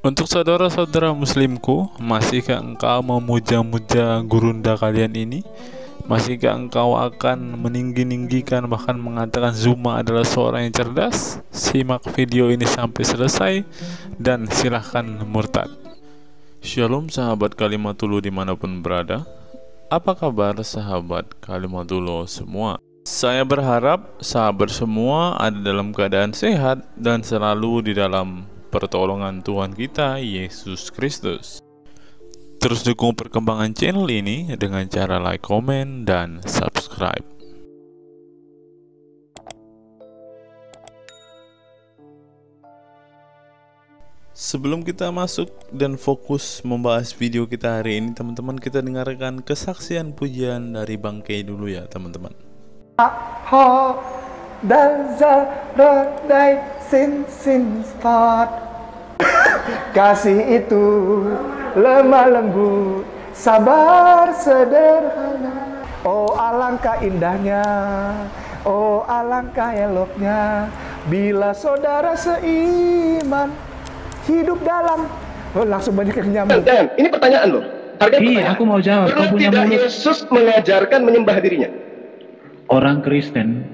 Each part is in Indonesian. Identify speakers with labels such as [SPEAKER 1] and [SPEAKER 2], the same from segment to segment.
[SPEAKER 1] Untuk saudara-saudara muslimku, masihkah engkau memuja-muja gurunda kalian ini? Masihkah engkau akan meninggi-ninggikan bahkan mengatakan Zuma adalah seorang yang cerdas? Simak video ini sampai selesai dan silahkan murtad. Shalom sahabat Kalimatullah dimanapun berada. Apa kabar sahabat Kalimatullah semua? Saya berharap sahabat semua ada dalam keadaan sehat dan selalu di dalam pertolongan Tuhan kita Yesus Kristus. Terus dukung perkembangan channel ini dengan cara like, komen, dan subscribe. Sebelum kita masuk dan fokus membahas video kita hari ini, teman-teman, kita dengarkan kesaksian pujian dari Bang Kay dulu ya, teman-teman.
[SPEAKER 2] Sin start. Kasih itu lemah lembut, sabar sederhana. Oh alangkah indahnya, oh alangkah eloknya, bila saudara seiman hidup dalam. Oh, langsung banyak yang nyambung.
[SPEAKER 3] Dan ini pertanyaan loh.
[SPEAKER 4] Iya, aku mau jawab.
[SPEAKER 3] Pernah tidak Yesus mengajarkan menyembah dirinya?
[SPEAKER 4] Orang Kristen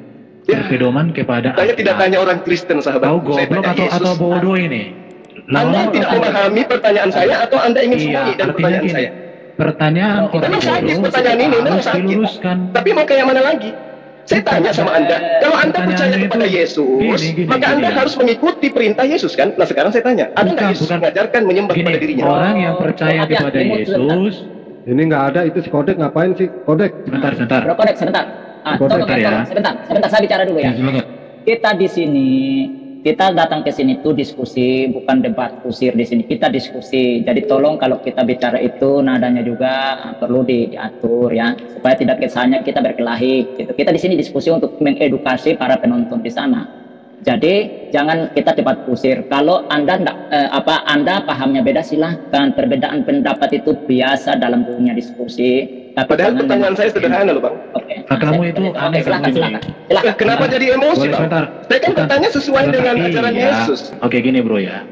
[SPEAKER 4] berpedoman kepada
[SPEAKER 3] saya tidak tanya orang Kristen, sahabat.
[SPEAKER 4] Kau goblok atau bodoh ini?
[SPEAKER 3] Anda tidak memahami pertanyaan saya atau Anda ingin sembunyi dan pertanyaan saya?
[SPEAKER 4] Pertanyaan orang bodoh
[SPEAKER 3] pertanyaan ini memang sakit.
[SPEAKER 4] diluruskan.
[SPEAKER 3] Tapi mau kayak mana lagi? Saya tanya sama Anda, kalau Anda percaya kepada Yesus, maka Anda harus mengikuti perintah Yesus kan? Nah sekarang saya tanya, ada nggak Yesus mengajarkan menyembah kepada dirinya?
[SPEAKER 4] Orang yang percaya kepada Yesus,
[SPEAKER 5] ini nggak ada, itu si Kodek ngapain sih? Kodek?
[SPEAKER 4] Sebentar.
[SPEAKER 6] Bro Kodek, sebentar. Sebentar, saya bicara dulu ya. Kita di sini, kita datang ke sini tuh diskusi, bukan debat kusir di sini. Kita diskusi. Jadi tolong kalau kita bicara itu nadanya juga perlu diatur ya, supaya tidak kesannya kita berkelahi. Gitu. Kita di sini diskusi untuk mengedukasi para penonton di sana. Jadi jangan kita debat kusir. Kalau Anda Anda pahamnya beda, silahkan. Perbedaan pendapat itu biasa dalam dunia diskusi. Tapi
[SPEAKER 3] padahal pertanyaan saya sederhana loh Bang.
[SPEAKER 6] Oke.
[SPEAKER 4] Kamu itu aneh.
[SPEAKER 6] Silakan.
[SPEAKER 3] Kenapa jadi emosi Bang? Saya kan bertanya sesuai dengan ajaran Yesus.
[SPEAKER 4] Oke gini bro ya.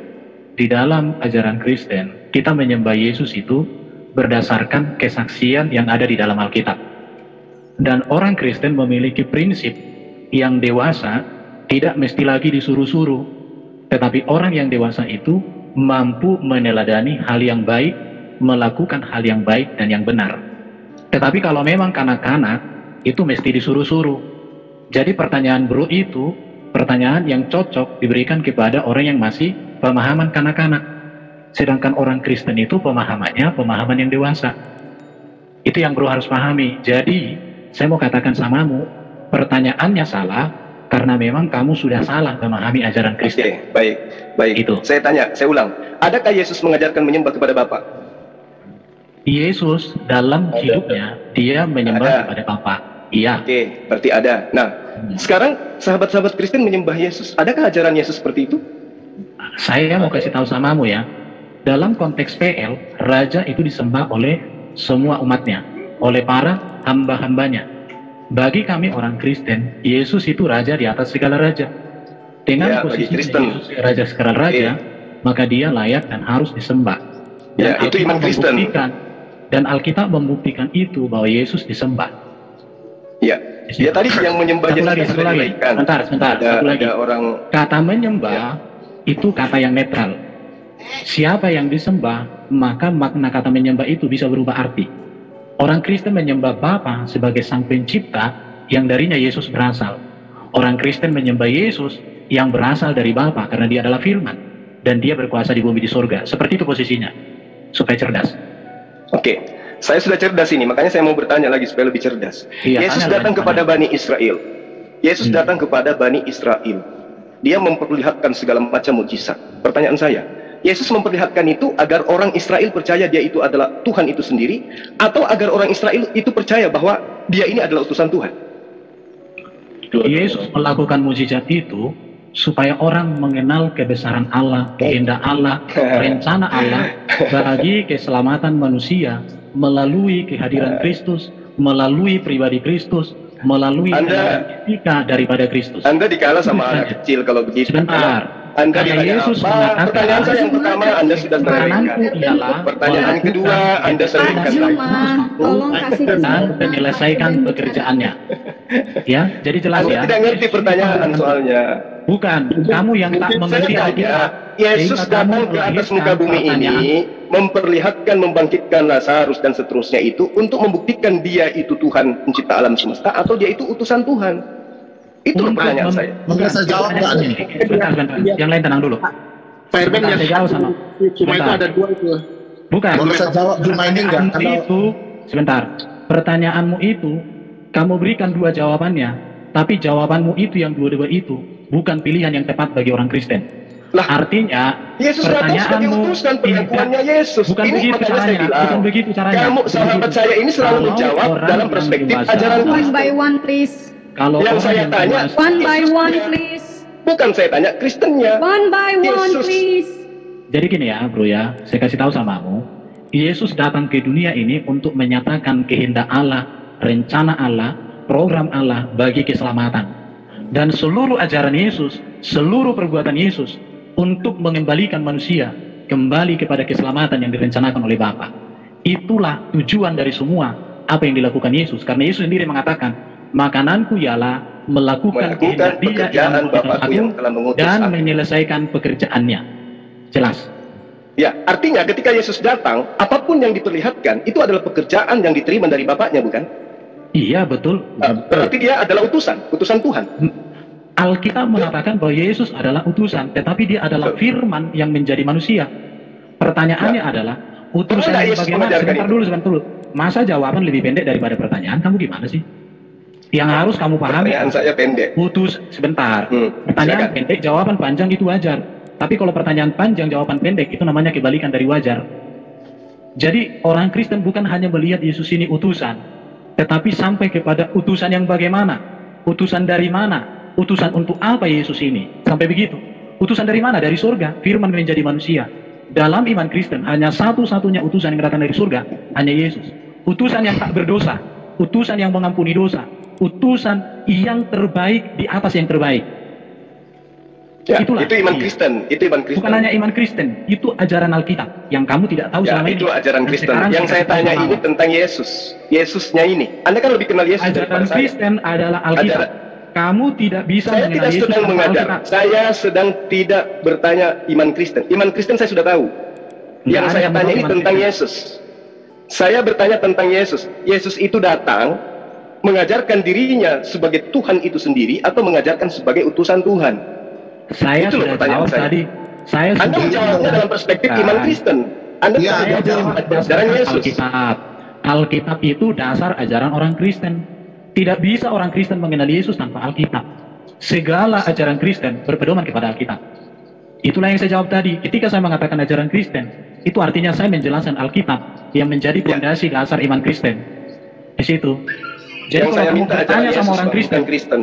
[SPEAKER 4] Di dalam ajaran Kristen, kita menyembah Yesus itu berdasarkan kesaksian yang ada di dalam Alkitab. Dan orang Kristen memiliki prinsip yang dewasa tidak mesti lagi disuruh-suruh. Tetapi orang yang dewasa itu mampu meneladani hal yang baik, melakukan hal yang baik dan yang benar. Tetapi kalau memang kanak-kanak, itu mesti disuruh-suruh. Jadi pertanyaan bro itu, pertanyaan yang cocok diberikan kepada orang yang masih pemahaman kanak-kanak. Sedangkan orang Kristen itu pemahamannya, pemahaman yang dewasa. Itu yang bro harus pahami. Jadi, saya mau katakan samamu, pertanyaannya salah, karena memang kamu sudah salah memahami ajaran Kristen.
[SPEAKER 3] Oke, baik.
[SPEAKER 4] Itu.
[SPEAKER 3] Saya tanya, saya ulang. Adakah Yesus mengajarkan menyembah kepada Bapa?
[SPEAKER 4] Yesus dalam hidupnya dia menyembah kepada Bapa. Iya.
[SPEAKER 3] Oke, berarti ada. Nah, sekarang sahabat-sahabat Kristen menyembah Yesus. Adakah ajaran Yesus seperti itu?
[SPEAKER 4] Saya mau kasih tahu samamu ya. Dalam konteks PL, raja itu disembah oleh semua umatnya, oleh para hamba-hambanya. Bagi kami orang Kristen, Yesus itu raja di atas segala raja. Dengan posisi Yesus raja segala raja, maka dia layak dan harus disembah. Dan
[SPEAKER 3] itu iman Kristen.
[SPEAKER 4] Dan Alkitab membuktikan itu bahwa Yesus disembah.
[SPEAKER 3] Ya tadi yang menyembah Yesus
[SPEAKER 4] satu lagi. Sebentar.
[SPEAKER 3] Ada orang
[SPEAKER 4] kata menyembah itu kata yang netral. Siapa yang disembah, maka makna kata menyembah itu bisa berubah arti. Orang Kristen menyembah Bapa sebagai Sang Pencipta yang darinya Yesus berasal. Orang Kristen menyembah Yesus yang berasal dari Bapa karena dia adalah firman dan dia berkuasa di bumi di surga. Seperti itu posisinya. Supaya cerdas.
[SPEAKER 3] Oke, saya sudah cerdas ini, makanya saya mau bertanya lagi supaya lebih cerdas. Yesus datang kepada Bani Israel. Yesus datang kepada Bani Israel. Dia memperlihatkan segala macam mukjizat. Pertanyaan saya, Yesus memperlihatkan itu agar orang Israel percaya dia itu adalah Tuhan itu sendiri, atau agar orang Israel itu percaya bahwa dia ini adalah utusan Tuhan?
[SPEAKER 4] Yesus melakukan mukjizat itu supaya orang mengenal kebesaran Allah, kehendak Allah, rencana Allah bagi keselamatan manusia melalui kehadiran Kristus, melalui pribadi Kristus, melalui etika daripada Kristus.
[SPEAKER 3] Anda dikalah sama anak kecil kalau begitu.
[SPEAKER 4] Sebentar,
[SPEAKER 3] Anda
[SPEAKER 4] Karena
[SPEAKER 3] ditanya
[SPEAKER 4] Yesus
[SPEAKER 3] apa?
[SPEAKER 4] mengatakan,
[SPEAKER 3] Pertanyaan saya yang pertama Anda sudah
[SPEAKER 4] makananku
[SPEAKER 3] selesaikan.
[SPEAKER 4] ialah
[SPEAKER 3] Pertanyaan kedua Anda selesaikan lagi.
[SPEAKER 7] Tolong kasih
[SPEAKER 4] dan menyelesaikan pekerjaannya. Ya, jadi jelas
[SPEAKER 3] Anda
[SPEAKER 4] ya.
[SPEAKER 3] tidak ngerti pertanyaan soalnya.
[SPEAKER 4] Bukan, kamu yang tak
[SPEAKER 3] Saya
[SPEAKER 4] mengerti
[SPEAKER 3] tanya,
[SPEAKER 4] Alkitab.
[SPEAKER 3] Yesus
[SPEAKER 4] Sehingga
[SPEAKER 3] datang
[SPEAKER 4] kamu
[SPEAKER 3] ke atas
[SPEAKER 4] melahirkan
[SPEAKER 3] muka bumi
[SPEAKER 4] pertanyaan.
[SPEAKER 3] ini, memperlihatkan, membangkitkan Lazarus dan seterusnya itu untuk membuktikan dia itu Tuhan pencipta alam semesta atau dia itu utusan Tuhan. Itu pertanyaan saya.
[SPEAKER 8] Boleh saya jawab nggak nih?
[SPEAKER 4] Sebentar. Yang lain tenang dulu.
[SPEAKER 8] Pak Irben
[SPEAKER 4] Sebentar,
[SPEAKER 8] yang
[SPEAKER 4] saya jawab sama.
[SPEAKER 8] cuma itu ada dua itu.
[SPEAKER 4] Bukan.
[SPEAKER 8] Boleh saya jawab cuma ini enggak?
[SPEAKER 4] Pertanyaanmu
[SPEAKER 8] Karena
[SPEAKER 4] itu, sebentar. Pertanyaanmu itu, kamu berikan dua jawabannya, tapi jawabanmu itu yang dua-dua itu bukan pilihan yang tepat bagi orang Kristen.
[SPEAKER 3] Lah,
[SPEAKER 4] Artinya,
[SPEAKER 3] Yesus datang sebagai
[SPEAKER 4] pertanyaanmu
[SPEAKER 3] utusan, pengakuannya Yesus.
[SPEAKER 4] Bukan
[SPEAKER 3] Ini
[SPEAKER 4] begitu
[SPEAKER 3] makanya saya
[SPEAKER 4] caranya.
[SPEAKER 3] bilang,
[SPEAKER 4] Bukan begitu caranya.
[SPEAKER 3] kamu sahabat saya ini selalu
[SPEAKER 4] Kalau
[SPEAKER 3] menjawab
[SPEAKER 4] orang
[SPEAKER 3] dalam
[SPEAKER 4] yang
[SPEAKER 3] perspektif
[SPEAKER 4] dewasa,
[SPEAKER 3] ajaran
[SPEAKER 7] One
[SPEAKER 3] Kristen.
[SPEAKER 7] by one, please.
[SPEAKER 4] Kalau
[SPEAKER 3] Yang
[SPEAKER 4] orang
[SPEAKER 3] saya tanya,
[SPEAKER 4] dewasa-
[SPEAKER 7] One by
[SPEAKER 3] Yesusnya.
[SPEAKER 7] one, please.
[SPEAKER 3] Bukan saya tanya Kristennya.
[SPEAKER 7] One by one,
[SPEAKER 3] Yesus.
[SPEAKER 7] please.
[SPEAKER 4] Jadi gini ya bro ya, saya kasih tahu sama kamu, Yesus datang ke dunia ini untuk menyatakan kehendak Allah, rencana Allah, program Allah bagi keselamatan. Dan seluruh ajaran Yesus, seluruh perbuatan Yesus untuk mengembalikan manusia kembali kepada keselamatan yang direncanakan oleh Bapa. Itulah tujuan dari semua apa yang dilakukan Yesus. Karena Yesus sendiri mengatakan, makananku ialah melakukan kehendak Dia
[SPEAKER 3] pekerjaan
[SPEAKER 4] yang
[SPEAKER 3] Bapakku yang telah mengutus
[SPEAKER 4] dan
[SPEAKER 3] aku.
[SPEAKER 4] menyelesaikan pekerjaannya. Jelas.
[SPEAKER 3] Ya, artinya ketika Yesus datang, apapun yang diperlihatkan itu adalah pekerjaan yang diterima dari Bapaknya, bukan?
[SPEAKER 4] Iya betul.
[SPEAKER 3] Berarti dia adalah utusan Tuhan.
[SPEAKER 4] Alkitab mengatakan bahwa Yesus adalah utusan, tetapi dia adalah firman yang menjadi manusia. Pertanyaannya adalah, utusan
[SPEAKER 3] Mana
[SPEAKER 4] yang
[SPEAKER 3] Yesus
[SPEAKER 4] bagaimana?
[SPEAKER 3] mengajarkan
[SPEAKER 4] Sebentar dulu. Masa jawaban lebih pendek daripada pertanyaan? Kamu gimana sih? Yang harus kamu pahami,
[SPEAKER 3] Pertanyaan saya pendek.
[SPEAKER 4] sebentar.
[SPEAKER 3] silakan.
[SPEAKER 4] Pertanyaan pendek, jawaban panjang itu wajar. Tapi kalau pertanyaan panjang, jawaban pendek, itu namanya kebalikan dari wajar. Jadi orang Kristen bukan hanya melihat Yesus ini utusan, tetapi sampai kepada utusan yang bagaimana? Utusan dari mana? Utusan untuk apa Yesus ini? Sampai begitu. Utusan dari mana? Dari surga. Firman menjadi manusia. Dalam iman Kristen, hanya satu-satunya utusan yang datang dari surga, hanya Yesus. Utusan yang tak berdosa. Utusan yang mengampuni dosa. Utusan yang terbaik di atas yang terbaik.
[SPEAKER 3] Ya,
[SPEAKER 4] Itulah.
[SPEAKER 3] itu iman Kristen. Itu iman Kristen.
[SPEAKER 4] Bukan hanya iman Kristen, itu ajaran Alkitab yang kamu tidak tahu
[SPEAKER 3] Ya,
[SPEAKER 4] selama ini.
[SPEAKER 3] itu ajaran
[SPEAKER 4] Dan
[SPEAKER 3] Kristen.
[SPEAKER 4] sekarang
[SPEAKER 3] Yang saya
[SPEAKER 4] kasih tahu
[SPEAKER 3] tanya
[SPEAKER 4] sama
[SPEAKER 3] ini
[SPEAKER 4] kamu.
[SPEAKER 3] tentang Yesus. Yesusnya ini. Anda kan lebih kenal Yesus
[SPEAKER 4] Ajaran
[SPEAKER 3] daripada saya.
[SPEAKER 4] Kristen adalah Alkitab. Kamu tidak bisa
[SPEAKER 3] Saya
[SPEAKER 4] mengenal
[SPEAKER 3] tidak
[SPEAKER 4] Yesus
[SPEAKER 3] sedang
[SPEAKER 4] tanpa
[SPEAKER 3] mengajar.
[SPEAKER 4] Alkitab.
[SPEAKER 3] Saya sedang tidak bertanya iman Kristen. Iman Kristen saya sudah tahu. Yang
[SPEAKER 4] ada
[SPEAKER 3] saya
[SPEAKER 4] yang
[SPEAKER 3] tanya
[SPEAKER 4] tahu
[SPEAKER 3] ini
[SPEAKER 4] iman
[SPEAKER 3] tentang
[SPEAKER 4] Kristen.
[SPEAKER 3] Yesus. Saya bertanya tentang Yesus. Yesus itu datang mengajarkan dirinya sebagai Tuhan itu sendiri atau mengajarkan sebagai utusan Tuhan.
[SPEAKER 4] Saya
[SPEAKER 3] Itu loh
[SPEAKER 4] sudah
[SPEAKER 3] pertanyaan
[SPEAKER 4] jawab
[SPEAKER 3] saya.
[SPEAKER 4] tadi. Saya
[SPEAKER 3] Anda
[SPEAKER 4] sudah
[SPEAKER 3] menjawabnya dalam perspektif iman Kristen. Anda
[SPEAKER 8] Iya,
[SPEAKER 3] tidak
[SPEAKER 8] iya,
[SPEAKER 3] menjawab
[SPEAKER 8] iya.
[SPEAKER 3] ajaran
[SPEAKER 4] berdasarkan
[SPEAKER 3] Yesus.
[SPEAKER 4] Alkitab. Alkitab itu dasar ajaran orang Kristen. Tidak bisa orang Kristen mengenal Yesus tanpa Alkitab. Segala ajaran Kristen berpedoman kepada Alkitab. Itulah yang saya jawab tadi. Ketika saya mengatakan ajaran Kristen, itu artinya saya menjelaskan Alkitab yang menjadi fondasi dasar iman Kristen. Di situ. Jadi
[SPEAKER 3] Yang
[SPEAKER 4] kalau
[SPEAKER 3] saya
[SPEAKER 4] kamu
[SPEAKER 3] minta ajaran
[SPEAKER 4] bertanya
[SPEAKER 3] Yesus
[SPEAKER 4] sama orang
[SPEAKER 3] bukan
[SPEAKER 4] Kristen,
[SPEAKER 3] Kristen.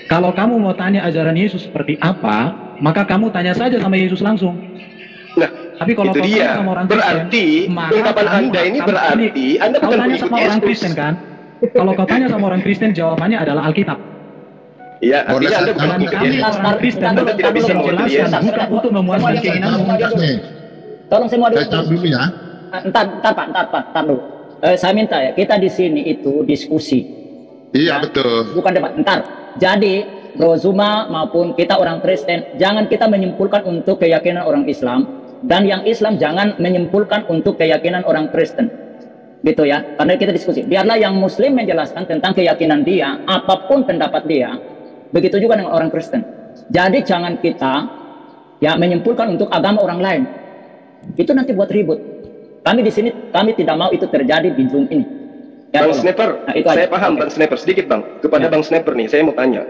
[SPEAKER 4] kalau kamu mau tanya ajaran Yesus seperti apa, maka kamu tanya saja sama Yesus langsung.
[SPEAKER 3] Nah,
[SPEAKER 4] Tapi kalau
[SPEAKER 3] itu
[SPEAKER 4] kau
[SPEAKER 3] dia.
[SPEAKER 4] tanya sama orang
[SPEAKER 3] Berarti
[SPEAKER 4] Kristen, maka
[SPEAKER 3] ungkapan
[SPEAKER 4] kamu
[SPEAKER 3] Anda ini
[SPEAKER 4] akan
[SPEAKER 3] berarti
[SPEAKER 4] panik.
[SPEAKER 3] Anda
[SPEAKER 4] Kau
[SPEAKER 3] bukan
[SPEAKER 4] tanya
[SPEAKER 3] pengikut
[SPEAKER 4] sama orang
[SPEAKER 3] Yesus.
[SPEAKER 4] Kristen kan? Kalau kau tanya sama orang Kristen, jawabannya adalah Alkitab.
[SPEAKER 3] Iya,
[SPEAKER 8] Boleh
[SPEAKER 3] artinya Anda
[SPEAKER 8] saya
[SPEAKER 3] bukan
[SPEAKER 4] Dan
[SPEAKER 3] pengikut
[SPEAKER 4] kami
[SPEAKER 3] Yesus.
[SPEAKER 4] orang Kristen
[SPEAKER 3] Anda tidak bisa mengikuti Yesus.
[SPEAKER 4] menjelaskan bukan untuk memuaskan keinginanmu.
[SPEAKER 8] nih.
[SPEAKER 6] Tolong semua
[SPEAKER 8] Saya
[SPEAKER 6] dulu.
[SPEAKER 8] jawab dulu ya.
[SPEAKER 6] Entar dulu. Saya minta ya, kita di sini itu diskusi,
[SPEAKER 8] Iya betul.
[SPEAKER 6] bukan debat. Entar. Jadi, Bro Zuma maupun kita orang Kristen, jangan kita menyimpulkan untuk keyakinan orang Islam, dan yang Islam jangan menyimpulkan untuk keyakinan orang Kristen. Gitu ya, karena kita diskusi. Biarlah yang Muslim menjelaskan tentang keyakinan dia, apapun pendapat dia. Begitu juga dengan orang Kristen. Jadi jangan kita ya menyimpulkan untuk agama orang lain. Itu nanti buat ribut. Kami di sini, kami tidak mau itu terjadi di Zoom ini. Ya,
[SPEAKER 3] Bang
[SPEAKER 6] tolong.
[SPEAKER 3] Sniper,
[SPEAKER 6] Nah, itu
[SPEAKER 3] saya
[SPEAKER 6] aja.
[SPEAKER 3] paham
[SPEAKER 6] Oke.
[SPEAKER 3] Bang Sniper, sedikit Bang. Kepada
[SPEAKER 6] Ya.
[SPEAKER 3] Bang Sniper nih, saya mau tanya.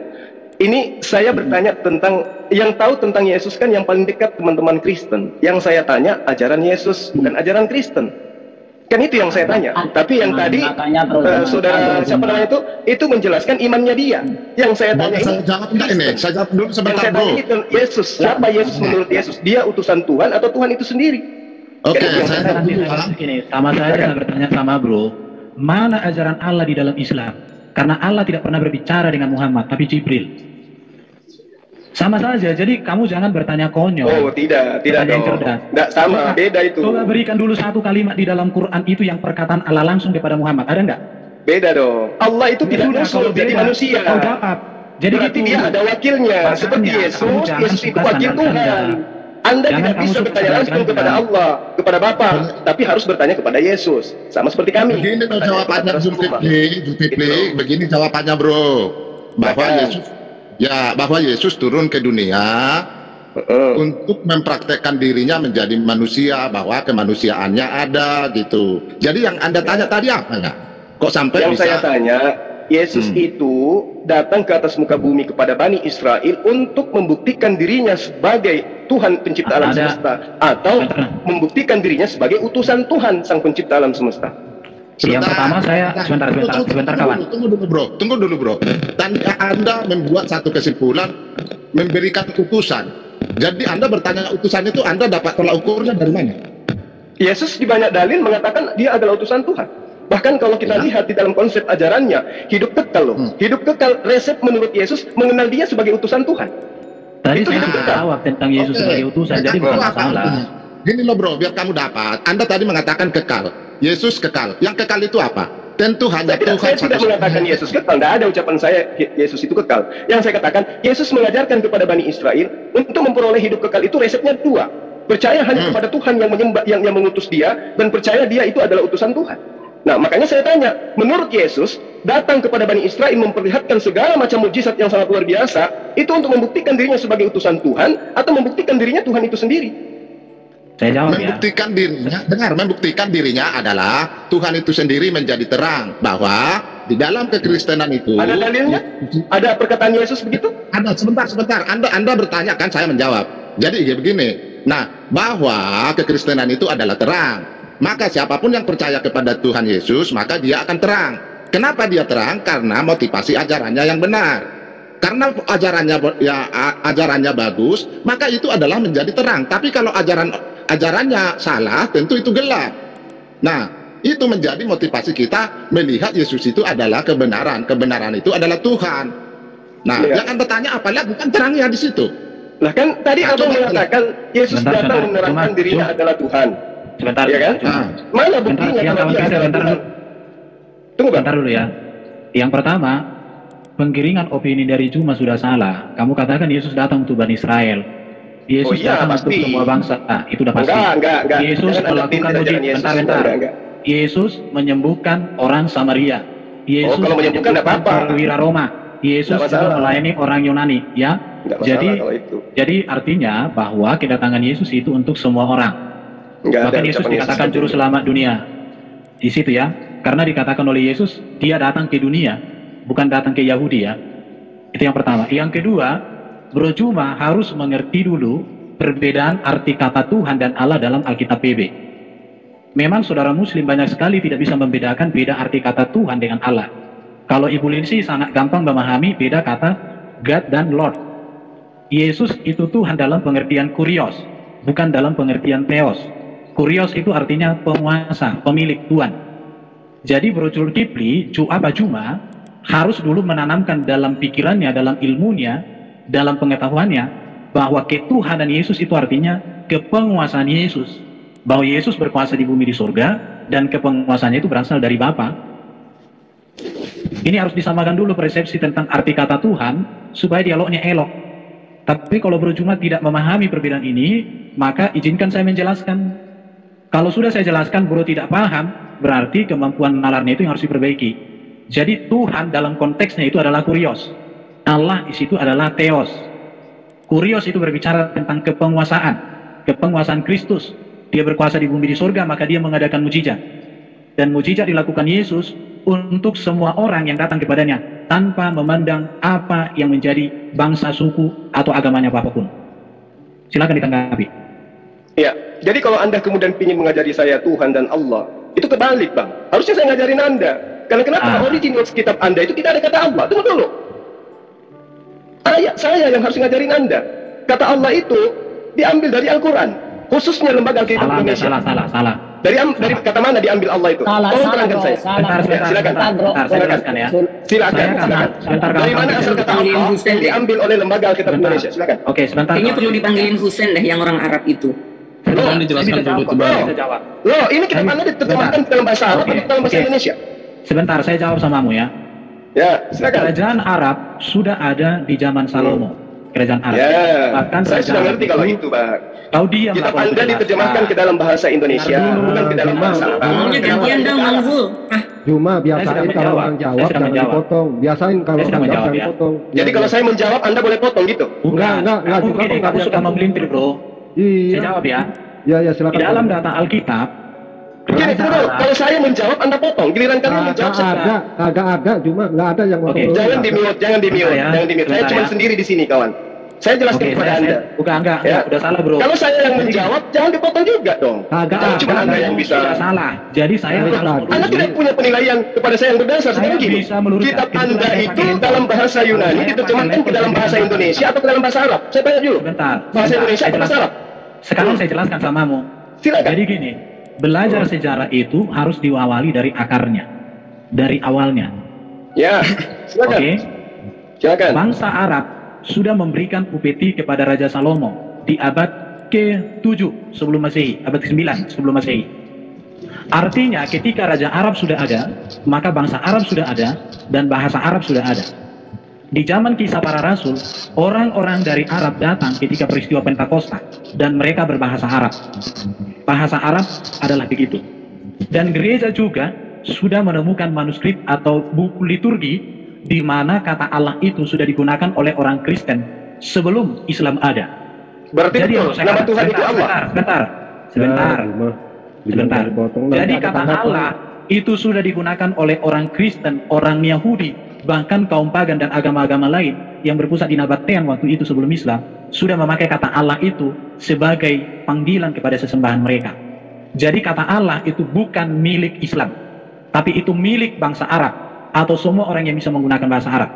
[SPEAKER 3] Ini saya bertanya tentang, yang tahu tentang Yesus kan yang paling dekat teman-teman Kristen. Yang saya tanya, ajaran Yesus, bukan ajaran Kristen. Kan itu yang saya tanya. Tapi yang tadi,
[SPEAKER 6] Makanya, Bro,
[SPEAKER 3] saudara siapa namanya itu menjelaskan imannya dia. Yang saya tanya
[SPEAKER 8] Boleh
[SPEAKER 3] ini,
[SPEAKER 8] saya jawab enggak ini? Saya jawab dulu
[SPEAKER 3] yang
[SPEAKER 8] sebentar
[SPEAKER 3] saya
[SPEAKER 8] bro.
[SPEAKER 3] tanya itu Yesus. Siapa Yesus menurut Yesus? Dia utusan Tuhan atau Tuhan itu sendiri?
[SPEAKER 8] Oke,
[SPEAKER 3] Kan itu yang
[SPEAKER 8] saya
[SPEAKER 3] saya
[SPEAKER 8] jawab
[SPEAKER 4] Nanti
[SPEAKER 8] dulu
[SPEAKER 4] saya
[SPEAKER 8] ya.
[SPEAKER 4] begini, sama saja saya bertanya sama bro, mana ajaran Allah di dalam Islam? Karena Allah tidak pernah berbicara dengan Muhammad, tapi Jibril. Sama saja, jadi kamu jangan bertanya konyol.
[SPEAKER 3] Oh, tidak
[SPEAKER 4] Bertanya yang
[SPEAKER 3] dong.
[SPEAKER 4] cerdas.
[SPEAKER 3] Tidak sama,
[SPEAKER 4] Coba-
[SPEAKER 3] beda itu.
[SPEAKER 4] Coba berikan dulu satu kalimat di dalam Quran itu yang perkataan Allah langsung kepada Muhammad, ada nggak?
[SPEAKER 3] Beda dong. Allah itu
[SPEAKER 4] Ya
[SPEAKER 3] tidak
[SPEAKER 4] sudah,
[SPEAKER 3] musuh
[SPEAKER 4] kalau
[SPEAKER 3] jadi
[SPEAKER 4] beda,
[SPEAKER 3] manusia.
[SPEAKER 4] kau jawab. Jadi
[SPEAKER 3] Berarti
[SPEAKER 4] gitu.
[SPEAKER 3] dia ada wakilnya.
[SPEAKER 4] Makanya,
[SPEAKER 3] Seperti
[SPEAKER 4] kamu
[SPEAKER 3] Yesus,
[SPEAKER 4] jangan
[SPEAKER 3] Yesus itu
[SPEAKER 4] suka
[SPEAKER 3] wakil
[SPEAKER 4] standar
[SPEAKER 3] Tuhan.
[SPEAKER 4] ganda.
[SPEAKER 3] Anda
[SPEAKER 4] Jangan
[SPEAKER 3] tidak
[SPEAKER 4] kamu
[SPEAKER 3] bisa
[SPEAKER 4] suka
[SPEAKER 3] bertanya
[SPEAKER 4] standar
[SPEAKER 3] langsung
[SPEAKER 4] ganda.
[SPEAKER 3] kepada Allah, kepada Bapa, tapi harus bertanya kepada Yesus. Sama seperti kami.
[SPEAKER 8] Begini loh jawabannya
[SPEAKER 3] Rasulullah.
[SPEAKER 8] Zulkifli, begini jawabannya bro, bahwa
[SPEAKER 3] Bahkan.
[SPEAKER 8] Yesus, ya bahwa Yesus turun ke dunia untuk mempraktekkan dirinya menjadi manusia, bahwa kemanusiaannya ada gitu. Jadi yang Anda tanya tadi apa ya? Kok sampai
[SPEAKER 3] Yang
[SPEAKER 8] bisa?
[SPEAKER 3] saya tanya, Yesus itu datang ke atas muka bumi kepada Bani Israel untuk membuktikan dirinya sebagai Tuhan pencipta alam
[SPEAKER 4] Ada.
[SPEAKER 3] semesta, atau
[SPEAKER 4] Betul.
[SPEAKER 3] membuktikan dirinya sebagai utusan Tuhan sang pencipta alam semesta.
[SPEAKER 4] Yang pertama saya sebentar kawan.
[SPEAKER 8] Tunggu dulu bro. Dan Anda membuat satu kesimpulan, memberikan utusan. Jadi Anda bertanya utusan itu, Anda dapat tolak ukurnya dari mana?
[SPEAKER 3] Yesus di banyak dalil mengatakan dia adalah utusan Tuhan. Bahkan kalau kita lihat di dalam konsep ajarannya, hidup kekal loh. Hidup kekal, resep menurut Yesus mengenal dia sebagai utusan Tuhan.
[SPEAKER 4] Tadi
[SPEAKER 3] Itu
[SPEAKER 4] saya
[SPEAKER 3] hidup
[SPEAKER 4] sudah
[SPEAKER 3] kekal.
[SPEAKER 4] jawab tentang Yesus
[SPEAKER 8] Oke.
[SPEAKER 4] sebagai utusan, jadi
[SPEAKER 8] Kekal
[SPEAKER 4] bukan
[SPEAKER 8] itu apa
[SPEAKER 4] masalah.
[SPEAKER 8] artinya? Gini loh bro, biar kamu dapat. Anda tadi mengatakan kekal. Yesus kekal. Yang kekal itu apa? Tentu hanya
[SPEAKER 3] Saya tidak
[SPEAKER 8] Tuhan
[SPEAKER 3] mengatakan
[SPEAKER 8] satu-satunya.
[SPEAKER 3] Yesus kekal. Tidak ada ucapan saya Yesus itu kekal. Yang saya katakan, Yesus mengajarkan kepada Bani Israel untuk memperoleh hidup kekal itu resepnya dua. Percaya hanya kepada Tuhan yang menyembah, yang mengutus dia, dan percaya dia itu adalah utusan Tuhan. Nah, makanya saya tanya, menurut Yesus datang kepada Bani Israel memperlihatkan segala macam mukjizat yang sangat luar biasa, itu untuk membuktikan dirinya sebagai utusan Tuhan atau membuktikan dirinya Tuhan itu sendiri?
[SPEAKER 4] Saya jawab ya.
[SPEAKER 8] Membuktikan dirinya, dengar, membuktikan dirinya adalah Tuhan itu sendiri menjadi terang bahwa di dalam kekristenan itu
[SPEAKER 3] Ada dalilnya? Ada perkataan Yesus begitu?
[SPEAKER 8] ada. Sebentar. Anda bertanya kan, saya menjawab. Jadi begini. Nah, bahwa kekristenan itu adalah terang. Maka siapapun yang percaya kepada Tuhan Yesus, maka dia akan terang. Kenapa dia terang? Karena motivasi ajarannya yang benar. Karena ajarannya bagus, maka itu adalah menjadi terang. Tapi kalau ajarannya salah, tentu itu gelap. Nah, itu menjadi motivasi kita melihat Yesus itu adalah kebenaran. Kebenaran itu adalah Tuhan. Nah,
[SPEAKER 3] Iya.
[SPEAKER 8] yang Anda tanya apalagi bukan terangnya di situ.
[SPEAKER 3] Nah kan tadi
[SPEAKER 8] Nah,
[SPEAKER 3] Abang
[SPEAKER 8] coba-
[SPEAKER 3] mengatakan Yesus
[SPEAKER 4] Sebentar,
[SPEAKER 3] datang
[SPEAKER 4] sebentar.
[SPEAKER 3] menerangkan
[SPEAKER 4] Cuma-
[SPEAKER 3] dirinya
[SPEAKER 4] cuma-
[SPEAKER 3] adalah Tuhan.
[SPEAKER 4] Sebentar.
[SPEAKER 3] Iya kan?
[SPEAKER 4] Cuma-
[SPEAKER 3] Mana
[SPEAKER 4] Bentar,
[SPEAKER 3] buktinya
[SPEAKER 4] yang
[SPEAKER 3] kalau
[SPEAKER 4] kawan
[SPEAKER 3] dia
[SPEAKER 4] saya,
[SPEAKER 3] adalah
[SPEAKER 4] bentar
[SPEAKER 3] Tuhan?
[SPEAKER 4] dulu.
[SPEAKER 3] Tunggu Bang.
[SPEAKER 4] Bentar dulu ya. Yang pertama, penggiringan opini dari Juma sudah salah. Kamu katakan Yesus datang untuk Bani Israel. Yesus
[SPEAKER 3] Oh iya,
[SPEAKER 4] datang
[SPEAKER 3] pasti.
[SPEAKER 4] untuk semua bangsa. Nah, itu udah pasti.
[SPEAKER 3] Enggak.
[SPEAKER 4] Yesus
[SPEAKER 3] Jangan ada
[SPEAKER 4] melakukan
[SPEAKER 3] tindak
[SPEAKER 4] mujizat.
[SPEAKER 3] ajaran Yesus.
[SPEAKER 4] Bentar.
[SPEAKER 3] Enggak.
[SPEAKER 4] Yesus menyembuhkan orang Samaria. Yesus
[SPEAKER 3] kalau menyembuhkan enggak apa-apa.
[SPEAKER 4] perwira Roma. Yesus
[SPEAKER 3] Enggak
[SPEAKER 4] juga
[SPEAKER 3] masalah.
[SPEAKER 4] melayani orang Yunani, ya.
[SPEAKER 3] Enggak masalah
[SPEAKER 4] Jadi
[SPEAKER 3] kalau itu.
[SPEAKER 4] jadi artinya bahwa kedatangan Yesus itu untuk semua orang.
[SPEAKER 3] Enggak ada
[SPEAKER 4] Bahkan Yesus
[SPEAKER 3] ucapan
[SPEAKER 4] dikatakan
[SPEAKER 3] seperti
[SPEAKER 4] juru
[SPEAKER 3] itu.
[SPEAKER 4] selamat dunia. Di situ ya. Karena dikatakan oleh Yesus, dia datang ke dunia, bukan datang ke Yahudi ya. Itu yang pertama. Yang kedua, Bro Juma harus mengerti dulu perbedaan arti kata Tuhan dan Allah dalam Alkitab PB. Memang saudara muslim banyak sekali tidak bisa membedakan beda arti kata Tuhan dengan Allah. Kalau Ibu Lindsay sangat gampang memahami beda kata God dan Lord. Yesus itu Tuhan dalam pengertian kurios, bukan dalam pengertian theos. Kurios itu artinya penguasa, pemilik, Tuhan. Jadi Bro Zulkifli, Juma harus dulu menanamkan dalam pikirannya, dalam ilmunya, dalam pengetahuannya, bahwa ketuhanan Yesus itu artinya kepenguasaan Yesus. Bahwa Yesus berkuasa di bumi di surga, dan kepenguasaannya itu berasal dari Bapa. Ini harus disamakan dulu persepsi tentang arti kata Tuhan, supaya dialognya elok. Tapi kalau Bro Juma tidak memahami perbedaan ini, maka izinkan saya menjelaskan. Kalau sudah saya jelaskan, Bro tidak paham, berarti kemampuan nalarnya itu yang harus diperbaiki. Jadi Tuhan dalam konteksnya itu adalah kurios. Allah di situ adalah theos. Kurios itu berbicara tentang kepenguasaan. Kepenguasaan Kristus. Dia berkuasa di bumi di surga, maka dia mengadakan mujizat. Dan mujizat dilakukan Yesus untuk semua orang yang datang kepadanya, tanpa memandang apa yang menjadi bangsa, suku, atau agamanya apapun. Silakan ditanggapi.
[SPEAKER 3] Ya, jadi kalau Anda kemudian ingin mengajari saya Tuhan dan Allah, itu kebalik Bang. Harusnya saya ngajarin Anda. Karena kenapa original kitab Anda itu tidak ada kata Allah. Tunggu dulu. Ayat saya yang harus ngajarin Anda. Kata Allah itu diambil dari Al-Quran. Khususnya lembaga Alkitab Indonesia.
[SPEAKER 4] Salah.
[SPEAKER 3] Dari kata mana diambil Allah itu? Tolong terangkan saya. Silakan. Silakan. Dari mana asal kata Allah diambil oleh lembaga Alkitab Indonesia? Silakan.
[SPEAKER 4] Oke, sebentar.
[SPEAKER 9] Kayaknya perlu dipanggilin Husain deh, yang orang Arab itu.
[SPEAKER 1] Dijelaskan dulu.
[SPEAKER 3] Loh, ini kitabnya diterjemahkan dalam bahasa Arab atau dalam bahasa Indonesia?
[SPEAKER 4] Sebentar, saya jawab samamu ya.
[SPEAKER 3] Ya, silakan.
[SPEAKER 4] Kerajaan Arab sudah ada di zaman Salomo. Kerajaan Arab.
[SPEAKER 3] Ya,
[SPEAKER 4] bahkan
[SPEAKER 3] saya sudah ngerti kalau itu, Bang.
[SPEAKER 4] Kau diam.
[SPEAKER 3] Kitab Anda diterjemahkan ke dalam bahasa Indonesia, bukan ke dalam bahasa Arab.
[SPEAKER 9] Ngomongnya gantian dong, Bang Zul.
[SPEAKER 5] Cuma biasain kalau orang jawab jangan dipotong. Biasain kalau orang jawab jangan dipotong.
[SPEAKER 3] Jadi kalau saya menjawab, Anda boleh potong gitu?
[SPEAKER 5] Enggak.
[SPEAKER 4] Kamu suka memelintir, bro.
[SPEAKER 5] Iya.
[SPEAKER 4] Saya jawab ya.
[SPEAKER 5] Ya, silakan.
[SPEAKER 4] Di dalam data Alkitab,
[SPEAKER 3] Begini, kalau saya menjawab, Anda potong. Giliran kalian menjawab, saya
[SPEAKER 5] agak ada, cuma nggak ada yang
[SPEAKER 4] Oke.
[SPEAKER 3] Jangan di-mute. Saya cuma sendiri di sini, kawan. Saya jelaskan kepada Anda.
[SPEAKER 4] Enggak, udah salah, bro.
[SPEAKER 3] Kalau saya yang menjawab, jangan dipotong juga dong. Cuma Anda yang bisa.
[SPEAKER 4] Tidak salah. Jadi saya
[SPEAKER 3] Anda tidak punya penilaian kepada saya yang berdasar. Sekarang gini, kitab Anda itu dalam bahasa Yunani diterjemahkan ke dalam bahasa Indonesia atau ke dalam bahasa Arab? Saya tanya dulu. Bahasa Indonesia atau bahasa Arab?
[SPEAKER 4] Sekarang saya jelaskan samamu.
[SPEAKER 3] Silakan.
[SPEAKER 4] Jadi gini, belajar sejarah itu harus diawali dari akarnya, dari awalnya.
[SPEAKER 3] Ya, silakan.
[SPEAKER 4] Oke.
[SPEAKER 3] Silakan.
[SPEAKER 4] Bangsa Arab sudah memberikan upeti kepada Raja Salomo di abad ke-7 sebelum Masehi, abad ke-9 sebelum Masehi. Artinya ketika Raja Arab sudah ada, maka bangsa Arab sudah ada dan bahasa Arab sudah ada. Di zaman Kisah Para Rasul, orang-orang dari Arab datang ketika peristiwa Pentakosta dan mereka berbahasa Arab. Bahasa Arab adalah begitu. Dan gereja juga sudah menemukan manuskrip atau buku liturgi di mana kata Allah itu sudah digunakan oleh orang Kristen sebelum Islam ada.
[SPEAKER 3] Berarti
[SPEAKER 4] jadi
[SPEAKER 3] betul, nama Tuhan itu Allah.
[SPEAKER 4] Sebentar. Jadi kata Allah itu sudah digunakan oleh orang Kristen, orang Yahudi, bahkan kaum pagan dan agama-agama lain yang berpusat di Nabatean waktu itu sebelum Islam sudah memakai kata Allah itu sebagai panggilan kepada sesembahan mereka. Jadi kata Allah itu bukan milik Islam, tapi itu milik bangsa Arab atau semua orang yang bisa menggunakan bahasa Arab.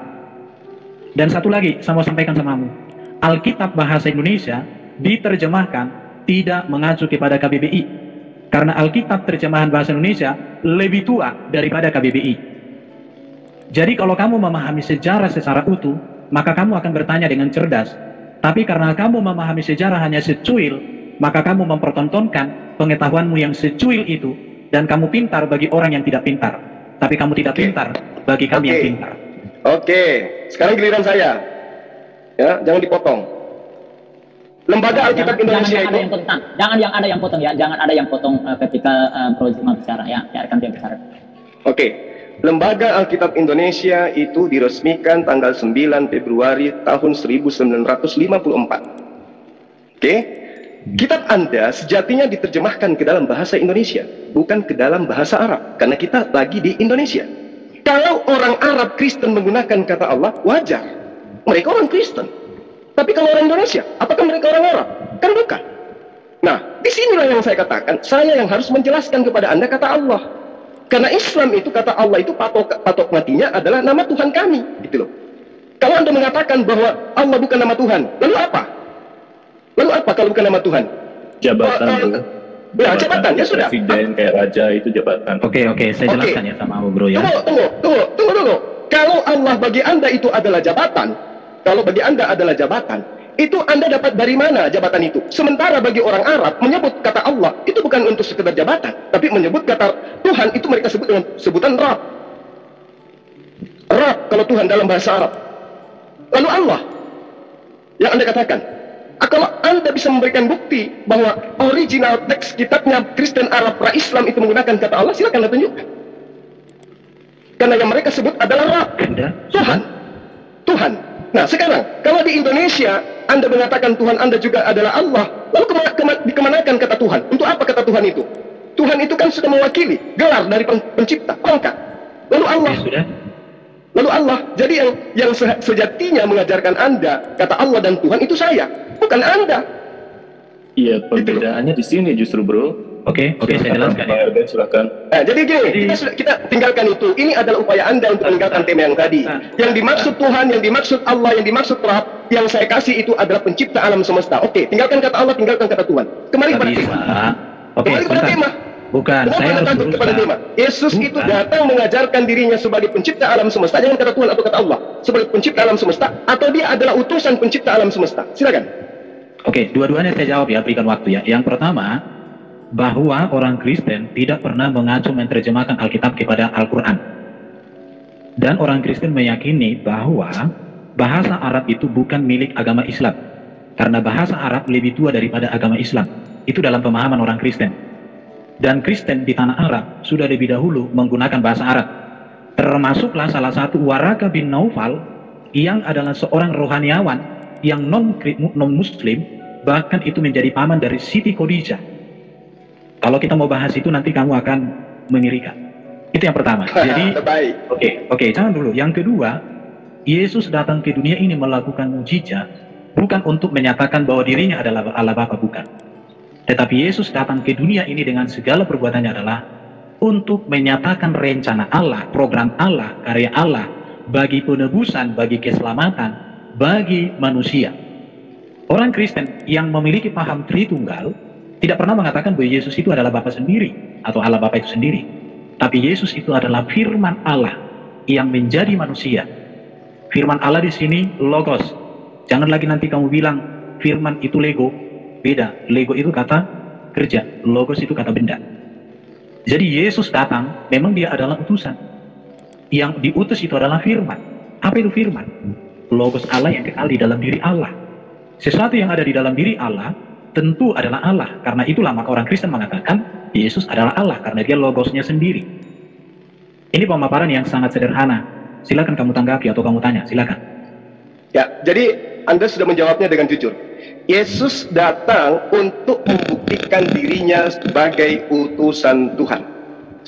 [SPEAKER 4] Dan satu lagi saya mau sampaikan samamu, Alkitab bahasa Indonesia diterjemahkan tidak mengacu kepada KBBI, karena Alkitab terjemahan bahasa Indonesia lebih tua daripada KBBI. Jadi kalau kamu memahami sejarah secara utuh, maka kamu akan bertanya dengan cerdas. Tapi karena kamu memahami sejarah hanya secuil, maka kamu mempertontonkan pengetahuanmu yang secuil itu, dan kamu pintar bagi orang yang tidak pintar. Tapi kamu tidak pintar bagi kami yang pintar.
[SPEAKER 3] Oke, sekarang giliran saya. Ya, jangan dipotong. Lembaga Alkitab Indonesia itu.
[SPEAKER 6] Jangan yang ada yang potong ya, jangan ada yang potong ketika Bro Zuma bicara ya, biarkan dia bicara.
[SPEAKER 3] Oke. Lembaga Alkitab Indonesia itu diresmikan tanggal 9 Februari tahun 1954. Oke? Kitab Anda sejatinya diterjemahkan ke dalam bahasa Indonesia, bukan ke dalam bahasa Arab, karena kita lagi di Indonesia. Kalau orang Arab Kristen menggunakan kata Allah, wajar. Mereka orang Kristen. Tapi kalau orang Indonesia, apakah mereka orang Arab? Kan bukan. Nah, disinilah yang saya katakan, saya yang harus menjelaskan kepada Anda kata Allah. Karena Islam itu, kata Allah itu patok matinya adalah nama Tuhan kami, gitu loh. Kalau Anda mengatakan bahwa Allah bukan nama Tuhan, lalu apa? Lalu apa kalau bukan nama Tuhan?
[SPEAKER 10] Jabatan, bro.
[SPEAKER 3] Ya, jabatan, ya sudah.
[SPEAKER 10] Presiden kayak raja itu jabatan.
[SPEAKER 4] Oke, saya jelaskan ya sama bro ya.
[SPEAKER 3] Tunggu. Kalau Allah bagi Anda itu adalah jabatan, itu Anda dapat dari mana jabatan itu? Sementara bagi orang Arab menyebut kata Allah itu bukan untuk sekedar jabatan, tapi menyebut kata Tuhan itu mereka sebut dengan sebutan Rab. Rab kalau Tuhan dalam bahasa Arab. Lalu Allah yang Anda katakan. Kalau Anda bisa memberikan bukti bahwa original teks kitabnya Kristen Arab pra-Islam itu menggunakan kata Allah, silakan Anda tunjukkan. Karena yang mereka sebut adalah Rab, Tuhan. Nah sekarang, kalau di Indonesia Anda mengatakan Tuhan Anda juga adalah Allah, lalu dikemanakan kata Tuhan? Untuk apa kata Tuhan itu? Tuhan itu kan sudah mewakili gelar dari pencipta, pangkat. Lalu Allah, jadi yang sejatinya mengajarkan Anda kata Allah dan Tuhan itu saya, bukan Anda.
[SPEAKER 10] Iya, perbedaannya di sini justru, bro.
[SPEAKER 4] Oke, saya jelaskan ya.
[SPEAKER 10] Silakan.
[SPEAKER 3] Nah, jadi gini, kita tinggalkan itu. Ini adalah upaya Anda untuk meninggalkan tema yang tadi. Yang dimaksud Tuhan, yang dimaksud Allah, yang dimaksud Rab, yang saya kasih itu adalah pencipta alam semesta. Oke, tinggalkan kata Allah, tinggalkan kata Tuhan. Kembali kepada tema. Kembali kepada tema.
[SPEAKER 4] Bukan.
[SPEAKER 3] Kenapa Anda takut kepada Tema? Yesus itu datang mengajarkan dirinya sebagai pencipta alam semesta. Jangan kata Tuhan atau kata Allah. Sebagai pencipta alam semesta, atau dia adalah utusan pencipta alam semesta. Silakan.
[SPEAKER 4] Oke, dua-duanya saya jawab ya, berikan waktu ya. Yang pertama, bahwa orang Kristen tidak pernah mengacu menerjemahkan Alkitab kepada Al-Quran. Dan orang Kristen meyakini bahwa bahasa Arab itu bukan milik agama Islam. Karena bahasa Arab lebih tua daripada agama Islam. Itu dalam pemahaman orang Kristen. Dan Kristen di tanah Arab sudah lebih dahulu menggunakan bahasa Arab. Termasuklah salah satu Waraka bin Naufal yang adalah seorang rohaniawan yang non-muslim, bahkan itu menjadi paman dari Siti Khadijah. Kalau kita mau bahas itu nanti kamu akan mengirikan. Itu yang pertama. Jadi oke, jangan dulu. Yang kedua, Yesus datang ke dunia ini melakukan mujizat bukan untuk menyatakan bahwa dirinya adalah Allah Bapa, bukan. Tetapi Yesus datang ke dunia ini dengan segala perbuatannya adalah untuk menyatakan rencana Allah, program Allah, karya Allah bagi penebusan, bagi keselamatan, bagi manusia. Orang Kristen yang memiliki paham Tritunggal tidak pernah mengatakan bahwa Yesus itu adalah Bapa sendiri atau Allah Bapa itu sendiri. Tapi Yesus itu adalah firman Allah yang menjadi manusia. Firman Allah di sini logos. Jangan lagi nanti kamu bilang firman itu Lego. Beda. Lego itu kata kerja, logos itu kata benda. Jadi Yesus datang, memang dia adalah utusan. Yang diutus itu adalah firman. Apa itu firman? Logos Allah yang kekal di dalam diri Allah. Sesuatu yang ada di dalam diri Allah tentu adalah Allah. Karena itulah maka orang Kristen mengatakan Yesus adalah Allah karena dia logosnya sendiri. Ini pemaparan yang sangat sederhana. Silakan kamu tanggapi atau kamu tanya, silakan.
[SPEAKER 3] Ya, jadi Anda sudah menjawabnya dengan jujur. Yesus datang untuk membuktikan dirinya sebagai utusan Tuhan,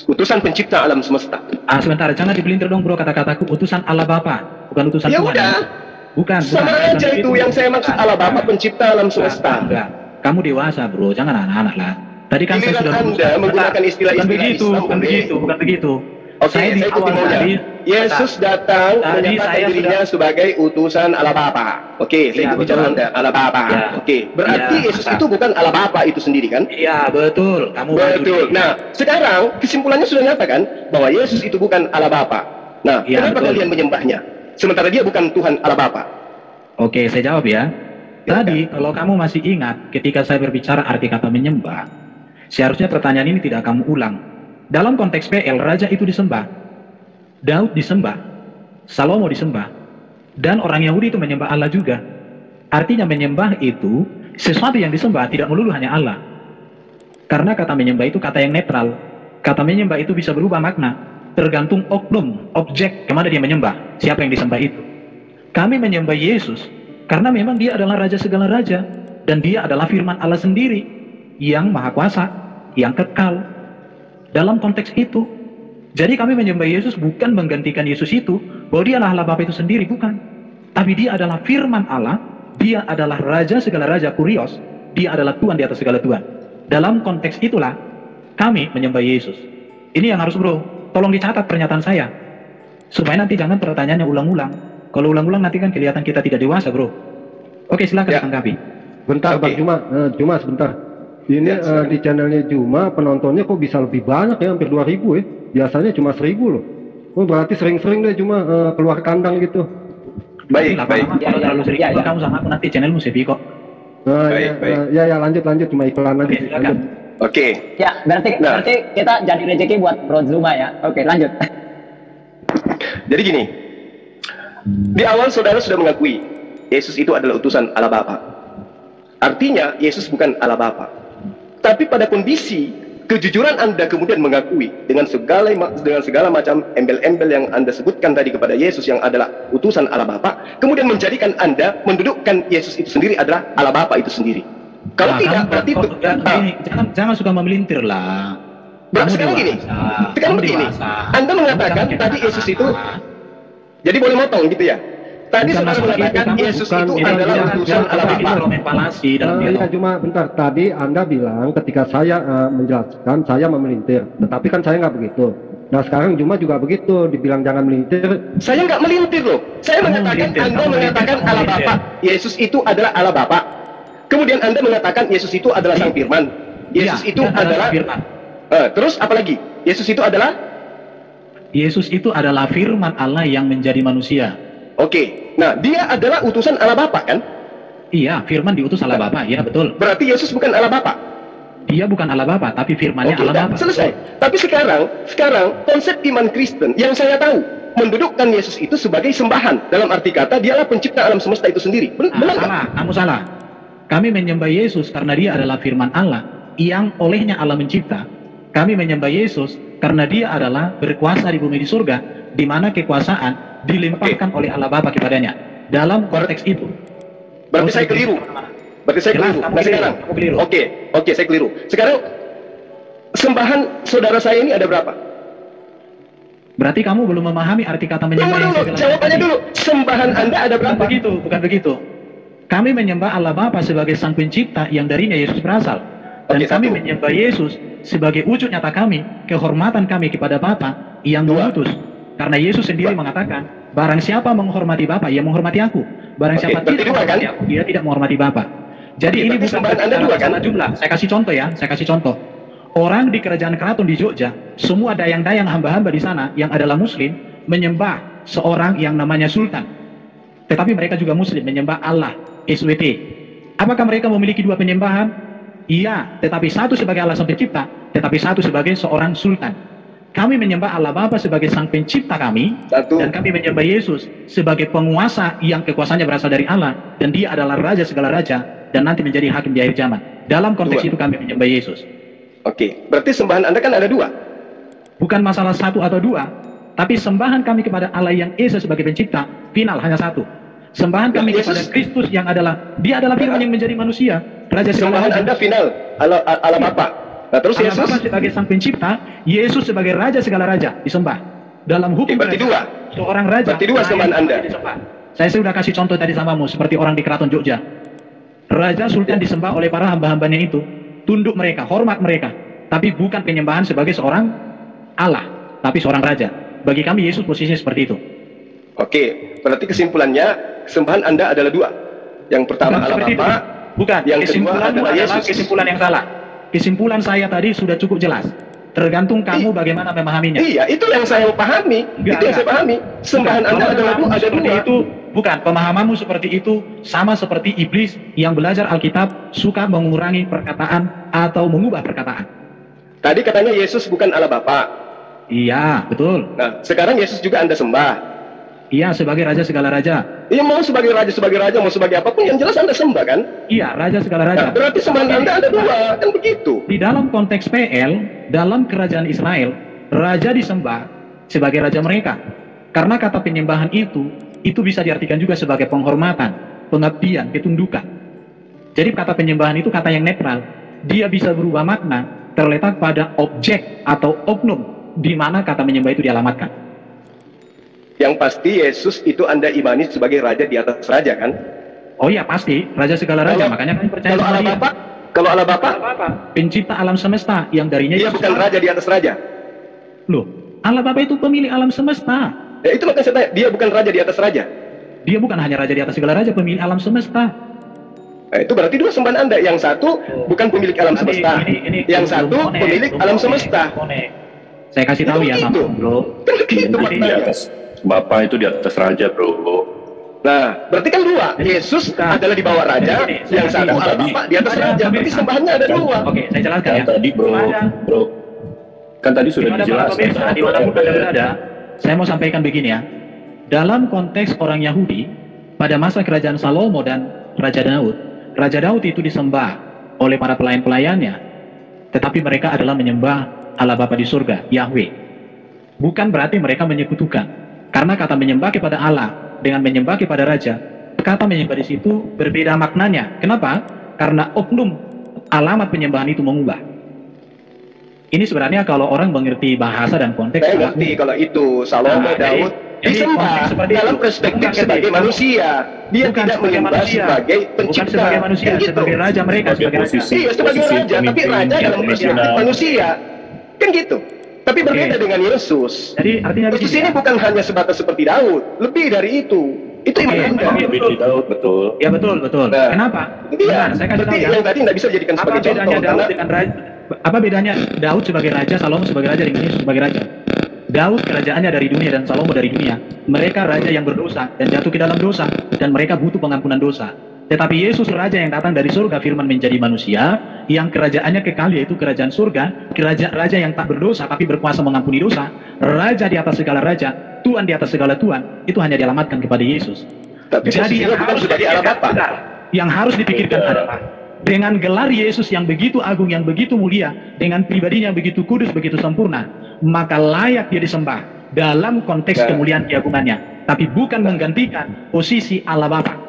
[SPEAKER 3] utusan pencipta alam semesta.
[SPEAKER 4] Sebentar, jangan dipelintir dong bro kata-kataku. Utusan Allah Bapa, bukan utusan
[SPEAKER 3] ya
[SPEAKER 4] Tuhan.
[SPEAKER 3] Udah.
[SPEAKER 4] Bukan.
[SPEAKER 3] Sama aja itu yang saya maksud Allah Bapa pencipta alam semesta.
[SPEAKER 4] Enggak. Kamu dewasa bro, jangan anak-anak lah. Tadi kan saya sudah
[SPEAKER 3] Anda menggunakan istilah-istilah Islam.
[SPEAKER 4] Bukan begitu.
[SPEAKER 3] Oke, saya ikuti maunya. Yesus datang menyatakan dirinya sebagai utusan Allah Bapa. Oke, saya ikut bicara Anda, Allah Bapa. Oke, berarti Yesus itu bukan Allah Bapa itu sendiri kan?
[SPEAKER 4] Iya, betul. Kamu
[SPEAKER 3] betul. Nah, sekarang kesimpulannya sudah nyata kan bahwa Yesus itu bukan Allah Bapa. Nah, kenapa kalian menyembahnya? Sementara dia bukan Tuhan Allah Bapa.
[SPEAKER 4] Oke, saya jawab ya. Tadi kalau kamu masih ingat ketika saya berbicara arti kata menyembah, seharusnya pertanyaan ini tidak kamu ulang. Dalam konteks PL, raja itu disembah, Daud disembah, Salomo disembah, dan orang Yahudi itu menyembah Allah juga. Artinya menyembah itu sesuatu yang disembah, tidak melulu hanya Allah. Karena kata menyembah itu kata yang netral. Kata menyembah itu bisa berubah makna, tergantung oknum, objek, kemana dia menyembah, siapa yang disembah itu. Kami menyembah Yesus karena memang dia adalah raja segala raja, dan dia adalah firman Allah sendiri yang maha kuasa, yang kekal. Dalam konteks itu, jadi kami menyembah Yesus bukan menggantikan Yesus itu bahwa dia adalah Allah Bapa itu sendiri, bukan. Tapi dia adalah firman Allah, dia adalah raja segala raja, kurios, dia adalah Tuhan di atas segala Tuhan. Dalam konteks itulah kami menyembah Yesus. Ini yang harus bro, tolong dicatat pernyataan saya supaya nanti jangan pertanyaannya ulang-ulang. Kalau ulang-ulang nanti kan kelihatan kita tidak dewasa bro. Oke, silakan tanggapi.
[SPEAKER 5] Bentar Bang Juma sebentar. Ini di channelnya Juma penontonnya kok bisa lebih banyak ya, hampir 2000 ya. Biasanya cuma 1000 loh. Oh berarti sering-sering deh Juma keluar kandang gitu.
[SPEAKER 3] Baik.
[SPEAKER 4] Kalau terlalu sering kamu sama aku nanti channelmu sepi kok.
[SPEAKER 5] Baik. Ya lanjut cuma iklan aja.
[SPEAKER 3] Oke.
[SPEAKER 6] Ya berarti kita jadi rezeki buat Bro Zuma ya. Oke, lanjut.
[SPEAKER 3] Jadi gini, di awal saudara sudah mengakui Yesus itu adalah utusan Allah Bapa. Artinya Yesus bukan Allah Bapa. Tapi pada kondisi kejujuran Anda kemudian mengakui dengan segala macam embel-embel yang Anda sebutkan tadi kepada Yesus yang adalah utusan Allah Bapa, kemudian menjadikan Anda mendudukkan Yesus itu sendiri adalah Allah Bapa itu sendiri. Kalau tidak, berarti itu
[SPEAKER 4] jangan suka memelintir lah.
[SPEAKER 3] Sekarang begini, Anda mengatakan tadi Yesus itu, jadi boleh motong gitu ya. Tadi saudara mengatakan Yesus itu adalah utusan Allah Bapa.
[SPEAKER 5] Ya cuma bentar, tadi Anda bilang ketika saya menjelaskan saya memelintir, tetapi kan saya nggak begitu. Nah sekarang Juma juga begitu, dibilang jangan melintir.
[SPEAKER 3] Saya nggak melintir loh. Saya mengatakan Anda mengatakan Allah Bapa. Yesus itu adalah Allah Bapa. Kemudian Anda mengatakan Yesus itu adalah Sang Firman. Yesus itu adalah Firman. Terus apa lagi? Yesus itu adalah?
[SPEAKER 4] Yesus itu adalah firman Allah yang menjadi manusia.
[SPEAKER 3] Oke. Nah, dia adalah utusan Allah Bapa kan?
[SPEAKER 4] Iya, firman diutus Allah Bapa. Iya, betul.
[SPEAKER 3] Berarti Yesus bukan Allah Bapa?
[SPEAKER 4] Dia bukan Allah Bapa, tapi firmannya Allah Bapa.
[SPEAKER 3] Selesai. Tapi sekarang konsep iman Kristen yang saya tahu mendudukkan Yesus itu sebagai sembahan. Dalam arti kata, dialah pencipta alam semesta itu sendiri. Benar?
[SPEAKER 4] Salah, kamu salah. Kami menyembah Yesus karena dia adalah firman Allah yang olehnya Allah mencipta. Kami menyembah Yesus karena dia adalah berkuasa di bumi di surga, di mana kekuasaan dilimpahkan oleh Allah Bapa kepadanya. Dalam konteks itu.
[SPEAKER 3] Berarti saya keliru. Nah, sekarang. Oke, saya keliru. Sekarang sembahan saudara saya ini ada berapa?
[SPEAKER 4] Berarti kamu belum memahami arti kata menyembah.
[SPEAKER 3] Jawabannya dulu. Sembahan Anda ada berapa?
[SPEAKER 4] Bukan begitu. Kami menyembah Allah Bapa sebagai Sang Pencipta yang darinya Yesus berasal. Dan kami menyembah Yesus sebagai wujud nyata kami, kehormatan kami kepada Bapa yang mengutus. Karena Yesus sendiri mengatakan, barang siapa menghormati Bapa, ia menghormati aku. Barang siapa tidak menghormati aku, dia tidak menghormati Bapa. Jadi ini bukan masalah jumlah. Saya kasih contoh ya, Orang di kerajaan keraton di Jogja, semua dayang-dayang hamba-hamba di sana yang adalah Muslim menyembah seorang yang namanya Sultan. Tetapi mereka juga Muslim menyembah Allah, SWT. Apakah mereka memiliki dua penyembahan? Iya, tetapi satu sebagai Allah Sang Pencipta, tetapi satu sebagai seorang Sultan. Kami menyembah Allah Bapa sebagai Sang Pencipta kami, dan kami menyembah Yesus sebagai penguasa yang kekuasaannya berasal dari Allah, dan dia adalah Raja segala Raja, dan nanti menjadi hakim di akhir zaman. Dalam konteks itu kami menyembah Yesus.
[SPEAKER 3] Oke, berarti sembahan Anda kan ada dua?
[SPEAKER 4] Bukan masalah satu atau dua, tapi sembahan kami kepada Allah yang Esa sebagai pencipta, final hanya satu. Sembahan kami kepada Kristus yang adalah, dia adalah firman yang menjadi manusia, Raja segala Raja.
[SPEAKER 3] Sembahan Anda final, Allah Bapa. Nah, terus
[SPEAKER 4] Allah
[SPEAKER 3] Yesus
[SPEAKER 4] Bapa sebagai Sang Pencipta, Yesus sebagai Raja segala Raja disembah. Dalam hukum
[SPEAKER 3] berarti dua.
[SPEAKER 4] Seorang raja.
[SPEAKER 3] Berarti dua sembahan Anda.
[SPEAKER 4] Saya sudah kasih contoh tadi samamu, seperti orang di keraton Jogja. Raja Sultan disembah oleh para hamba-hambanya itu, tunduk mereka, hormat mereka, tapi bukan penyembahan sebagai seorang Allah, tapi seorang raja. Bagi kami Yesus posisinya seperti itu.
[SPEAKER 3] Oke, berarti kesimpulannya sembahan Anda adalah dua. Yang pertama Allah Bapa,
[SPEAKER 4] bukan.
[SPEAKER 3] Yang kedua adalah Yesus.
[SPEAKER 4] Kesimpulan yang salah. Kesimpulan saya tadi sudah cukup jelas. Tergantung kamu bagaimana memahaminya.
[SPEAKER 3] Iya, itu yang saya pahami. Itu yang saya pahami. Sembahan Anda adalah dua. Ada dua.
[SPEAKER 4] Itu bukan, pemahamanmu seperti itu sama seperti iblis yang belajar Alkitab suka mengurangi perkataan atau mengubah perkataan.
[SPEAKER 3] Tadi katanya Yesus bukan Allah Bapa.
[SPEAKER 4] Iya, betul.
[SPEAKER 3] Nah, sekarang Yesus juga Anda sembah.
[SPEAKER 4] Iya, sebagai Raja segala Raja.
[SPEAKER 3] Iya, mau sebagai Raja, mau sebagai apapun yang jelas Anda sembah kan?
[SPEAKER 4] Iya, Raja segala Raja.
[SPEAKER 3] Nah, berarti sembahan Anda ada dua, kan begitu.
[SPEAKER 4] Di dalam konteks PL, dalam kerajaan Israel, Raja disembah sebagai Raja mereka. Karena kata penyembahan itu bisa diartikan juga sebagai penghormatan, pengabdian, ketundukan. Jadi kata penyembahan itu kata yang netral. Dia bisa berubah makna terletak pada objek atau oknum di mana kata menyembah itu dialamatkan.
[SPEAKER 3] Yang pasti Yesus itu Anda imani sebagai Raja di atas Raja kan?
[SPEAKER 4] Oh iya pasti, Raja segala Raja. Makanya kami percaya
[SPEAKER 3] kalau Allah Bapa, kalau Allah Bapa,
[SPEAKER 4] pencipta alam semesta yang darinya
[SPEAKER 3] dia bukan Raja di atas Raja.
[SPEAKER 4] Loh, Allah Bapa itu pemilik alam semesta.
[SPEAKER 3] Ya itu makanya saya tanya, dia bukan Raja di atas Raja.
[SPEAKER 4] Dia bukan hanya Raja di atas segala Raja, pemilik alam semesta.
[SPEAKER 3] Nah, itu berarti dua sembahan Anda. Yang satu bukan pemilik alam semesta, yang satu pemilik alam semesta.
[SPEAKER 4] Saya kasih tahu ya sama bro.
[SPEAKER 3] Itu maknanya.
[SPEAKER 10] Bapak itu di atas Raja, bro.
[SPEAKER 3] Nah, berarti kan dua. Yesus adalah di bawah Raja, yang satu Allah Bapa di atas Raja. Berarti sembahannya ada dua.
[SPEAKER 4] Oke, saya jelaskan ya.
[SPEAKER 10] Tadi bro, kan tadi sudah dijelaskan.
[SPEAKER 4] Saya mau sampaikan begini ya. Dalam konteks orang Yahudi, pada masa kerajaan Salomo dan Raja Daud itu disembah oleh para pelayan-pelayannya, tetapi mereka adalah menyembah Allah Bapa di surga, Yahweh. Bukan berarti mereka menyekutukan. Karena kata menyembah kepada Allah dengan menyembah kepada Raja, kata menyembah di situ berbeda maknanya. Kenapa? Karena oknum alamat penyembahan itu mengubah. Ini sebenarnya kalau orang mengerti bahasa dan konteks.
[SPEAKER 3] Saya ngerti kalau itu Salomo, Daud disembah dalam perspektif sebagai manusia. Dia tidak menyembah sebagai pencipta.
[SPEAKER 4] Bukan sebagai manusia, sebagai Raja mereka.
[SPEAKER 3] Sebagai Raja. Iya, sebagai Raja, tapi Raja dalam perspektif manusia. Kan gitu. Tapi berbeda dengan Yesus.
[SPEAKER 4] Jadi artinya
[SPEAKER 3] Yesus ini bukan hanya sebatas seperti Daud, lebih dari itu. Itu iman Anda.
[SPEAKER 10] Lebih dari Daud, betul.
[SPEAKER 4] Ya betul.
[SPEAKER 3] Nah,
[SPEAKER 4] kenapa?
[SPEAKER 3] Iya,
[SPEAKER 4] Saya kasih tahu ya.
[SPEAKER 3] yang tadi tidak bisa dijadikan sebagai contoh.
[SPEAKER 4] Daud dengan Raja? Apa bedanya Daud sebagai raja, Salomo sebagai raja dengan Yesus sebagai raja? Daud kerajaannya dari dunia dan Salomo dari dunia. Mereka raja yang berdosa dan jatuh ke dalam dosa, dan mereka butuh pengampunan dosa. Tetapi Yesus raja yang datang dari surga, firman menjadi manusia, yang kerajaannya kekal, yaitu kerajaan surga, raja yang tak berdosa tapi berkuasa mengampuni dosa, raja di atas segala raja, Tuhan di atas segala Tuhan. Itu hanya dialamatkan kepada Yesus.
[SPEAKER 3] Tapi
[SPEAKER 4] jadi yang harus dipikirkan adalah dengan gelar Yesus yang begitu agung, yang begitu mulia, dengan pribadinya yang begitu kudus, begitu sempurna, maka layak dia disembah dalam konteks kemuliaan keagungannya, tapi bukan menggantikan posisi Allah Bapa.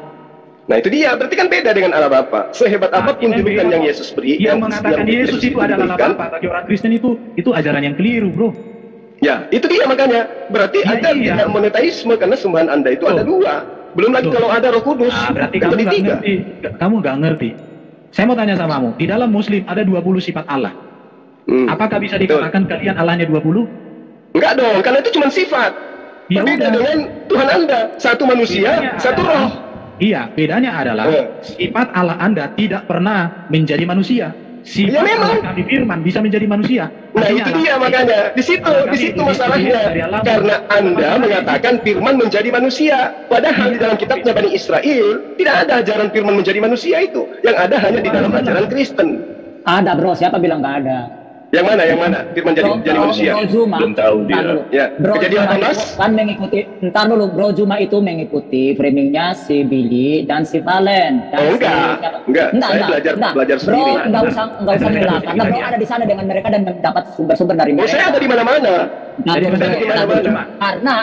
[SPEAKER 3] Nah itu dia, berarti kan beda dengan Allah Bapa. Sehebat apapun julukan yang Yesus beri,
[SPEAKER 4] yang mengatakan Yesus itu adalah Allah Bapa, bagi orang Kristen itu ajaran yang keliru, bro.
[SPEAKER 3] Ya, itu dia makanya. Berarti Anda tidak monoteisme karena sembahan Anda itu ada dua. Belum lagi kalau ada Roh Kudus.
[SPEAKER 4] Berarti kamu nggak ngerti. Kamu nggak ngerti. Saya mau tanya samamu, di dalam Muslim ada 20 sifat Allah. Apakah bisa dikatakan kalian Allahnya 20?
[SPEAKER 3] Enggak dong, karena itu cuma sifat.
[SPEAKER 4] Ya
[SPEAKER 3] beda dengan Tuhan Anda, satu manusia, satu roh.
[SPEAKER 4] Iya, bedanya adalah sifat Allah Anda tidak pernah menjadi manusia. Sifat Allah kami firman bisa menjadi manusia.
[SPEAKER 3] Nah itu dia makanya, di situ masalahnya. Karena Anda mengatakan firman menjadi manusia, padahal di dalam kitabnya Bani Israel tidak ada ajaran firman menjadi manusia itu. Yang ada hanya di dalam ajaran Kristen.
[SPEAKER 6] Ada bro, siapa bilang nggak ada?
[SPEAKER 3] Yang mana? Firman jadi manusia.
[SPEAKER 6] Bro Zuma,
[SPEAKER 10] belum tahu dia.
[SPEAKER 3] Ya,
[SPEAKER 6] Bro
[SPEAKER 3] Kejadian
[SPEAKER 6] Zuma kan mengikuti. Ntar dulu, Bro Zuma itu mengikuti framingnya si Billy dan si Valen. Dan
[SPEAKER 3] enggak. Saya belajar sendiri.
[SPEAKER 6] Bro, nggak usah mengelak, karena Bro ada di sana dengan mereka dan mendapat sumber-sumber dari mereka.
[SPEAKER 3] Saya ada di mana-mana.
[SPEAKER 6] Karena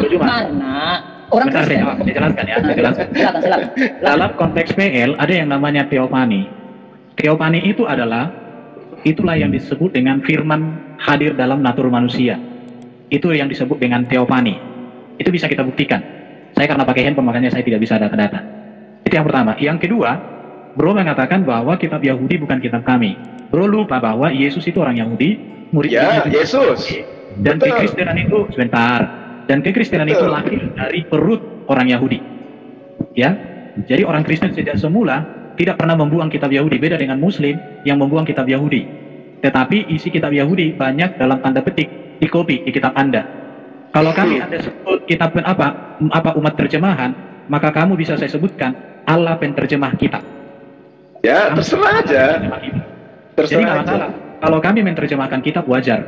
[SPEAKER 6] orang Kristen.
[SPEAKER 4] Saya jelaskan ya.
[SPEAKER 6] Silakan.
[SPEAKER 4] Dalam konteks PL ada yang namanya teopani. Teopani itu itulah yang disebut dengan firman hadir dalam natur manusia. Itu yang disebut dengan teopani. Itu bisa kita buktikan. Saya karena pakai handphone makanya saya tidak bisa data-data. Itu yang pertama. Yang kedua, Bro mengatakan bahwa kitab Yahudi bukan kitab kami. Bro lupa bahwa Yesus itu orang Yahudi, murid
[SPEAKER 3] Yesus.
[SPEAKER 4] Dan kekristenan itu itu lahir dari perut orang Yahudi. Ya. Jadi orang Kristen sejak semula tidak pernah membuang kitab Yahudi, beda dengan Muslim yang membuang kitab Yahudi. Tetapi isi kitab Yahudi banyak dalam tanda petik dikopi di kitab Anda. Kalau kami Anda sebut kitab apa umat terjemahan, maka kamu bisa saya sebutkan Allah penterjemah kitab.
[SPEAKER 3] Ya, terserah aja.
[SPEAKER 4] Jadi nggak masalah. Kalau kami menerjemahkan kitab wajar.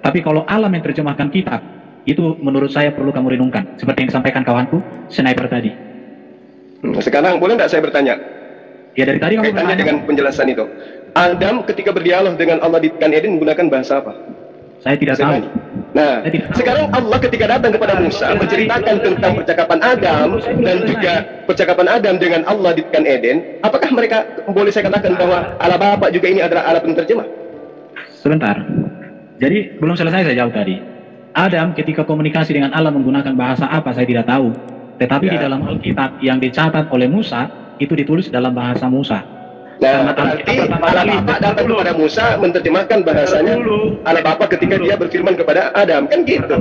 [SPEAKER 4] Tapi kalau Allah menerjemahkan kitab, itu menurut saya perlu kamu renungkan. Seperti yang disampaikan kawanku, Sniper tadi.
[SPEAKER 3] Sekarang boleh nggak saya bertanya?
[SPEAKER 4] Ya dari tadi kamu
[SPEAKER 3] bertanya dengan penjelasan itu. Adam ketika berdialog dengan Allah di Gan Eden menggunakan bahasa apa?
[SPEAKER 4] Saya tidak tahu.
[SPEAKER 3] Nah, sekarang Allah ketika datang kepada Musa menceritakan tentang percakapan Adam dan juga percakapan Adam dengan Allah di Gan Eden, apakah mereka boleh saya katakan bahwa Allah Bapa juga ini adalah Allah penterjemah?
[SPEAKER 4] Sebentar. Jadi belum selesai saya jawab tadi. Adam ketika komunikasi dengan Allah menggunakan bahasa apa saya tidak tahu. Tetapi di dalam Alkitab yang dicatat oleh Musa itu ditulis dalam bahasa Musa.
[SPEAKER 3] Nah, berarti Allah Bapa datang kepada Musa menerjemahkan bahasanya Allah Bapa ketika dia berfirman kepada Adam, kan gitu.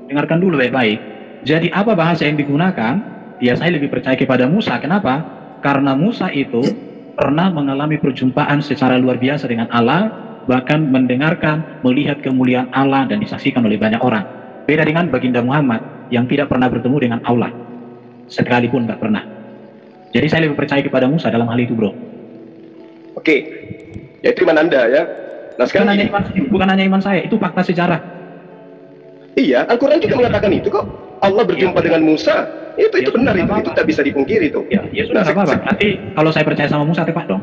[SPEAKER 4] Dengarkan dulu baik-baik. Jadi apa bahasa yang digunakan? Ya saya lebih percaya kepada Musa. Kenapa? Karena Musa itu pernah mengalami perjumpaan secara luar biasa dengan Allah, bahkan mendengarkan, melihat kemuliaan Allah dan disaksikan oleh banyak orang. Beda dengan baginda Muhammad yang tidak pernah bertemu dengan Allah, sekalipun nggak pernah. Jadi saya lebih percaya kepada Musa dalam hal itu, bro.
[SPEAKER 3] Oke, ya itu iman Anda ya. Nah sekarang
[SPEAKER 4] bukan hanya iman saya, itu fakta sejarah.
[SPEAKER 3] Iya, Al-Quran juga mengatakan itu kok. Allah berjumpa dengan Musa, itu benar, itu tak bisa dipungkiri itu.
[SPEAKER 4] Ya sudah, nggak apa-apa. Nanti kalau saya percaya sama Musa, tepat dong.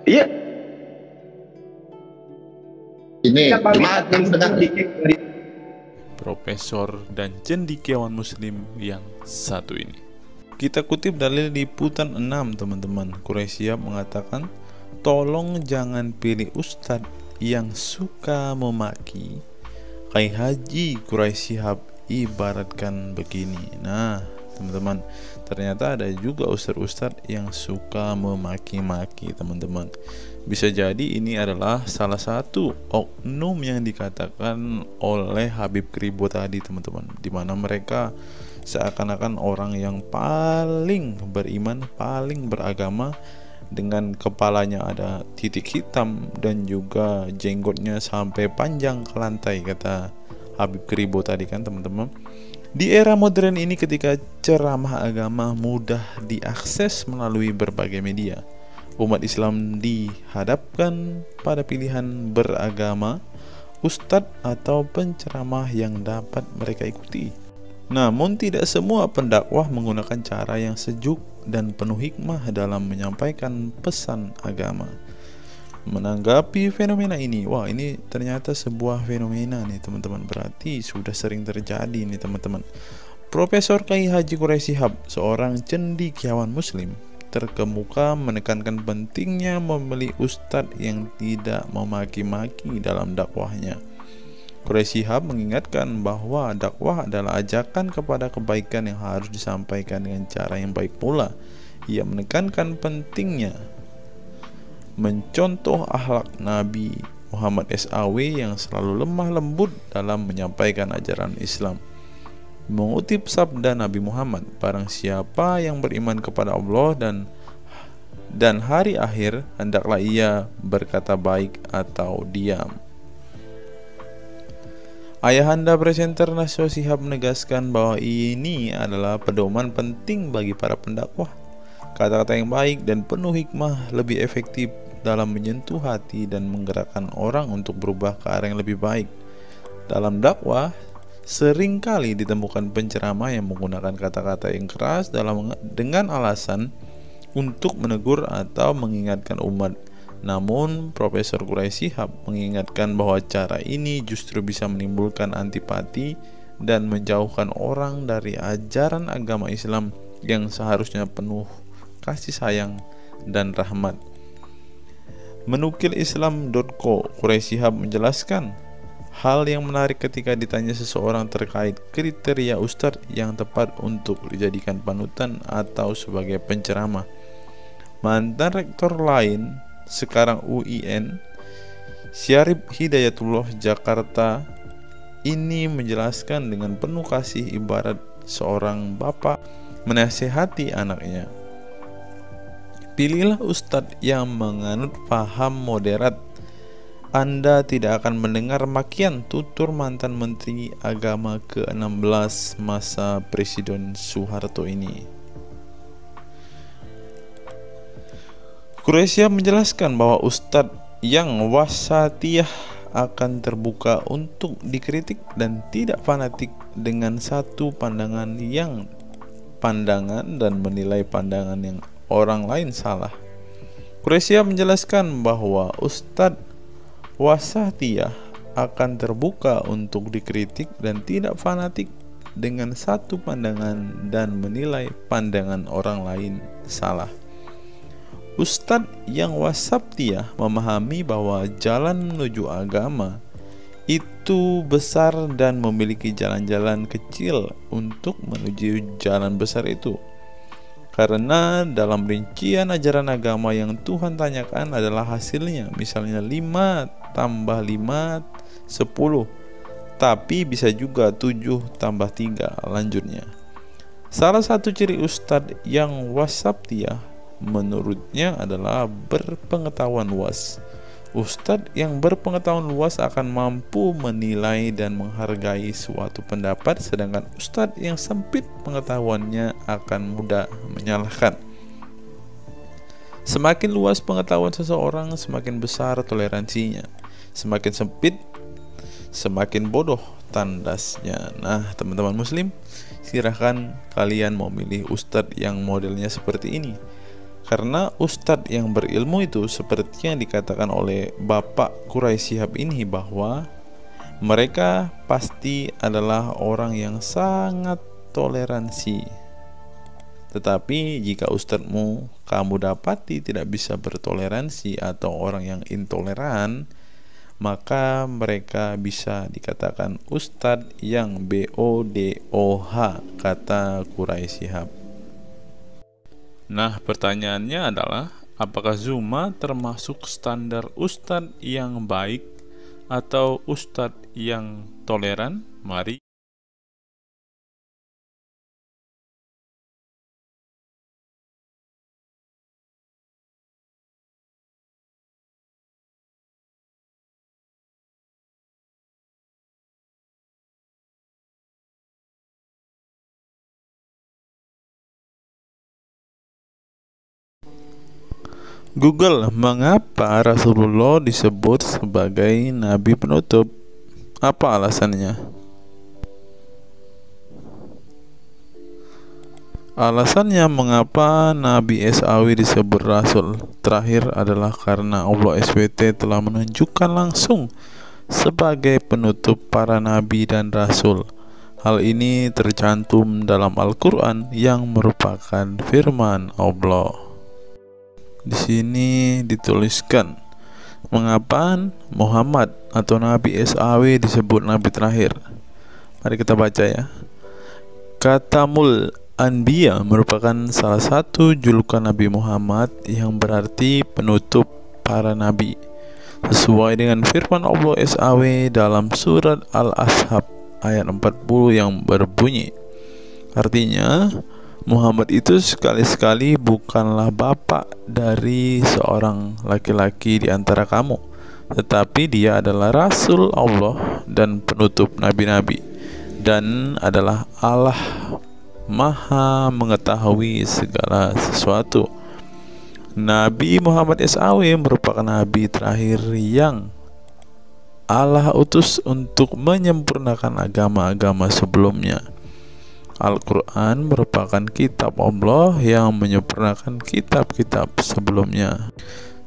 [SPEAKER 3] Iya.
[SPEAKER 8] Ini
[SPEAKER 1] Profesor dan cendekiawan Muslim yang satu ini. Kita kutip dalil liputan 6 teman-teman. Quraisy Shihab mengatakan, tolong jangan pilih ustadz yang suka memaki. Kai Haji Quraisy Shihab ibaratkan begini. Nah teman-teman, ternyata ada juga ustadz-ustadz yang suka memaki-maki teman-teman. Bisa jadi ini adalah salah satu oknum yang dikatakan oleh Habib Kribo tadi teman-teman, dimana mereka seakan-akan orang yang paling beriman, paling beragama, dengan kepalanya ada titik hitam dan juga jenggotnya sampai panjang ke lantai, kata Habib Kribo tadi kan teman-teman. Di era modern ini ketika ceramah agama mudah diakses melalui berbagai media, umat Islam dihadapkan pada pilihan beragama, ustadz atau penceramah yang dapat mereka ikuti. Namun tidak semua pendakwah menggunakan cara yang sejuk dan penuh hikmah dalam menyampaikan pesan agama. Menanggapi fenomena ini, wah ini ternyata sebuah fenomena nih teman-teman, berarti sudah sering terjadi nih teman-teman. Profesor Kiai Haji Quraisy Shihab, seorang cendekiawan muslim, terkemuka menekankan pentingnya memilih ustadz yang tidak memaki-maki dalam dakwahnya. Quraisy Shihab mengingatkan bahwa dakwah adalah ajakan kepada kebaikan yang harus disampaikan dengan cara yang baik pula. Ia menekankan pentingnya mencontoh akhlak Nabi Muhammad SAW yang selalu lemah lembut dalam menyampaikan ajaran Islam. Mengutip sabda Nabi Muhammad, barang siapa yang beriman kepada Allah dan hari akhir, hendaklah ia berkata baik atau diam. Ayahanda presenter Naswa Shihab menegaskan bahwa ini adalah pedoman penting bagi para pendakwah. Kata-kata yang baik dan penuh hikmah lebih efektif dalam menyentuh hati dan menggerakkan orang untuk berubah ke arah yang lebih baik. Dalam dakwah, seringkali ditemukan penceramah yang menggunakan kata-kata yang keras dengan alasan untuk menegur atau mengingatkan umat. Namun, Profesor Quraisy Shihab mengingatkan bahwa cara ini justru bisa menimbulkan antipati dan menjauhkan orang dari ajaran agama Islam yang seharusnya penuh kasih sayang dan rahmat. Menukil Islam.co, Quraisy Shihab menjelaskan hal yang menarik ketika ditanya seseorang terkait kriteria ustadz yang tepat untuk dijadikan panutan atau sebagai penceramah. Mantan rektor lain sekarang UIN, Syarif Hidayatullah Jakarta, ini menjelaskan dengan penuh kasih ibarat seorang bapak menasihati anaknya. Pilihlah ustadz yang menganut paham moderat. Anda tidak akan mendengar makian, tutur mantan Menteri Agama ke-16 masa Presiden Soeharto ini. Quraisy Shihab menjelaskan bahwa ustadz yang wasatiyah akan terbuka untuk dikritik dan tidak fanatik dengan satu pandangan dan menilai pandangan yang orang lain salah. Quraisy Shihab menjelaskan bahwa ustadz wasatiyah akan terbuka untuk dikritik dan tidak fanatik dengan satu pandangan dan menilai pandangan orang lain salah. Ustadz yang wasatiyah memahami bahwa jalan menuju agama itu besar dan memiliki jalan-jalan kecil untuk menuju jalan besar itu. Karena dalam rincian ajaran agama yang Tuhan tanyakan adalah hasilnya, misalnya 5 tambah 5 10, tapi bisa juga 7 tambah 3 lanjutnya. Salah satu ciri ustadz yang wasatiyah menurutnya adalah berpengetahuan luas. Ustadz yang berpengetahuan luas akan mampu menilai dan menghargai suatu pendapat, sedangkan ustadz yang sempit pengetahuannya akan mudah menyalahkan. Semakin luas pengetahuan seseorang, semakin besar toleransinya. Semakin sempit, semakin bodoh tandasnya. Nah, teman-teman muslim, silahkan kalian mau milih ustadz yang modelnya seperti ini. Karena ustadz yang berilmu itu seperti yang dikatakan oleh Bapak Quraisy Shihab ini, bahwa mereka pasti adalah orang yang sangat toleransi. Tetapi jika ustadzmu kamu dapati tidak bisa bertoleransi atau orang yang intoleran, maka mereka bisa dikatakan ustadz yang BODOH, kata Quraisy Shihab. Nah, pertanyaannya adalah, apakah Zuma termasuk standar ustadz yang baik atau ustadz yang toleran? Mari Google, mengapa Rasulullah disebut sebagai nabi penutup? Apa alasannya? Alasannya mengapa Nabi SAW disebut Rasul terakhir adalah karena Allah SWT telah menunjukkan langsung sebagai penutup para nabi dan rasul. Hal ini tercantum dalam Al-Quran yang merupakan firman Allah. Di sini dituliskan, mengapa Muhammad atau Nabi SAW disebut nabi terakhir? Mari kita baca ya. Katamul Anbiya merupakan salah satu julukan Nabi Muhammad yang berarti penutup para nabi, sesuai dengan firman Allah SAW dalam surat Al-Ahzab ayat 40 yang berbunyi, artinya Muhammad itu sekali-sekali bukanlah bapak dari seorang laki-laki di antara kamu, tetapi dia adalah Rasul Allah dan penutup nabi-nabi, dan adalah Allah Maha mengetahui segala sesuatu. Nabi Muhammad SAW merupakan nabi terakhir yang Allah utus untuk menyempurnakan agama-agama sebelumnya. Al-Quran merupakan kitab Allah yang menyempurnakan kitab-kitab sebelumnya,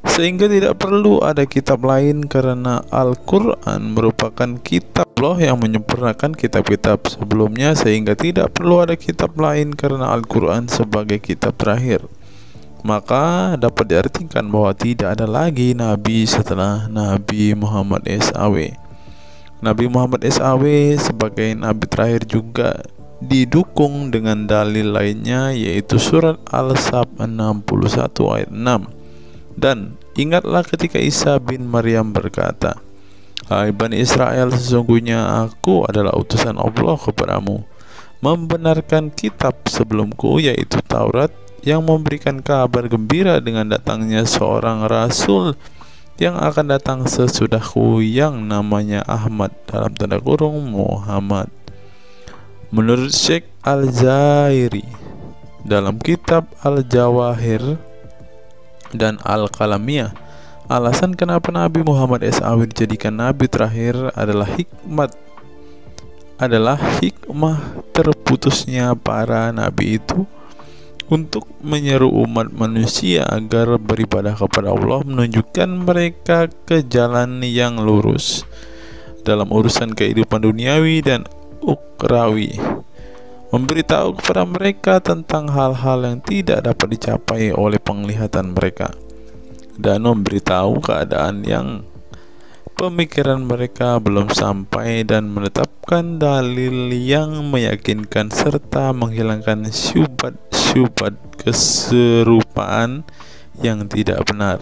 [SPEAKER 1] sehingga tidak perlu ada kitab lain karena Al-Quran merupakan kitab Allah yang menyempurnakan kitab-kitab sebelumnya, sehingga tidak perlu ada kitab lain karena Al-Quran sebagai kitab terakhir. Maka dapat diartikan bahwa tidak ada lagi nabi setelah Nabi Muhammad SAW. Nabi Muhammad SAW sebagai nabi terakhir juga didukung dengan dalil lainnya, yaitu surat Al-Sab 61 ayat 6. Dan ingatlah ketika Isa bin Maryam berkata, "Hai Bani Israel, sesungguhnya aku adalah utusan Allah kepadamu, membenarkan kitab sebelumku, yaitu Taurat, yang memberikan kabar gembira dengan datangnya seorang Rasul yang akan datang sesudahku, yang namanya Ahmad dalam tanda kurung Muhammad." Menurut Syekh Al-Zairi dalam kitab Al-Jawahir dan Al-Kalamiyah, alasan kenapa Nabi Muhammad SAW dijadikan nabi terakhir adalah hikmah terputusnya para nabi itu untuk menyeru umat manusia agar beribadah kepada Allah, menunjukkan mereka ke jalan yang lurus dalam urusan kehidupan duniawi dan ukrawi, memberitahu kepada mereka tentang hal-hal yang tidak dapat dicapai oleh penglihatan mereka, dan memberitahu keadaan yang pemikiran mereka belum sampai, dan menetapkan dalil yang meyakinkan serta menghilangkan syubhat keserupaan yang tidak benar.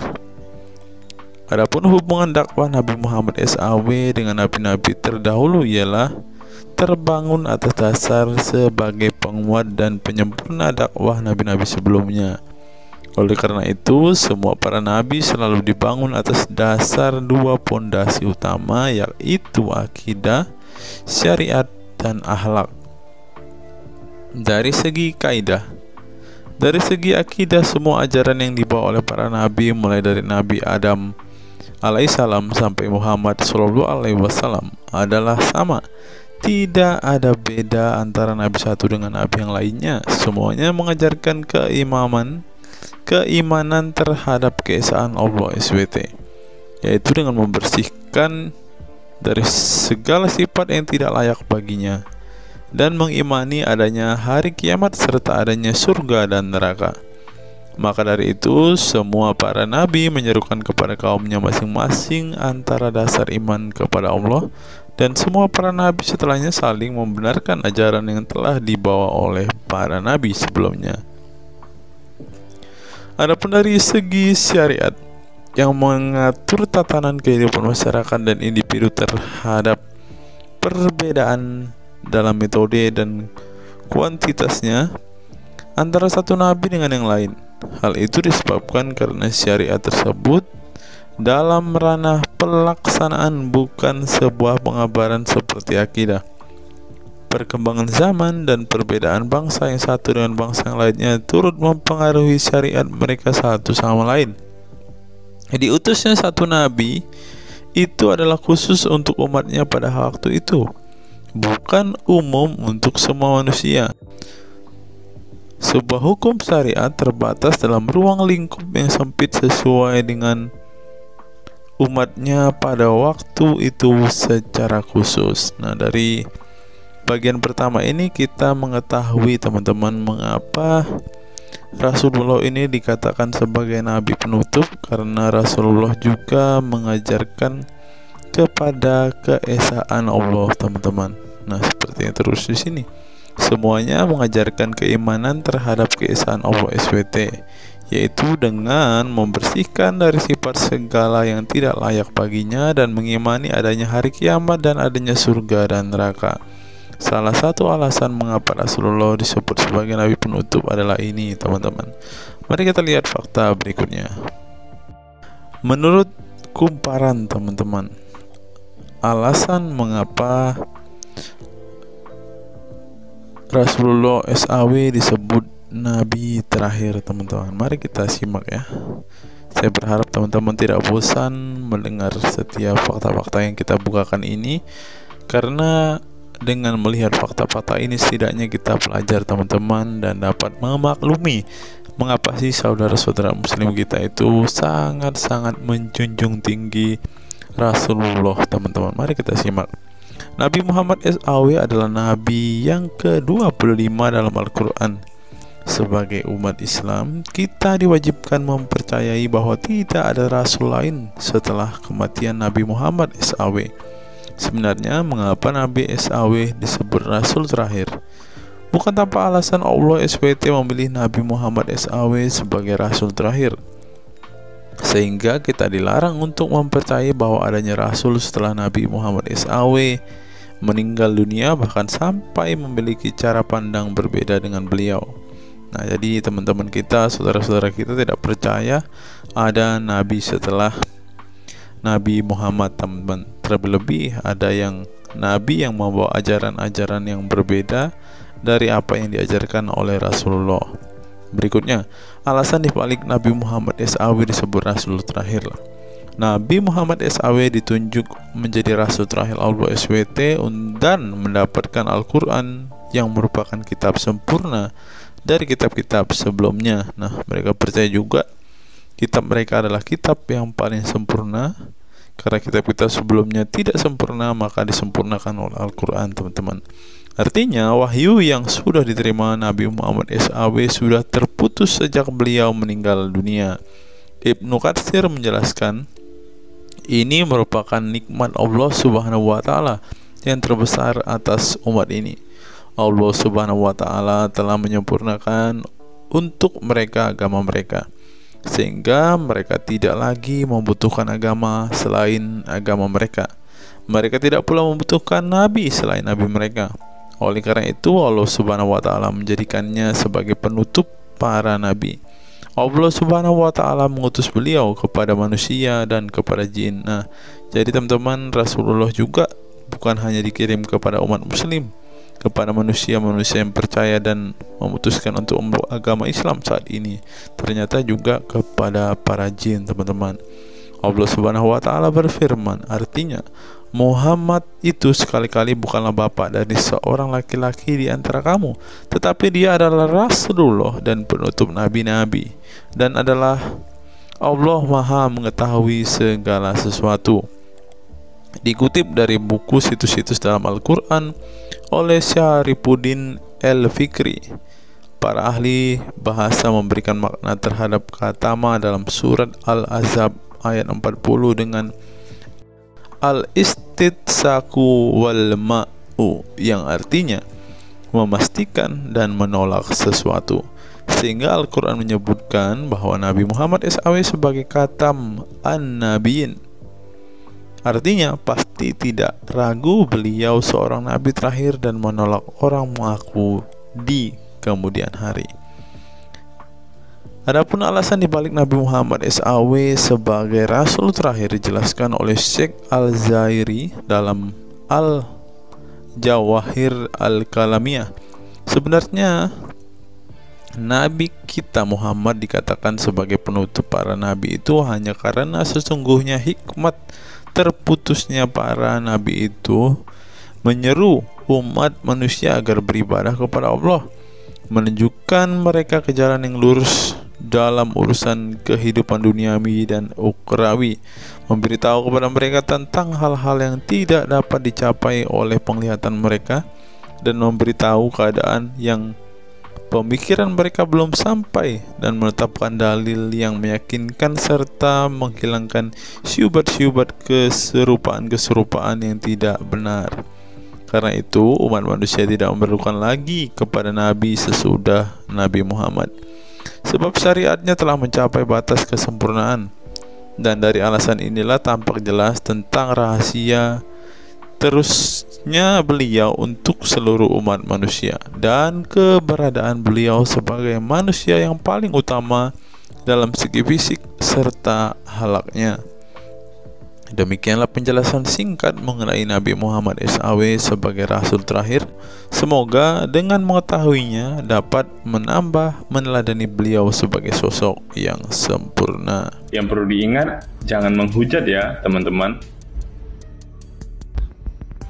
[SPEAKER 1] Adapun hubungan dakwah Nabi Muhammad SAW dengan nabi-nabi terdahulu ialah terbangun atas dasar sebagai penguat dan penyempurna dakwah nabi-nabi sebelumnya. Oleh karena itu, semua para nabi selalu dibangun atas dasar dua pondasi utama, yaitu akidah, syariat, dan akhlak. Dari segi kaidah, dari segi akidah, semua ajaran yang dibawa oleh para nabi, mulai dari Nabi Adam alaihissalam sampai Muhammad SAW, adalah sama. Tidak ada beda antara nabi satu dengan nabi yang lainnya. Semuanya mengajarkan keimanan terhadap keesaan Allah SWT, yaitu dengan membersihkan dari segala sifat yang tidak layak baginya, dan mengimani adanya hari kiamat serta adanya surga dan neraka. Maka dari itu, semua para nabi menyerukan kepada kaumnya masing-masing antara dasar iman kepada Allah, dan semua para nabi setelahnya saling membenarkan ajaran yang telah dibawa oleh para nabi sebelumnya. Adapun dari segi syariat yang mengatur tatanan kehidupan masyarakat dan individu terhadap perbedaan dalam metode dan kuantitasnya antara satu nabi dengan yang lain. Hal itu disebabkan karena syariat tersebut dalam ranah pelaksanaan bukan sebuah pengabaran seperti akidah. Perkembangan zaman dan perbedaan bangsa yang satu dengan bangsa yang lainnya turut mempengaruhi syariat mereka satu sama lain. Diutusnya satu nabi itu adalah khusus untuk umatnya pada waktu itu, bukan umum untuk semua manusia. Sebuah hukum syariat terbatas dalam ruang lingkup yang sempit sesuai dengan umatnya pada waktu itu secara khusus. Nah, dari bagian pertama ini kita mengetahui teman-teman mengapa Rasulullah ini dikatakan sebagai nabi penutup, karena Rasulullah juga mengajarkan kepada keesaan Allah, teman-teman. Nah, seperti yang terus di sini. Semuanya mengajarkan keimanan terhadap keesaan Allah SWT, yaitu dengan membersihkan dari sifat segala yang tidak layak baginya dan mengimani adanya hari kiamat dan adanya surga dan neraka. Salah satu alasan mengapa Rasulullah disebut sebagai nabi penutup adalah ini, teman-teman. Mari kita lihat fakta berikutnya. Menurut kumparan, teman-teman, alasan mengapa Rasulullah SAW disebut nabi terakhir, teman-teman. Mari kita simak ya. Saya berharap teman-teman tidak bosan mendengar setiap fakta-fakta yang kita bukakan ini, karena dengan melihat fakta-fakta ini setidaknya kita belajar, teman-teman, dan dapat memaklumi mengapa sih saudara-saudara muslim kita itu sangat-sangat menjunjung tinggi Rasulullah, teman-teman. Mari kita simak. Nabi Muhammad SAW adalah nabi yang ke-25 dalam Al-Quran. Sebagai umat Islam, kita diwajibkan mempercayai bahwa tidak ada rasul lain setelah kematian Nabi Muhammad SAW. Sebenarnya mengapa Nabi SAW disebut Rasul terakhir? Bukan tanpa alasan Allah SWT memilih Nabi Muhammad SAW sebagai Rasul terakhir, sehingga kita dilarang untuk mempercayai bahwa adanya Rasul setelah Nabi Muhammad SAW meninggal dunia, bahkan sampai memiliki cara pandang berbeda dengan beliau. Nah, jadi teman-teman kita, saudara-saudara kita tidak percaya ada Nabi setelah Nabi Muhammad, teman-teman. Terlebih ada yang Nabi yang membawa ajaran-ajaran yang berbeda dari apa yang diajarkan oleh Rasulullah. Berikutnya, alasan dibalik Nabi Muhammad SAW disebut Rasul terakhir. Nabi Muhammad SAW ditunjuk menjadi Rasul terakhir Allah SWT dan mendapatkan Al-Quran yang merupakan kitab sempurna dari kitab-kitab sebelumnya. Nah, mereka percaya juga kitab mereka adalah kitab yang paling sempurna, karena kitab-kitab sebelumnya tidak sempurna, maka disempurnakan oleh Al-Quran, teman-teman. Artinya, wahyu yang sudah diterima Nabi Muhammad SAW sudah terputus sejak beliau meninggal dunia. Ibnu Katsir menjelaskan, ini merupakan nikmat Allah Subhanahu wa Ta'ala yang terbesar atas umat ini. Allah Subhanahu wa Ta'ala telah menyempurnakan untuk mereka agama mereka, sehingga mereka tidak lagi membutuhkan agama selain agama mereka. Mereka tidak pula membutuhkan nabi selain nabi mereka. Oleh karena itu, Allah Subhanahu wa Ta'ala menjadikannya sebagai penutup para nabi. Allah Subhanahu wa Ta'ala mengutus beliau kepada manusia dan kepada jin. Nah, jadi teman-teman, Rasulullah juga bukan hanya dikirim kepada umat muslim, kepada manusia-manusia yang percaya dan memutuskan untuk memeluk agama Islam saat ini, ternyata juga kepada para jin, teman-teman. Allah Subhanahu wa Ta'ala berfirman, artinya Muhammad itu sekali-kali bukanlah bapak dari seorang laki-laki di antara kamu, tetapi dia adalah Rasulullah dan penutup nabi-nabi, dan adalah Allah Maha mengetahui segala sesuatu. Dikutip dari buku situs-situs dalam Al-Quran oleh Syarifuddin Al-Fikri, para ahli bahasa memberikan makna terhadap kata ma dalam surat Al-Ahzab ayat 40 dengan al-istitsaku wal ma'u, yang artinya memastikan dan menolak sesuatu, sehingga Al-Quran menyebutkan bahwa Nabi Muhammad SAW sebagai khatam an-nabiyin. Artinya pasti tidak ragu beliau seorang nabi terakhir dan menolak orang mengaku di kemudian hari. Adapun alasan dibalik Nabi Muhammad SAW sebagai Rasul terakhir dijelaskan oleh Syekh Al-Zairi dalam Jawahir Al-Kalamiyah. Sebenarnya Nabi kita Muhammad dikatakan sebagai penutup para nabi itu hanya karena sesungguhnya hikmat terputusnya para nabi itu menyeru umat manusia agar beribadah kepada Allah, menunjukkan mereka ke jalan yang lurus dalam urusan kehidupan duniawi dan ukhrawi, memberitahu kepada mereka tentang hal-hal yang tidak dapat dicapai oleh penglihatan mereka, dan memberitahu keadaan yang pemikiran mereka belum sampai, dan menetapkan dalil yang meyakinkan serta menghilangkan syubhat-syubhat keserupaan-keserupaan yang tidak benar. Karena itu umat manusia tidak memerlukan lagi kepada nabi sesudah Nabi Muhammad, sebab syariatnya telah mencapai batas kesempurnaan. Dan dari alasan inilah tampak jelas tentang rahasia terusnya beliau untuk seluruh umat manusia, dan keberadaan beliau sebagai manusia yang paling utama dalam segi fisik serta halaknya. Demikianlah penjelasan singkat mengenai Nabi Muhammad SAW sebagai Rasul terakhir. Semoga dengan mengetahuinya dapat menambah meneladani beliau sebagai sosok yang sempurna.
[SPEAKER 11] Yang perlu diingat, jangan menghujat ya teman-teman.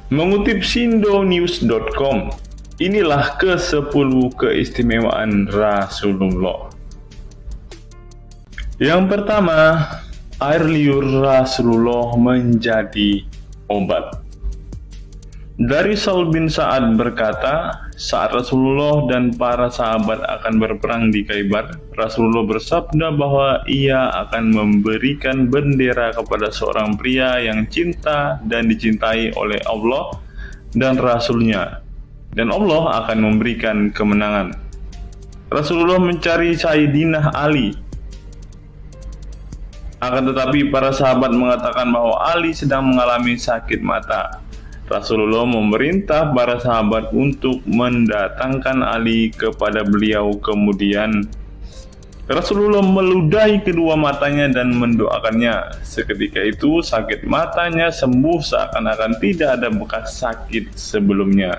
[SPEAKER 11] Mengutip sindonews.com, inilah ke-10 keistimewaan Rasulullah. Yang pertama, air liur Rasulullah menjadi obat. Dari Sahl bin Sa'ad berkata, saat Rasulullah dan para sahabat akan berperang di Khaybar, Rasulullah bersabda bahwa ia akan memberikan bendera kepada seorang pria yang cinta dan dicintai oleh Allah dan Rasulnya, dan Allah akan memberikan kemenangan. Rasulullah mencari Sayyidina Ali, akan tetapi para sahabat mengatakan bahwa Ali sedang mengalami sakit mata. Rasulullah memerintah para sahabat untuk mendatangkan Ali kepada beliau. Kemudian Rasulullah meludahi kedua matanya dan mendoakannya. Seketika itu sakit matanya sembuh seakan-akan tidak ada bekas sakit sebelumnya.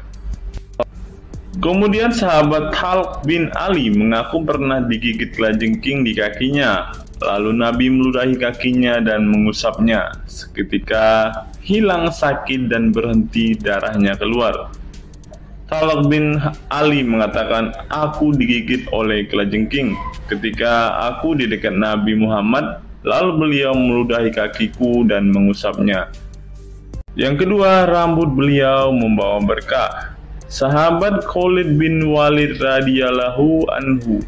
[SPEAKER 11] Kemudian sahabat Talq bin Ali mengaku pernah digigit kalajengking di kakinya. Lalu Nabi meludahi kakinya dan mengusapnya. Seketika hilang sakit dan berhenti darahnya keluar. Talq bin Ali mengatakan, aku digigit oleh kalajengking ketika aku di dekat Nabi Muhammad, lalu beliau meludahi kakiku dan mengusapnya. Yang kedua, rambut beliau membawa berkah. Sahabat Khalid bin Walid radhiyallahu anhu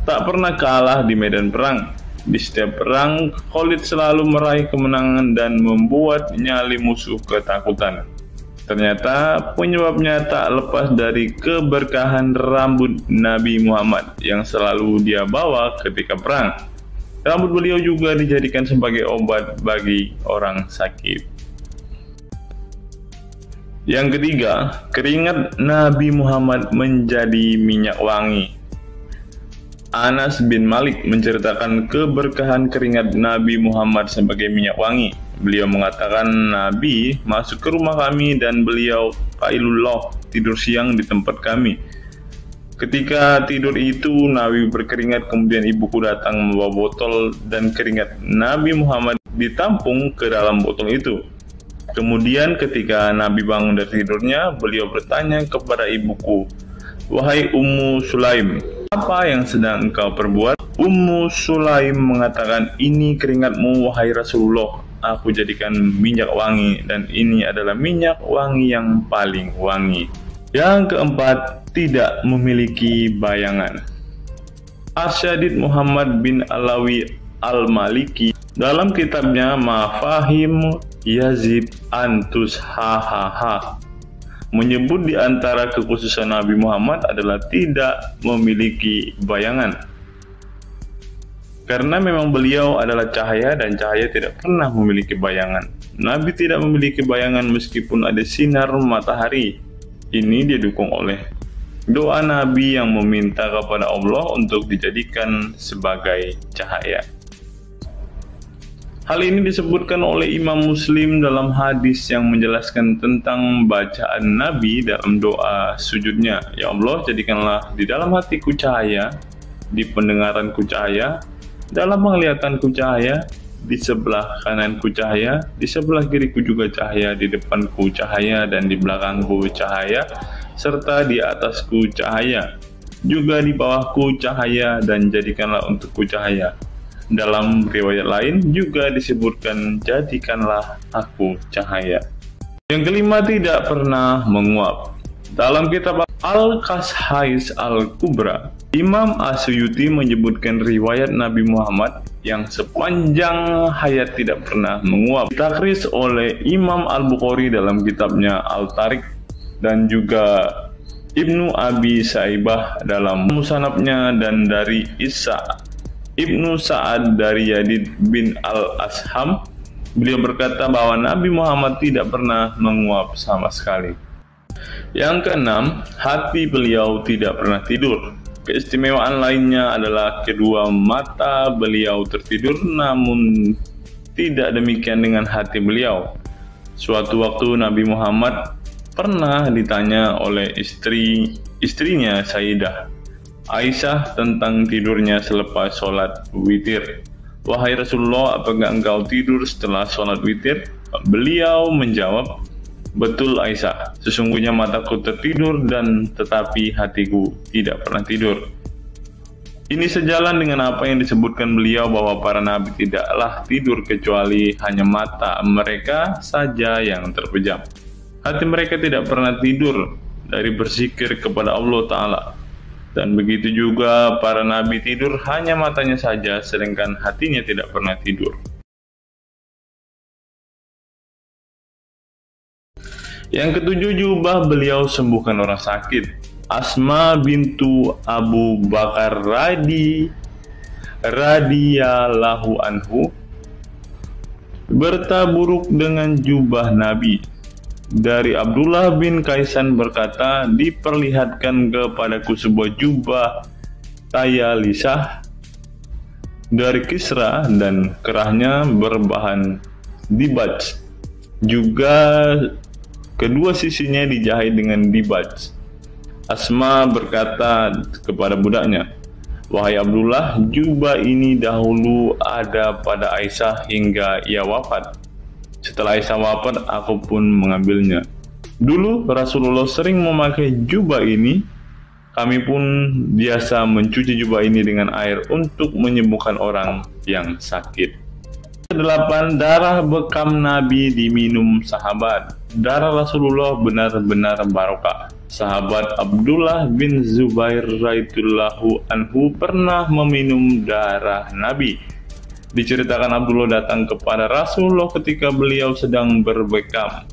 [SPEAKER 11] tak pernah kalah di medan perang. Di setiap perang, Khalid selalu meraih kemenangan dan membuat nyali musuh ketakutan. Ternyata penyebabnya tak lepas dari keberkahan rambut Nabi Muhammad yang selalu dia bawa ketika perang. Rambut beliau juga dijadikan sebagai obat bagi orang sakit. Yang ketiga, keringat Nabi Muhammad menjadi minyak wangi. Anas bin Malik menceritakan keberkahan keringat Nabi Muhammad sebagai minyak wangi. Beliau mengatakan, Nabi masuk ke rumah kami dan beliau qailullah, tidur siang di tempat kami. Ketika tidur itu Nabi berkeringat, kemudian ibuku datang membawa botol dan keringat Nabi Muhammad ditampung ke dalam botol itu. Kemudian ketika Nabi bangun dari tidurnya, beliau bertanya kepada ibuku, wahai Ummu Sulaim, apa yang sedang engkau perbuat? Ummu Sulaim mengatakan, ini keringatmu wahai Rasulullah, aku jadikan minyak wangi dan ini adalah minyak wangi yang paling wangi. Yang keempat, tidak memiliki bayangan. Asyadid Muhammad bin Alawi Al-Maliki dalam kitabnya Mafahim Yazid Antus Hahaha menyebut di antara kekhususan Nabi Muhammad adalah tidak memiliki bayangan. Karena memang beliau adalah cahaya dan cahaya tidak pernah memiliki bayangan. Nabi tidak memiliki bayangan meskipun ada sinar matahari. Ini didukung oleh doa Nabi yang meminta kepada Allah untuk dijadikan sebagai cahaya. Hal ini disebutkan oleh Imam Muslim dalam hadis yang menjelaskan tentang bacaan Nabi dalam doa sujudnya. Ya Allah, jadikanlah di dalam hatiku cahaya, di pendengaranku cahaya, dalam penglihatanku cahaya, di sebelah kananku cahaya, di sebelah kiriku juga cahaya, di depanku cahaya, dan di belakangku cahaya, serta di atasku cahaya, juga di bawahku cahaya, dan jadikanlah untukku cahaya. Dalam riwayat lain juga disebutkan, jadikanlah aku cahaya. Yang kelima, tidak pernah menguap. Dalam kitab Al-Qashais Al-Kubra, Imam Asyuyuti menyebutkan riwayat Nabi Muhammad yang sepanjang hayat tidak pernah menguap. Ditakris oleh Imam Al-Bukhari dalam kitabnya Al-Tariq, dan juga Ibnu Abi Saibah dalam Musannafnya, dan dari Isa Ibnu Sa'ad dari Yazid bin Al-Asham, beliau berkata bahwa Nabi Muhammad tidak pernah menguap sama sekali. Yang keenam, hati beliau tidak pernah tidur. Keistimewaan lainnya adalah kedua mata beliau tertidur, namun tidak demikian dengan hati beliau. Suatu waktu Nabi Muhammad pernah ditanya oleh istrinya Sayyidah Aisyah tentang tidurnya selepas sholat witir. Wahai Rasulullah, apakah engkau tidur setelah sholat witir? Beliau menjawab, betul Aisyah, sesungguhnya mataku tertidur dan tetapi hatiku tidak pernah tidur. Ini sejalan dengan apa yang disebutkan beliau bahwa para nabi tidaklah tidur kecuali hanya mata mereka saja yang terpejam. Hati mereka tidak pernah tidur dari berzikir kepada Allah Ta'ala. Dan begitu juga para nabi tidur hanya matanya saja, sedangkan hatinya tidak pernah tidur. Yang ketujuh, jubah beliau sembuhkan orang sakit. Asma bintu Abu Bakar radhiyallahu anhu bertaburuk dengan jubah Nabi. Dari Abdullah bin Kaisan berkata, diperlihatkan kepadaku sebuah jubah tayalisah dari Kisra dan kerahnya berbahan dibaj. Juga kedua sisinya dijahit dengan dibaj. Asma berkata kepada budaknya, wahai Abdullah, jubah ini dahulu ada pada Aisyah hingga ia wafat. Setelah Aisyah wafat, aku pun mengambilnya. Dulu Rasulullah sering memakai jubah ini. Kami pun biasa mencuci jubah ini dengan air untuk menyembuhkan orang yang sakit. 8. Darah bekam Nabi diminum sahabat. Darah Rasulullah benar-benar barokah. Sahabat Abdullah bin Zubair radhiyallahu anhu pernah meminum darah Nabi. Diceritakan Abdullah datang kepada Rasulullah ketika beliau sedang berbekam.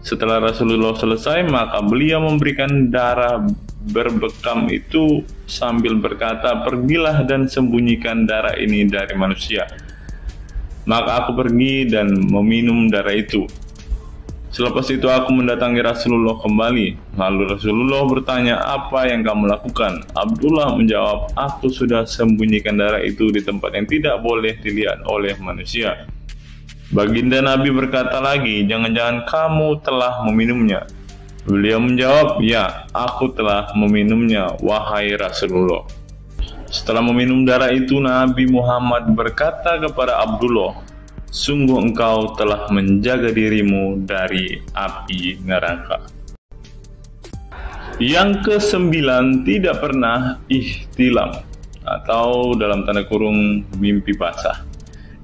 [SPEAKER 11] Setelah Rasulullah selesai, maka beliau memberikan darah berbekam itu sambil berkata, pergilah dan sembunyikan darah ini dari manusia. Maka aku pergi dan meminum darah itu. Selepas itu aku mendatangi Rasulullah kembali. Lalu Rasulullah bertanya, apa yang kamu lakukan? Abdullah menjawab, aku sudah sembunyikan darah itu di tempat yang tidak boleh dilihat oleh manusia. Baginda Nabi berkata lagi, jangan-jangan kamu telah meminumnya? Beliau menjawab, ya, aku telah meminumnya, wahai Rasulullah. Setelah meminum darah itu, Nabi Muhammad berkata kepada Abdullah, sungguh engkau telah menjaga dirimu dari api neraka. Yang ke-9, tidak pernah ihtilam atau dalam tanda kurung mimpi basah.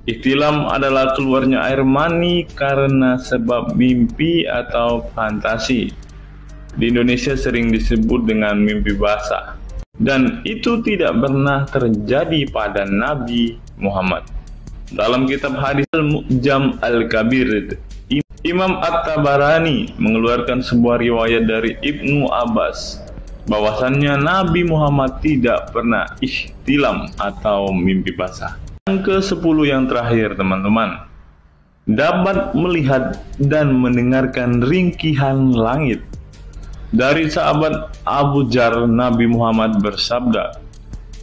[SPEAKER 11] Ihtilam adalah keluarnya air mani karena sebab mimpi atau fantasi. Di Indonesia sering disebut dengan mimpi basah. Dan itu tidak pernah terjadi pada Nabi Muhammad. Dalam kitab hadis Al-Mu'jam Al-Kabir, Imam At-Tabarani mengeluarkan sebuah riwayat dari Ibnu Abbas bahwasannya Nabi Muhammad tidak pernah ihtilam atau mimpi basah. Yang ke-10 yang terakhir, teman-teman, dapat melihat dan mendengarkan ringkihan langit. Dari sahabat Abu Dzar, Nabi Muhammad bersabda,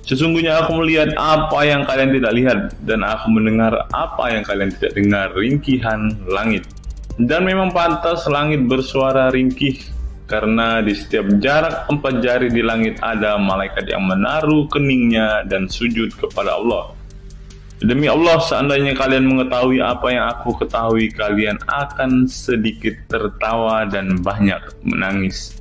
[SPEAKER 11] Sesungguhnya aku melihat apa yang kalian tidak lihat, dan aku mendengar apa yang kalian tidak dengar, ringkihan langit. Dan memang pantas langit bersuara ringkih, karena di setiap jarak 4 jari di langit ada malaikat yang menaruh keningnya dan sujud kepada Allah. Demi Allah, seandainya kalian mengetahui apa yang aku ketahui, kalian akan sedikit tertawa dan banyak menangis.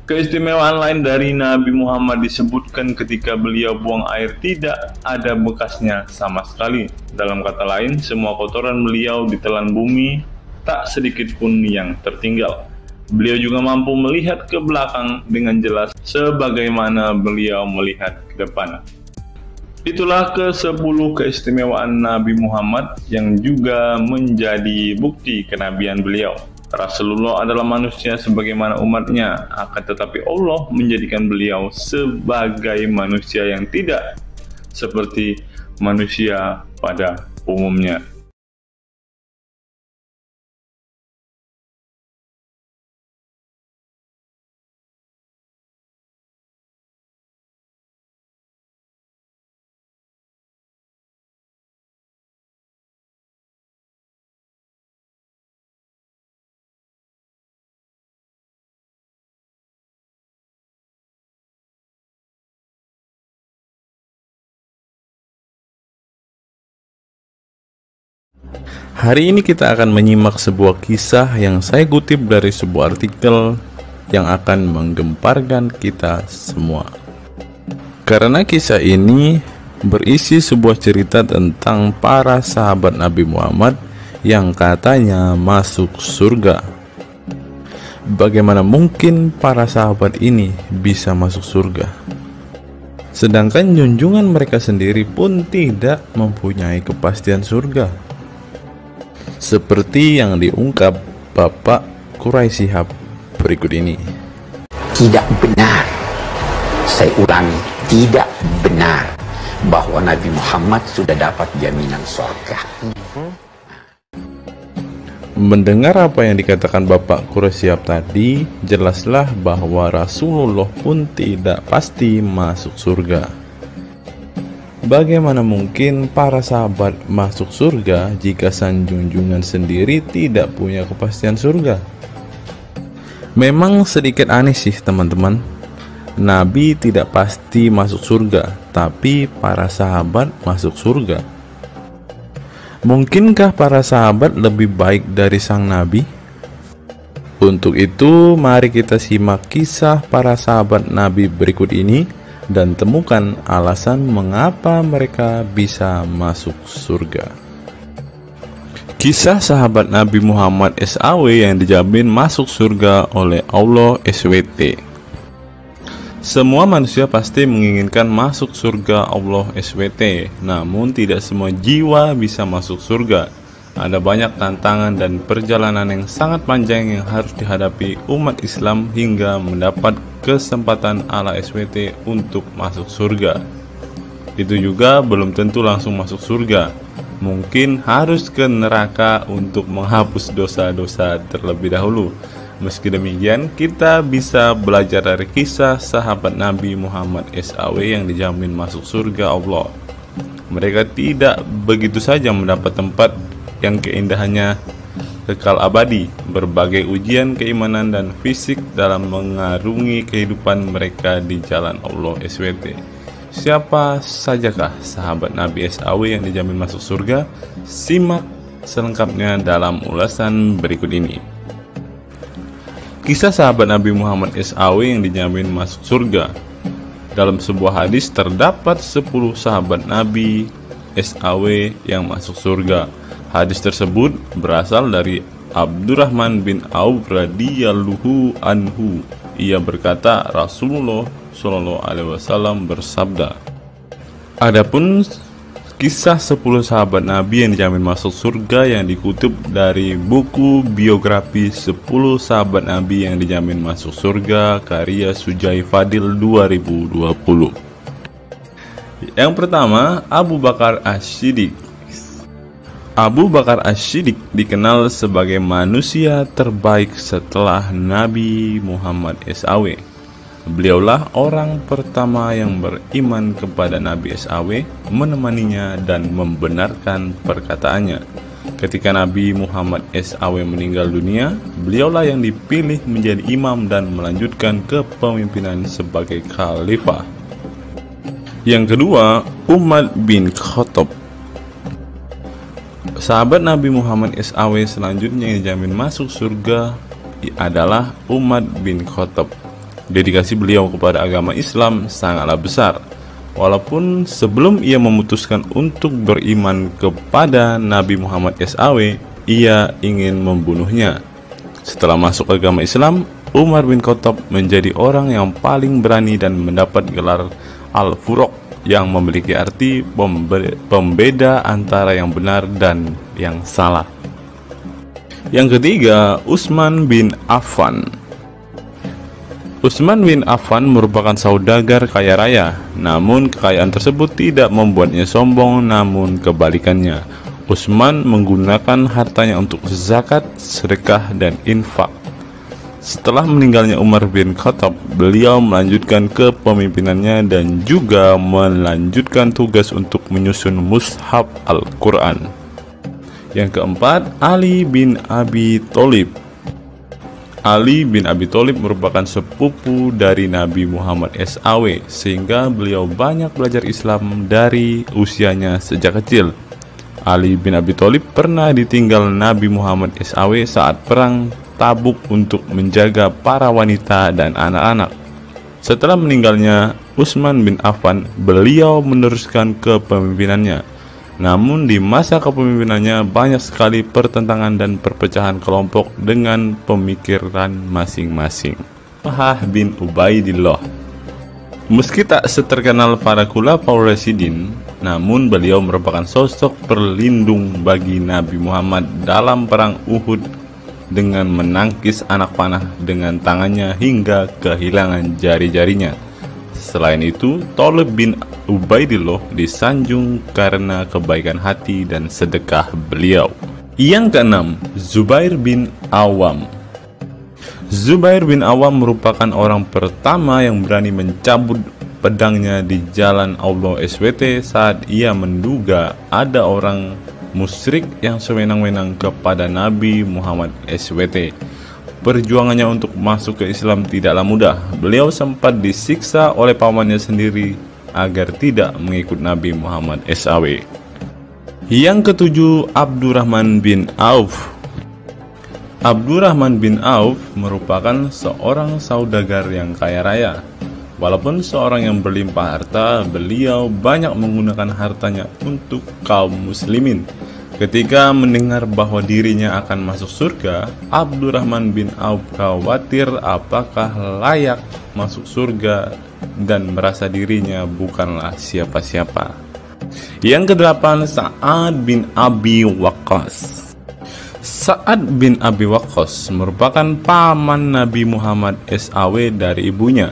[SPEAKER 11] Keistimewaan lain dari Nabi Muhammad disebutkan ketika beliau buang air tidak ada bekasnya sama sekali. Dalam kata lain, semua kotoran beliau ditelan bumi, tak sedikit pun yang tertinggal. Beliau juga mampu melihat ke belakang dengan jelas sebagaimana beliau melihat ke depan. Itulah ke-10 keistimewaan Nabi Muhammad yang juga menjadi bukti kenabian beliau. Rasulullah adalah manusia sebagaimana umatnya, akan tetapi Allah menjadikan beliau sebagai manusia yang tidak seperti manusia pada umumnya.
[SPEAKER 12] Hari ini kita akan menyimak sebuah kisah yang saya kutip dari sebuah artikel yang akan menggemparkan kita semua. Karena kisah ini berisi sebuah cerita tentang para sahabat Nabi Muhammad yang katanya masuk surga. Bagaimana mungkin para sahabat ini bisa masuk surga? Sedangkan junjungan mereka sendiri pun tidak mempunyai kepastian surga. Seperti yang diungkap Bapak Quraisy Shihab berikut ini.
[SPEAKER 13] Tidak benar, saya ulangi, tidak benar bahwa Nabi Muhammad sudah dapat jaminan surga.
[SPEAKER 12] Mendengar apa yang dikatakan Bapak Quraisy Shihab tadi, jelaslah bahwa Rasulullah pun tidak pasti masuk surga. Bagaimana mungkin para sahabat masuk surga jika sang junjungan sendiri tidak punya kepastian surga? Memang sedikit aneh sih teman-teman. Nabi tidak pasti masuk surga, tapi para sahabat masuk surga. Mungkinkah para sahabat lebih baik dari sang Nabi? Untuk itu, mari kita simak kisah para sahabat Nabi berikut ini dan temukan alasan mengapa mereka bisa masuk surga. Kisah sahabat Nabi Muhammad SAW yang dijamin masuk surga oleh Allah SWT. Semua manusia pasti menginginkan masuk surga Allah SWT, namun tidak semua jiwa bisa masuk surga. Ada banyak tantangan dan perjalanan yang sangat panjang yang harus dihadapi umat Islam hingga mendapat kesempatan ala SWT untuk masuk surga. Itu juga belum tentu langsung masuk surga. Mungkin harus ke neraka untuk menghapus dosa-dosa terlebih dahulu. Meski demikian, kita bisa belajar dari kisah sahabat Nabi Muhammad SAW yang dijamin masuk surga Allah. Mereka tidak begitu saja mendapat tempat yang keindahannya kekal abadi. Berbagai ujian keimanan dan fisik dalam mengarungi kehidupan mereka di jalan Allah SWT. Siapa sajakah sahabat Nabi SAW yang dijamin masuk surga? Simak selengkapnya dalam ulasan berikut ini. Kisah sahabat Nabi Muhammad SAW yang dijamin masuk surga. Dalam sebuah hadis terdapat 10 sahabat Nabi SAW yang masuk surga. Hadis tersebut berasal dari Abdurrahman bin Auf radhiyallahu anhu. Ia berkata, Rasulullah SAW bersabda. Adapun kisah 10 sahabat Nabi yang dijamin masuk surga yang dikutip dari buku biografi 10 sahabat Nabi yang dijamin masuk surga karya Sujai Fadil 2020. Yang pertama, Abu Bakar As-Siddiq. Abu Bakar As-Siddiq dikenal sebagai manusia terbaik setelah Nabi Muhammad SAW. Beliaulah orang pertama yang beriman kepada Nabi SAW, menemaninya dan membenarkan perkataannya. Ketika Nabi Muhammad SAW meninggal dunia, beliaulah yang dipilih menjadi imam dan melanjutkan kepemimpinan sebagai khalifah. Yang kedua, Umar bin Khattab. Sahabat Nabi Muhammad SAW selanjutnya yang dijamin masuk surga adalah Umar bin Khattab. Dedikasi beliau kepada agama Islam sangatlah besar. Walaupun sebelum ia memutuskan untuk beriman kepada Nabi Muhammad SAW, ia ingin membunuhnya. Setelah masuk agama Islam, Umar bin Khattab menjadi orang yang paling berani dan mendapat gelar Al-Furuq, yang memiliki arti pembeda antara yang benar dan yang salah. Yang ketiga, Utsman bin Affan. Utsman bin Affan merupakan saudagar kaya raya, namun kekayaan tersebut tidak membuatnya sombong, namun kebalikannya. Utsman menggunakan hartanya untuk zakat, sedekah, dan infak. Setelah meninggalnya Umar bin Khattab, beliau melanjutkan kepemimpinannya dan juga melanjutkan tugas untuk menyusun mushaf Al-Quran. Yang keempat, Ali bin Abi Thalib. Ali bin Abi Thalib merupakan sepupu dari Nabi Muhammad SAW, sehingga beliau banyak belajar Islam dari usianya sejak kecil. Ali bin Abi Thalib pernah ditinggal Nabi Muhammad SAW saat perang Tabuk untuk menjaga para wanita dan anak-anak. Setelah meninggalnya Utsman bin Affan, beliau meneruskan kepemimpinannya. Namun di masa kepemimpinannya banyak sekali pertentangan dan perpecahan kelompok dengan pemikiran masing-masing. Talhah bin Ubaidillah. Meski tak seterkenal para khulafaur rasyidin, namun beliau merupakan sosok perlindung bagi Nabi Muhammad dalam perang Uhud dengan menangkis anak panah dengan tangannya hingga kehilangan jari-jarinya. Selain itu, Talib bin Ubaidillah disanjung karena kebaikan hati dan sedekah beliau. Yang keenam, Zubair bin Awam. Zubair bin Awam merupakan orang pertama yang berani mencabut pedangnya di jalan Allah SWT saat ia menduga ada orang musyrik yang sewenang-wenang kepada Nabi Muhammad SWT. Perjuangannya untuk masuk ke Islam tidaklah mudah. Beliau sempat disiksa oleh pamannya sendiri agar tidak mengikut Nabi Muhammad SAW. Yang ketujuh, Abdurrahman bin Auf. Abdurrahman bin Auf merupakan seorang saudagar yang kaya raya. Walaupun seorang yang berlimpah harta, beliau banyak menggunakan hartanya untuk kaum muslimin. Ketika mendengar bahwa dirinya akan masuk surga, Abdurrahman bin Auf khawatir apakah layak masuk surga dan merasa dirinya bukanlah siapa-siapa. Yang kedelapan, Sa'ad bin Abi Waqqas. Sa'ad bin Abi Waqqas merupakan paman Nabi Muhammad SAW dari ibunya.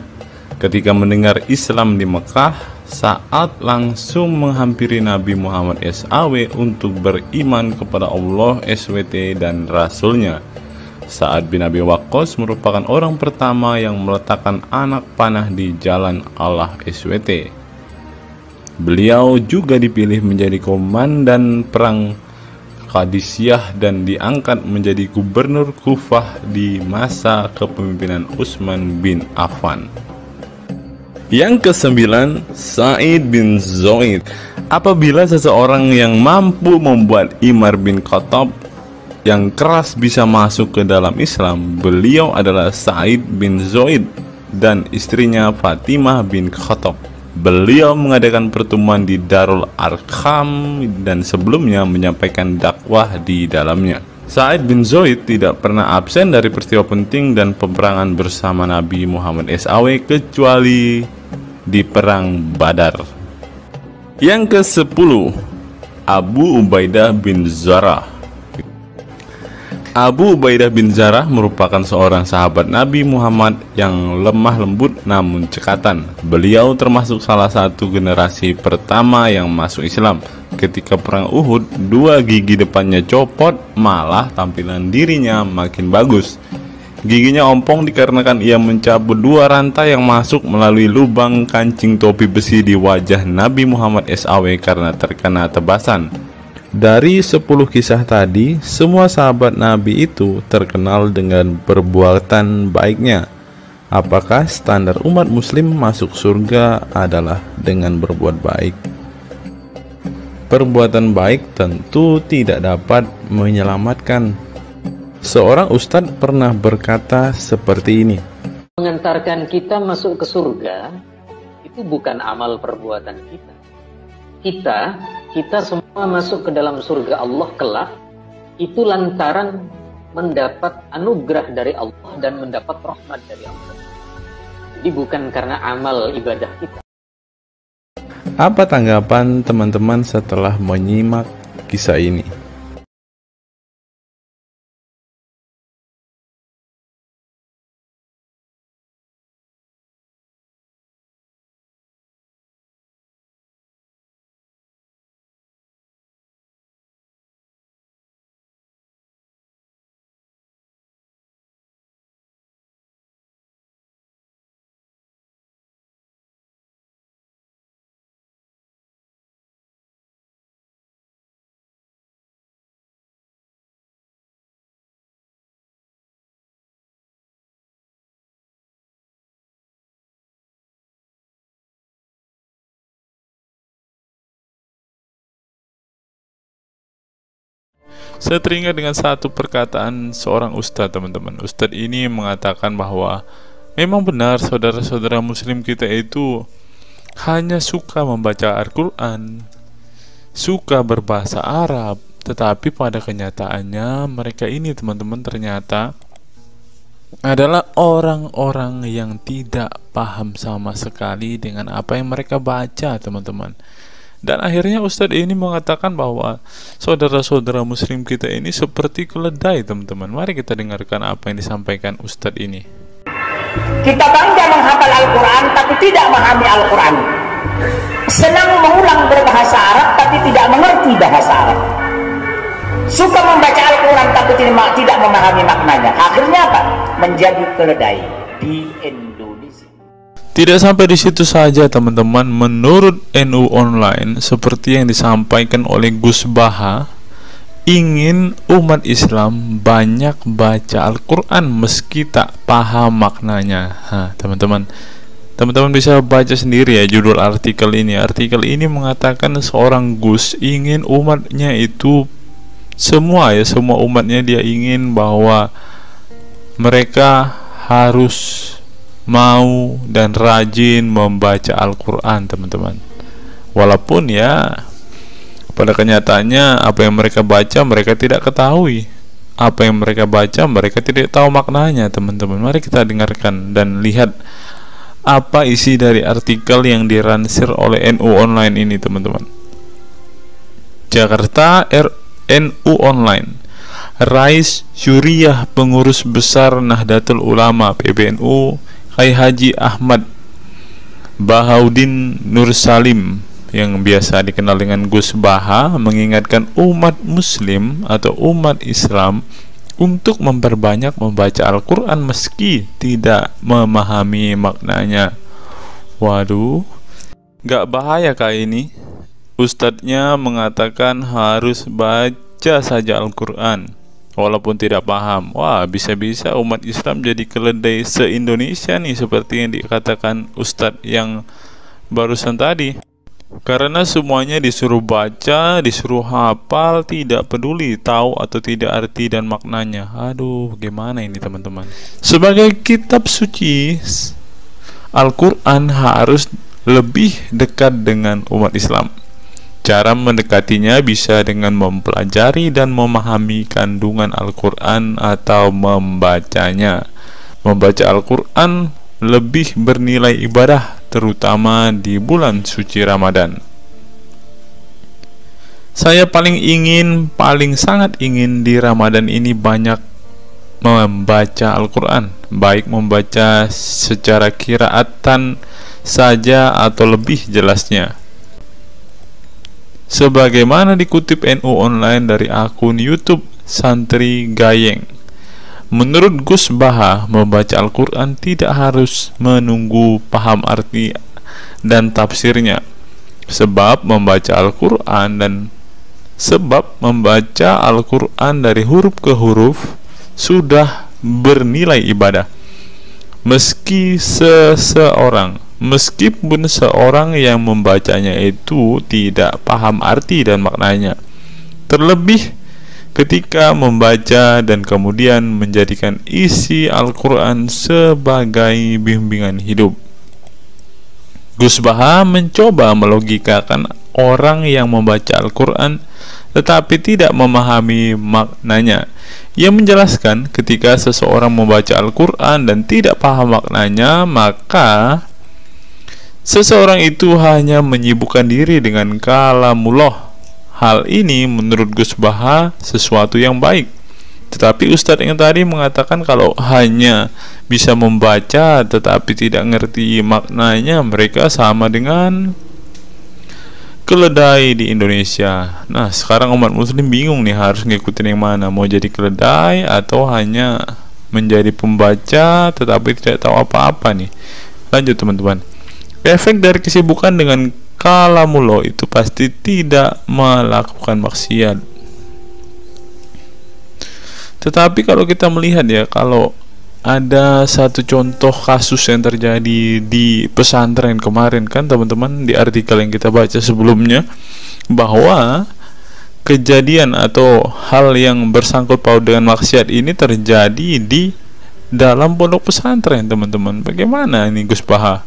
[SPEAKER 12] Ketika mendengar Islam di Mekah, Sa'ad langsung menghampiri Nabi Muhammad SAW untuk beriman kepada Allah SWT dan Rasulnya. Sa'ad bin Abi Waqqas merupakan orang pertama yang meletakkan anak panah di jalan Allah SWT. Beliau juga dipilih menjadi komandan perang Qadisiyah dan diangkat menjadi gubernur Kufah di masa kepemimpinan Utsman bin Affan. Yang kesembilan, Sa'id bin Zaid. Apabila seseorang yang mampu membuat Umar bin Khattab yang keras bisa masuk ke dalam Islam, beliau adalah Sa'id bin Zaid dan istrinya Fatimah bin Khattab. Beliau mengadakan pertemuan di Darul Arqam dan sebelumnya menyampaikan dakwah di dalamnya. Sa'id bin Zaid tidak pernah absen dari peristiwa penting dan peperangan bersama Nabi Muhammad SAW kecuali di perang Badar. Yang ke-10, Abu Ubaidah bin Zarah. Abu Ubaidah bin Zarah merupakan seorang sahabat Nabi Muhammad yang lemah lembut namun cekatan. Beliau termasuk salah satu generasi pertama yang masuk Islam. Ketika perang Uhud, dua gigi depannya copot, malah tampilan dirinya makin bagus. Giginya ompong dikarenakan ia mencabut 2 rantai yang masuk melalui lubang kancing topi besi di wajah Nabi Muhammad SAW karena terkena tebasan. Dari 10 kisah tadi, semua sahabat Nabi itu terkenal dengan perbuatan baiknya. Apakah standar umat muslim masuk surga adalah dengan berbuat baik? Perbuatan baik tentu tidak dapat menyelamatkan. Seorang ustadz pernah berkata seperti ini.
[SPEAKER 14] Mengantarkan kita masuk ke surga itu bukan amal perbuatan kita. Kita semua masuk ke dalam surga Allah kelak itu lantaran mendapat anugerah dari Allah dan mendapat rahmat dari Allah. Jadi bukan karena amal ibadah kita.
[SPEAKER 12] Apa tanggapan teman-teman setelah menyimak kisah ini?
[SPEAKER 1] Saya teringat dengan satu perkataan seorang ustadz, teman-teman. Ustadz ini mengatakan bahwa memang benar saudara-saudara muslim kita itu hanya suka membaca Al-Quran, suka berbahasa Arab, tetapi pada kenyataannya mereka ini, teman-teman, ternyata adalah orang-orang yang tidak paham sama sekali dengan apa yang mereka baca, teman-teman. Dan akhirnya Ustadz ini mengatakan bahwa saudara-saudara muslim kita ini seperti keledai, teman-teman. Mari kita dengarkan apa yang disampaikan Ustadz ini.
[SPEAKER 15] Kita bangga menghafal Al-Quran tapi tidak memahami Al-Quran. Senang mengulang berbahasa Arab tapi tidak mengerti bahasa Arab. Suka membaca Al-Quran tapi tidak memahami maknanya. Akhirnya apa? Menjadi keledai di Indonesia.
[SPEAKER 1] Tidak sampai di situ saja, teman-teman. Menurut NU Online, seperti yang disampaikan oleh Gus Baha, ingin umat Islam banyak baca Al-Quran meski tak paham maknanya. Teman-teman bisa baca sendiri ya judul artikel ini. Artikel ini mengatakan seorang Gus ingin umatnya itu semua umatnya dia ingin bahwa mereka harus mau dan rajin membaca Al-Quran, teman-teman. Walaupun ya pada kenyataannya apa yang mereka baca mereka tidak ketahui. Apa yang mereka baca mereka tidak tahu maknanya, teman-teman. Mari kita dengarkan dan lihat apa isi dari artikel yang diransir oleh NU Online ini, teman-teman. Jakarta, NU Online. Rais Syuriah Pengurus Besar Nahdlatul Ulama PBNU Kiai Haji Ahmad Bahaudin Nur Salim yang biasa dikenal dengan Gus Baha mengingatkan umat muslim atau umat Islam untuk memperbanyak membaca Al-Quran meski tidak memahami maknanya. Waduh, gak bahaya kah ini? Ustadznya mengatakan harus baca saja Al-Quran walaupun tidak paham. Wah, bisa-bisa umat Islam jadi keledai se-Indonesia nih, seperti yang dikatakan Ustadz yang barusan tadi. Karena semuanya disuruh baca, disuruh hafal, tidak peduli tahu atau tidak arti dan maknanya. Aduh, gimana ini, teman-teman? Sebagai kitab suci, Al-Quran harus lebih dekat dengan umat Islam. Cara mendekatinya bisa dengan mempelajari dan memahami kandungan Al-Quran atau membacanya. Membaca Al-Quran lebih bernilai ibadah, terutama di bulan suci Ramadan. Saya paling sangat ingin di Ramadan ini banyak membaca Al-Quran, baik membaca secara qiraatan saja atau lebih jelasnya. Sebagaimana dikutip NU Online dari akun YouTube Santri Gayeng, Menurut Gus Baha, membaca Al-Quran tidak harus menunggu paham arti dan tafsirnya, sebab membaca Al-Quran dari huruf ke huruf sudah bernilai ibadah. Meskipun seorang yang membacanya itu tidak paham arti dan maknanya, terlebih ketika membaca dan kemudian menjadikan isi Al-Quran sebagai bimbingan hidup. Gus Baha mencoba melogikakan orang yang membaca Al-Quran tetapi tidak memahami maknanya. Ia menjelaskan ketika seseorang membaca Al-Quran dan tidak paham maknanya, maka seseorang itu hanya menyibukkan diri dengan kalamullah. Hal ini menurut Gus Baha sesuatu yang baik. Tetapi Ustadz yang tadi mengatakan kalau hanya bisa membaca tetapi tidak ngerti maknanya, mereka sama dengan keledai di Indonesia. Nah, sekarang umat muslim bingung nih harus ngikutin yang mana, mau jadi keledai atau hanya menjadi pembaca tetapi tidak tahu apa-apa nih. Lanjut teman-teman. Efek dari kesibukan dengan kalamullah itu pasti tidak melakukan maksiat. Tetapi kalau kita melihat ya, kalau ada satu contoh kasus yang terjadi di pesantren kemarin kan teman-teman, di artikel yang kita baca sebelumnya, bahwa kejadian atau hal yang bersangkut paut dengan maksiat ini terjadi di dalam pondok pesantren teman-teman. Bagaimana ini Gus Baha?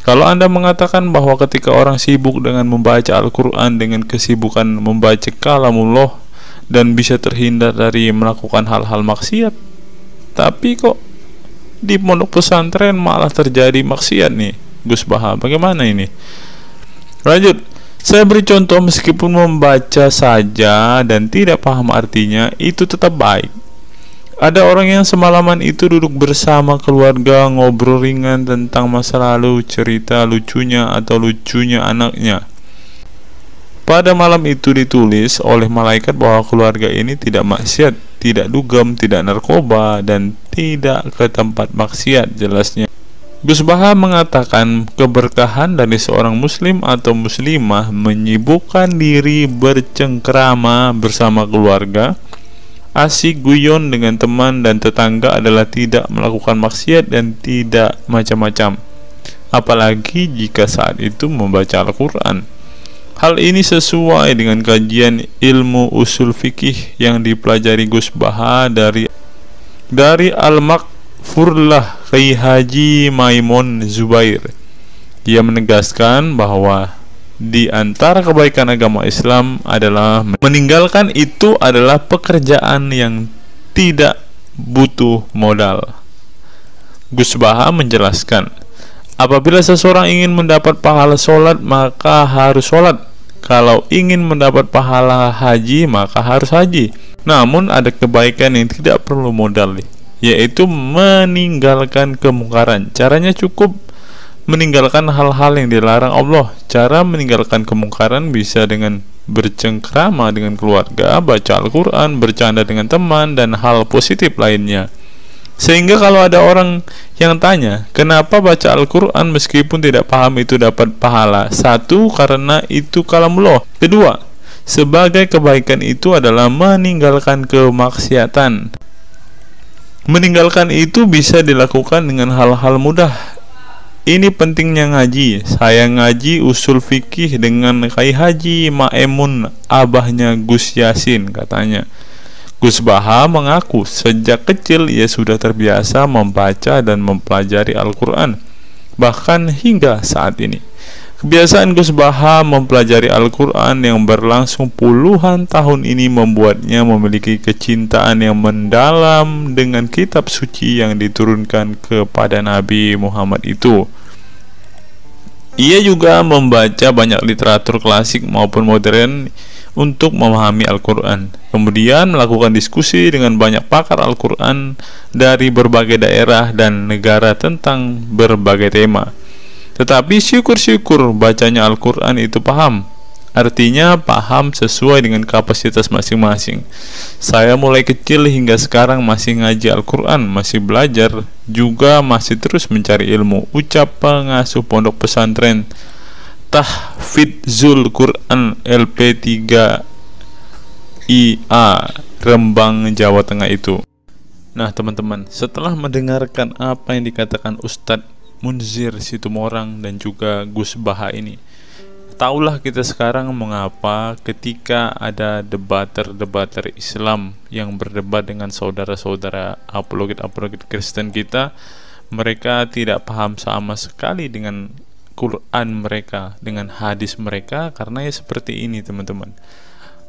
[SPEAKER 1] Kalau Anda mengatakan bahwa ketika orang sibuk dengan membaca Al-Quran dengan kesibukan membaca kalamullah dan bisa terhindar dari melakukan hal-hal maksiat, tapi kok di pondok pesantren malah terjadi maksiat nih Gus Baha, bagaimana ini? Lanjut, saya beri contoh, meskipun membaca saja dan tidak paham artinya itu tetap baik. Ada orang yang semalaman itu duduk bersama keluarga, ngobrol ringan tentang masa lalu, cerita lucunya atau lucunya anaknya. Pada malam itu ditulis oleh malaikat bahwa keluarga ini tidak maksiat, tidak dugem, tidak narkoba, dan tidak ke tempat maksiat, jelasnya. Gus Baha mengatakan keberkahan dari seorang muslim atau muslimah menyibukkan diri bercengkrama bersama keluarga, asik guyon dengan teman dan tetangga adalah tidak melakukan maksiat dan tidak macam-macam, apalagi jika saat itu membaca Al-Quran. Hal ini sesuai dengan kajian ilmu usul fikih yang dipelajari Gus Baha dari Al-Makfurlah Kiai Haji Maimun Zubair. Ia menegaskan bahwa di antara kebaikan agama Islam adalah meninggalkan itu adalah pekerjaan yang tidak butuh modal. Gus Baha menjelaskan, apabila seseorang ingin mendapat pahala sholat, maka harus sholat. Kalau ingin mendapat pahala haji, maka harus haji. Namun ada kebaikan yang tidak perlu modal, yaitu meninggalkan kemungkaran. Caranya cukup meninggalkan hal-hal yang dilarang Allah. Cara meninggalkan kemungkaran bisa dengan bercengkrama dengan keluarga, baca Al-Quran, bercanda dengan teman, dan hal positif lainnya. Sehingga kalau ada orang yang tanya, kenapa baca Al-Quran meskipun tidak paham itu dapat pahala? Satu, karena itu kalamullah. Kedua, sebagai kebaikan itu adalah meninggalkan kemaksiatan. Meninggalkan itu bisa dilakukan dengan hal-hal mudah. Ini pentingnya ngaji. Saya ngaji usul fikih dengan Kiai Haji Maimun, abahnya Gus Yasin, katanya. Gus Baha mengaku sejak kecil ia sudah terbiasa membaca dan mempelajari Al-Quran, bahkan hingga saat ini. Kebiasaan Gus Baha mempelajari Al-Quran yang berlangsung puluhan tahun ini membuatnya memiliki kecintaan yang mendalam dengan kitab suci yang diturunkan kepada Nabi Muhammad itu. Ia juga membaca banyak literatur klasik maupun modern untuk memahami Al-Quran, kemudian melakukan diskusi dengan banyak pakar Al-Quran dari berbagai daerah dan negara tentang berbagai tema. Tetapi syukur-syukur bacanya Al-Quran itu paham. Artinya paham sesuai dengan kapasitas masing-masing. Saya mulai kecil hingga sekarang masih ngaji Al-Quran, masih belajar, juga masih terus mencari ilmu. Ucap pengasuh pondok pesantren Tahfidzul Quran LP3 IA Rembang, Jawa Tengah itu. Nah teman-teman, setelah mendengarkan apa yang dikatakan Ustadz Munzir Situmorang dan juga Gus Baha ini, taulah kita sekarang mengapa ketika ada debater Islam yang berdebat dengan saudara-saudara apologet Kristen kita, mereka tidak paham sama sekali dengan Quran mereka, dengan hadis mereka, karena ya seperti ini teman-teman.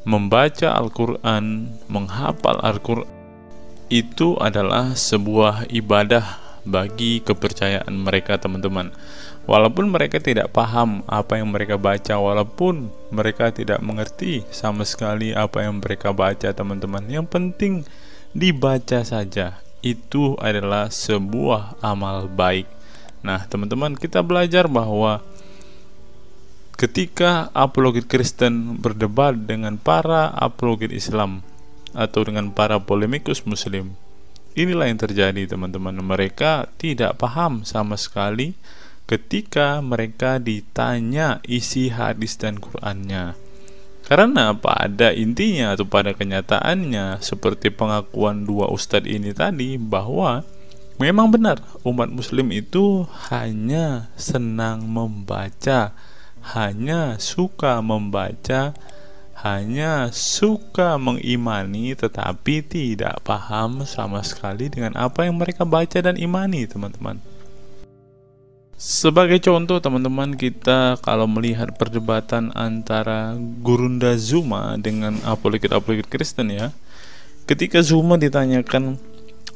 [SPEAKER 1] Membaca Al-Quran, menghafal Al-Quran itu adalah sebuah ibadah bagi kepercayaan mereka teman-teman. Walaupun mereka tidak paham apa yang mereka baca, walaupun mereka tidak mengerti sama sekali apa yang mereka baca teman-teman, yang penting dibaca saja, itu adalah sebuah amal baik. Nah teman-teman, kita belajar bahwa ketika apologet Kristen berdebat dengan para apologet Islam atau dengan para polemikus Muslim, inilah yang terjadi teman-teman. Mereka tidak paham sama sekali ketika mereka ditanya isi hadis dan Qur'annya. Karena pada intinya atau pada kenyataannya, seperti pengakuan dua ustadz ini tadi, bahwa memang benar umat muslim itu hanya senang membaca, hanya suka membaca, hanya suka mengimani, tetapi tidak paham sama sekali dengan apa yang mereka baca dan imani teman-teman. Sebagai contoh teman-teman, kita kalau melihat perdebatan antara Gurunda Zuma dengan apologet Kristen ya, ketika Zuma ditanyakan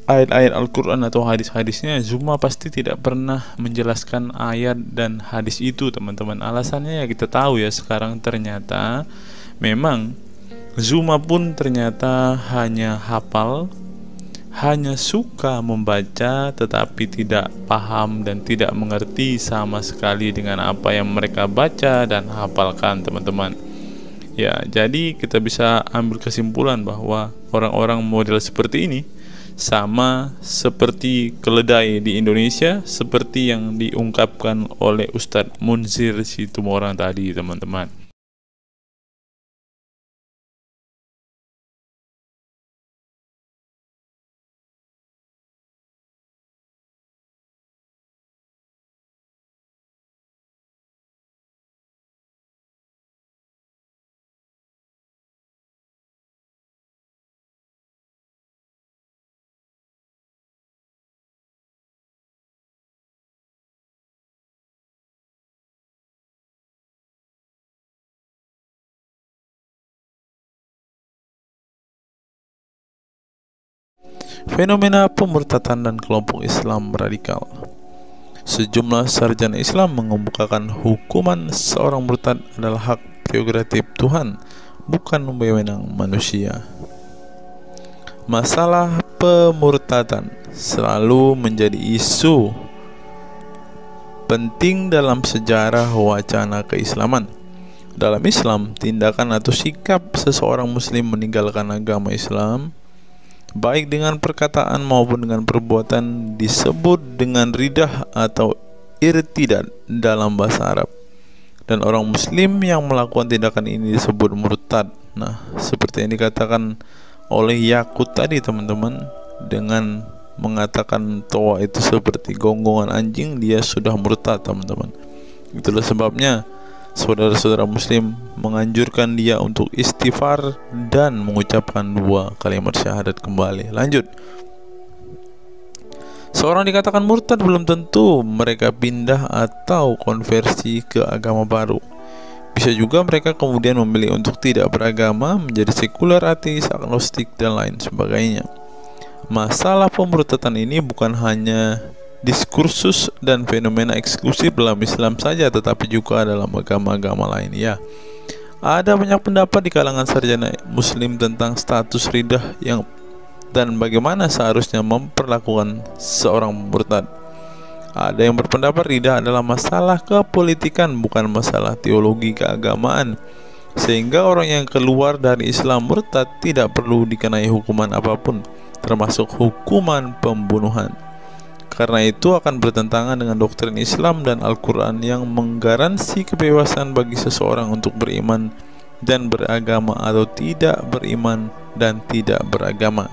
[SPEAKER 1] ayat-ayat Al-Quran atau hadis-hadisnya, Zuma pasti tidak pernah menjelaskan ayat dan hadis itu teman-teman. Alasannya ya kita tahu ya, sekarang ternyata memang Zuma pun ternyata hanya hafal, hanya suka membaca, tetapi tidak paham dan tidak mengerti sama sekali dengan apa yang mereka baca dan hafalkan teman-teman. Ya, jadi kita bisa ambil kesimpulan bahwa orang-orang model seperti ini sama seperti keledai di Indonesia, seperti yang diungkapkan oleh Ustadz Munzir Situmorang tadi teman-teman. Fenomena pemurtadan dan kelompok Islam radikal. Sejumlah sarjana Islam mengemukakan hukuman seorang murtad adalah hak prerogatif Tuhan, bukan wewenang manusia. Masalah pemurtadan selalu menjadi isu penting dalam sejarah wacana keislaman. Dalam Islam, tindakan atau sikap seseorang muslim meninggalkan agama Islam, baik dengan perkataan maupun dengan perbuatan, disebut dengan ridah atau irtidad dalam bahasa Arab. Dan orang muslim yang melakukan tindakan ini disebut murtad. Nah, seperti yang dikatakan oleh Yakut tadi teman-teman, dengan mengatakan toa itu seperti gonggongan anjing, dia sudah murtad teman-teman. Itulah sebabnya saudara-saudara muslim menganjurkan dia untuk istighfar dan mengucapkan 2 kalimat syahadat kembali. Lanjut. Seorang dikatakan murtad belum tentu mereka pindah atau konversi ke agama baru. Bisa juga mereka kemudian memilih untuk tidak beragama, menjadi sekuler, ateis, agnostik, dan lain sebagainya. Masalah pemurtadan ini bukan hanya diskursus dan fenomena eksklusif dalam Islam saja, tetapi juga dalam agama-agama lain ya. Ada banyak pendapat di kalangan sarjana muslim tentang status ridah yang dan bagaimana seharusnya memperlakukan seorang murtad. Ada yang berpendapat ridah adalah masalah kepolitikan, bukan masalah teologi keagamaan.
[SPEAKER 12] sehingga orang yang keluar dari Islam murtad tidak perlu dikenai hukuman apapun, termasuk hukuman pembunuhan. Karena itu akan bertentangan dengan doktrin Islam dan Al-Quran yang menggaransi kebebasan bagi seseorang untuk beriman dan beragama atau tidak beriman dan tidak beragama.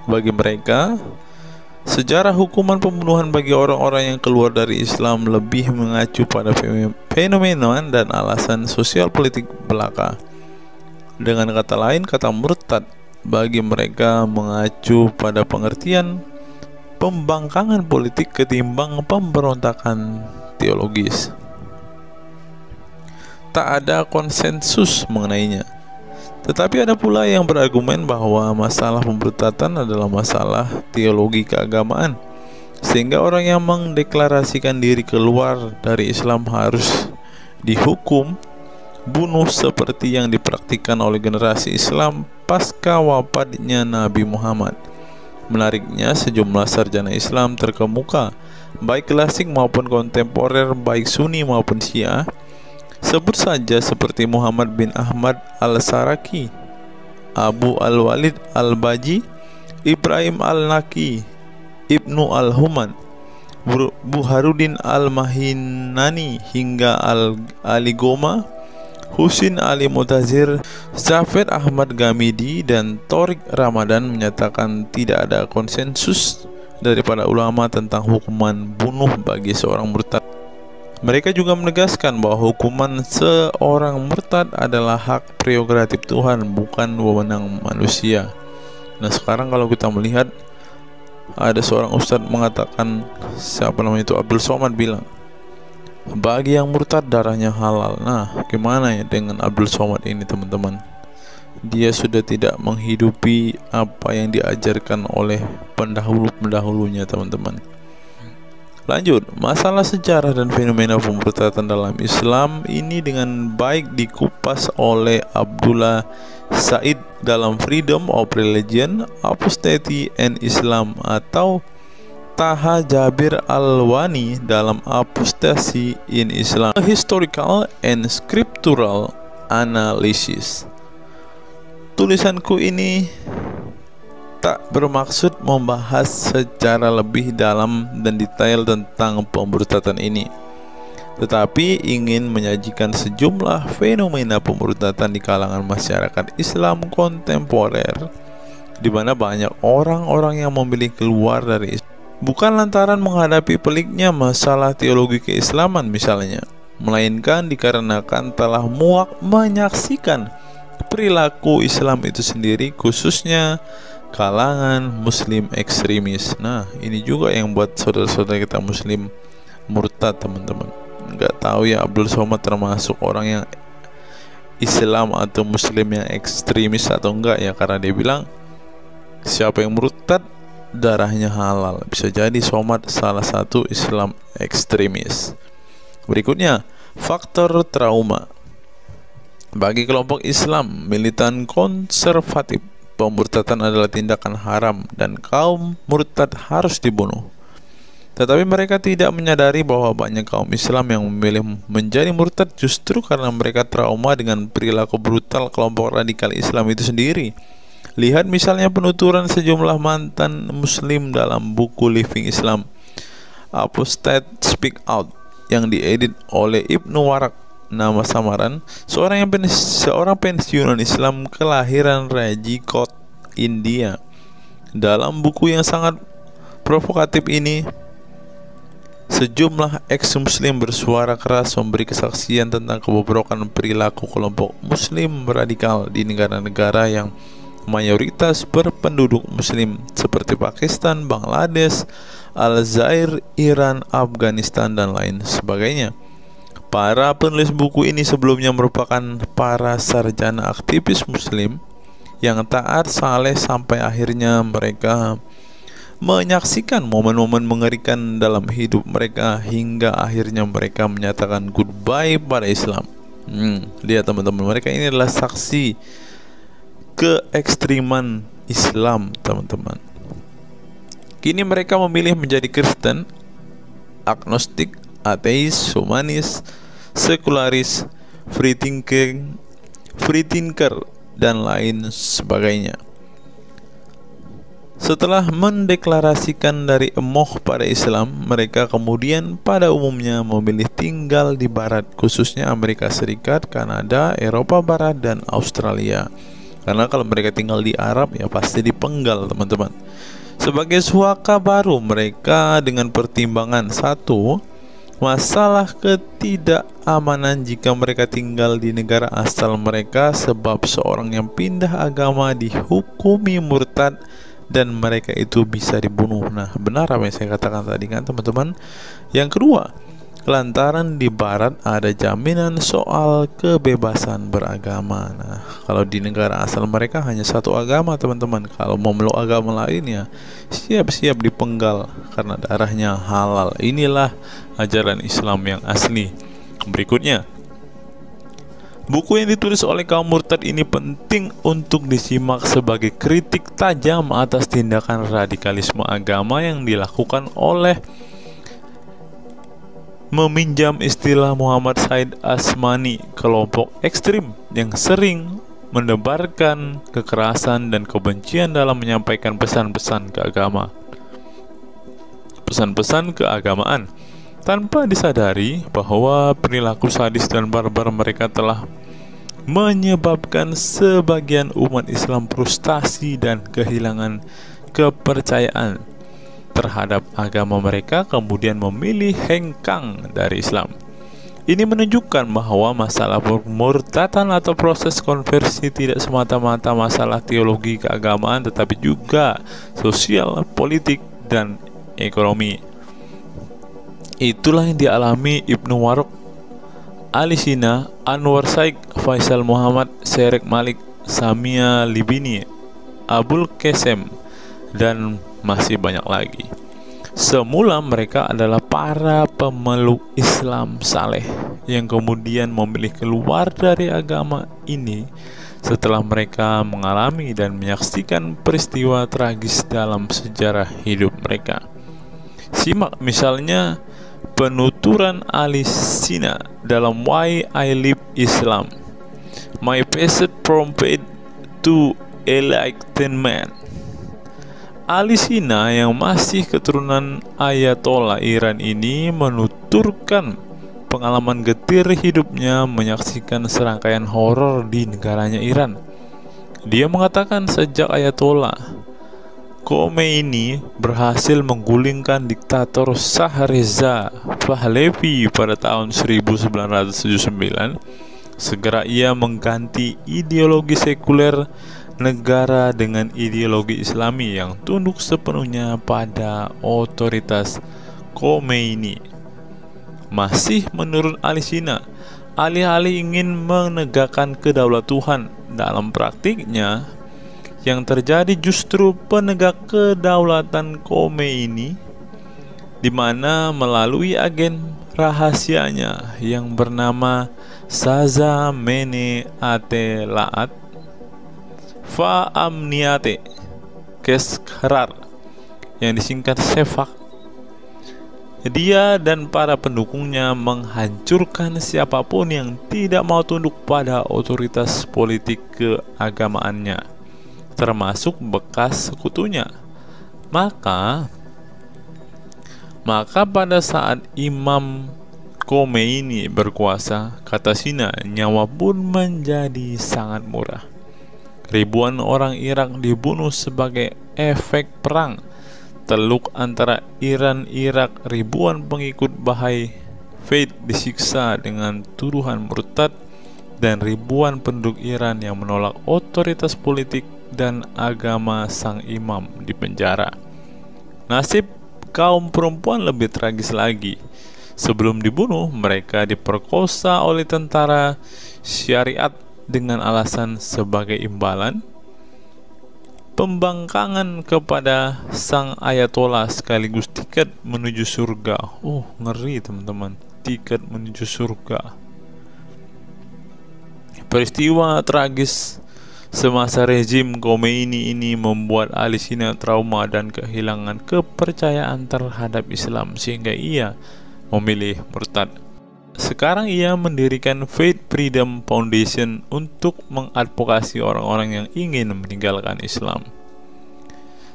[SPEAKER 12] Bagi mereka, sejarah hukuman pembunuhan bagi orang-orang yang keluar dari Islam lebih mengacu pada fenomena dan alasan sosial politik belaka. Dengan kata lain, kata murtad bagi mereka mengacu pada pengertian pembangkangan politik ketimbang pemberontakan teologis. Tak ada konsensus mengenainya. Tetapi ada pula yang berargumen bahwa masalah pemurtadan adalah masalah teologi keagamaan, sehingga orang yang mendeklarasikan diri keluar dari Islam harus dihukum bunuh seperti yang dipraktikkan oleh generasi Islam pasca wafatnya Nabi Muhammad. Menariknya, sejumlah sarjana Islam terkemuka, baik klasik maupun kontemporer, baik Sunni maupun Syiah, sebut saja seperti Muhammad bin Ahmad al-Saraki, Abu al-Walid al-Baji, Ibrahim al-Naqi, Ibnu al-Human, Buharuddin al-Mahinani hingga Ali Goma, Husin Ali Mutazir, Zafir Ahmad Gamidi, dan Torik Ramadan menyatakan tidak ada konsensus daripada ulama tentang hukuman bunuh bagi seorang murtad. Mereka juga menegaskan bahwa hukuman seorang murtad adalah hak prerogatif Tuhan, bukan wewenang manusia. Nah, sekarang kalau kita melihat, ada seorang ustadz mengatakan, siapa namanya itu, Abdul Somad, bilang bagi yang murtad darahnya halal. Nah, gimana ya dengan Abdul Somad ini, teman-teman? Dia sudah tidak menghidupi apa yang diajarkan oleh pendahulu-pendahulunya, teman-teman. Lanjut, masalah sejarah dan fenomena pemurtadan dalam Islam ini dengan baik dikupas oleh Abdullah Said dalam Freedom of Religion, Apostasy and Islam, atau Taha Jabir Al-Wani dalam Apostasy in Islam, A Historical and Scriptural Analysis. Tulisanku ini tak bermaksud membahas secara lebih dalam dan detail tentang pemurtadan ini, tetapi ingin menyajikan sejumlah fenomena pemurtadan di kalangan masyarakat Islam kontemporer, di mana banyak orang-orang yang memilih keluar dari Islam bukan lantaran menghadapi peliknya masalah teologi keislaman misalnya, melainkan dikarenakan telah muak menyaksikan perilaku Islam itu sendiri, khususnya kalangan muslim ekstremis. Nah, ini juga yang buat saudara-saudara kita muslim murtad, teman-teman. Nggak tahu ya Abdul Somad termasuk orang yang Islam atau muslim yang ekstremis atau enggak ya, karena dia bilang siapa yang murtad darahnya halal. Bisa jadi Somad salah satu Islam ekstremis. Berikutnya, faktor trauma. Bagi kelompok Islam militan konservatif, pemurtadan adalah tindakan haram dan kaum murtad harus dibunuh. Tetapi mereka tidak menyadari bahwa banyak kaum Islam yang memilih menjadi murtad justru karena mereka trauma dengan perilaku brutal kelompok radikal Islam itu sendiri. Lihat misalnya penuturan sejumlah mantan muslim dalam buku Living Islam, Apostate Speak Out, yang diedit oleh Ibnu Warak, nama samaran seorang pensiunan Islam kelahiran Rajkot, India. Dalam buku yang sangat provokatif ini, sejumlah ex-muslim bersuara keras memberi kesaksian tentang kebobrokan perilaku kelompok muslim radikal di negara-negara yang mayoritas berpenduduk muslim seperti Pakistan, Bangladesh, Aljazair, Iran, Afghanistan, dan lain sebagainya. Para penulis buku ini sebelumnya merupakan para sarjana aktivis muslim yang taat saleh sampai akhirnya mereka menyaksikan momen-momen mengerikan dalam hidup mereka hingga akhirnya mereka menyatakan goodbye pada Islam. Lihat teman-teman, mereka ini adalah saksi keekstriman Islam, teman-teman. Kini mereka memilih menjadi Kristen, agnostik, ateis, humanis, sekularis, free thinking,
[SPEAKER 1] free thinker, dan lain sebagainya. Setelah mendeklarasikan dari emoh pada Islam, mereka kemudian pada umumnya memilih tinggal di Barat, khususnya Amerika Serikat, Kanada, Eropa Barat, dan Australia. Karena kalau mereka tinggal di Arab ya pasti dipenggal, teman-teman. Sebagai suaka baru, mereka dengan pertimbangan satu, masalah ketidakamanan jika mereka tinggal di negara asal mereka, sebab seorang yang pindah agama dihukumi murtad dan mereka itu bisa dibunuh. Nah, benar apa yang saya katakan tadi kan, teman-teman. Yang kedua, lantaran di Barat ada jaminan soal kebebasan beragama. Nah, kalau di negara asal mereka hanya satu agama, teman-teman. Kalau mau meluk agama lain ya siap-siap dipenggal karena darahnya halal. Inilah ajaran Islam yang asli. Berikutnya, buku yang ditulis oleh kaum murtad ini penting untuk disimak sebagai kritik tajam atas tindakan radikalisme agama yang dilakukan oleh, meminjam istilah Muhammad Said Asmani, kelompok ekstrim yang sering menebarkan kekerasan dan kebencian dalam menyampaikan pesan-pesan keagamaan tanpa disadari bahwa perilaku sadis dan barbar mereka telah menyebabkan sebagian umat Islam frustasi dan kehilangan kepercayaan terhadap agama mereka, kemudian memilih hengkang dari Islam. Ini menunjukkan bahwa masalah pemurtadan atau proses konversi tidak semata-mata masalah teologi keagamaan, tetapi juga sosial, politik, dan ekonomi. Itulah yang dialami Ibnu Warraq, Ali Sina, Anwar Saik, Faisal Muhammad, Syarek Malik, Samia Libini, Abul Qasem, dan masih banyak lagi. Semula mereka adalah para pemeluk Islam saleh yang kemudian memilih keluar dari agama ini setelah mereka mengalami dan menyaksikan peristiwa tragis dalam sejarah hidup mereka. Simak misalnya penuturan Ali Sina dalam Why I Live Islam, My Passage from Faith to Enlightenment. Ali Sina yang masih keturunan Ayatollah Iran ini menuturkan pengalaman getir hidupnya menyaksikan serangkaian horor di negaranya Iran. Dia mengatakan sejak Ayatollah Khomeini berhasil menggulingkan diktator Shah Reza Pahlavi pada tahun 1979, segera ia mengganti ideologi sekuler negara dengan ideologi Islami yang tunduk sepenuhnya pada otoritas Khomeini. Masih menurut Ali Sina, alih-alih ingin menegakkan kedaulat Tuhan, dalam praktiknya yang terjadi justru penegak kedaulatan Khomeini, di mana melalui agen rahasianya yang bernama Saza Mene Ate Laat Fa Amniate Keskharar yang disingkat Sefak, dia dan para pendukungnya menghancurkan siapapun yang tidak mau tunduk pada otoritas politik keagamaannya, termasuk bekas sekutunya. Maka pada saat Imam Khomeini berkuasa, kata Sina, nyawa pun menjadi sangat murah. Ribuan orang Irak dibunuh sebagai efek perang teluk antara Iran-Irak. Ribuan pengikut Bahai Faith disiksa dengan tuduhan murtad, dan ribuan penduduk Iran yang menolak otoritas politik dan agama sang imam dipenjara. Nasib kaum perempuan lebih tragis lagi. Sebelum dibunuh, mereka diperkosa oleh tentara syariat dengan alasan sebagai imbalan pembangkangan kepada sang ayatollah sekaligus tiket menuju surga. Oh, ngeri teman-teman, tiket menuju surga. Peristiwa tragis semasa rezim Khomeini ini membuat Ali Sina trauma dan kehilangan kepercayaan terhadap Islam sehingga ia memilih murtad. sekarang ia mendirikan Faith Freedom Foundation untuk mengadvokasi orang-orang yang ingin meninggalkan Islam.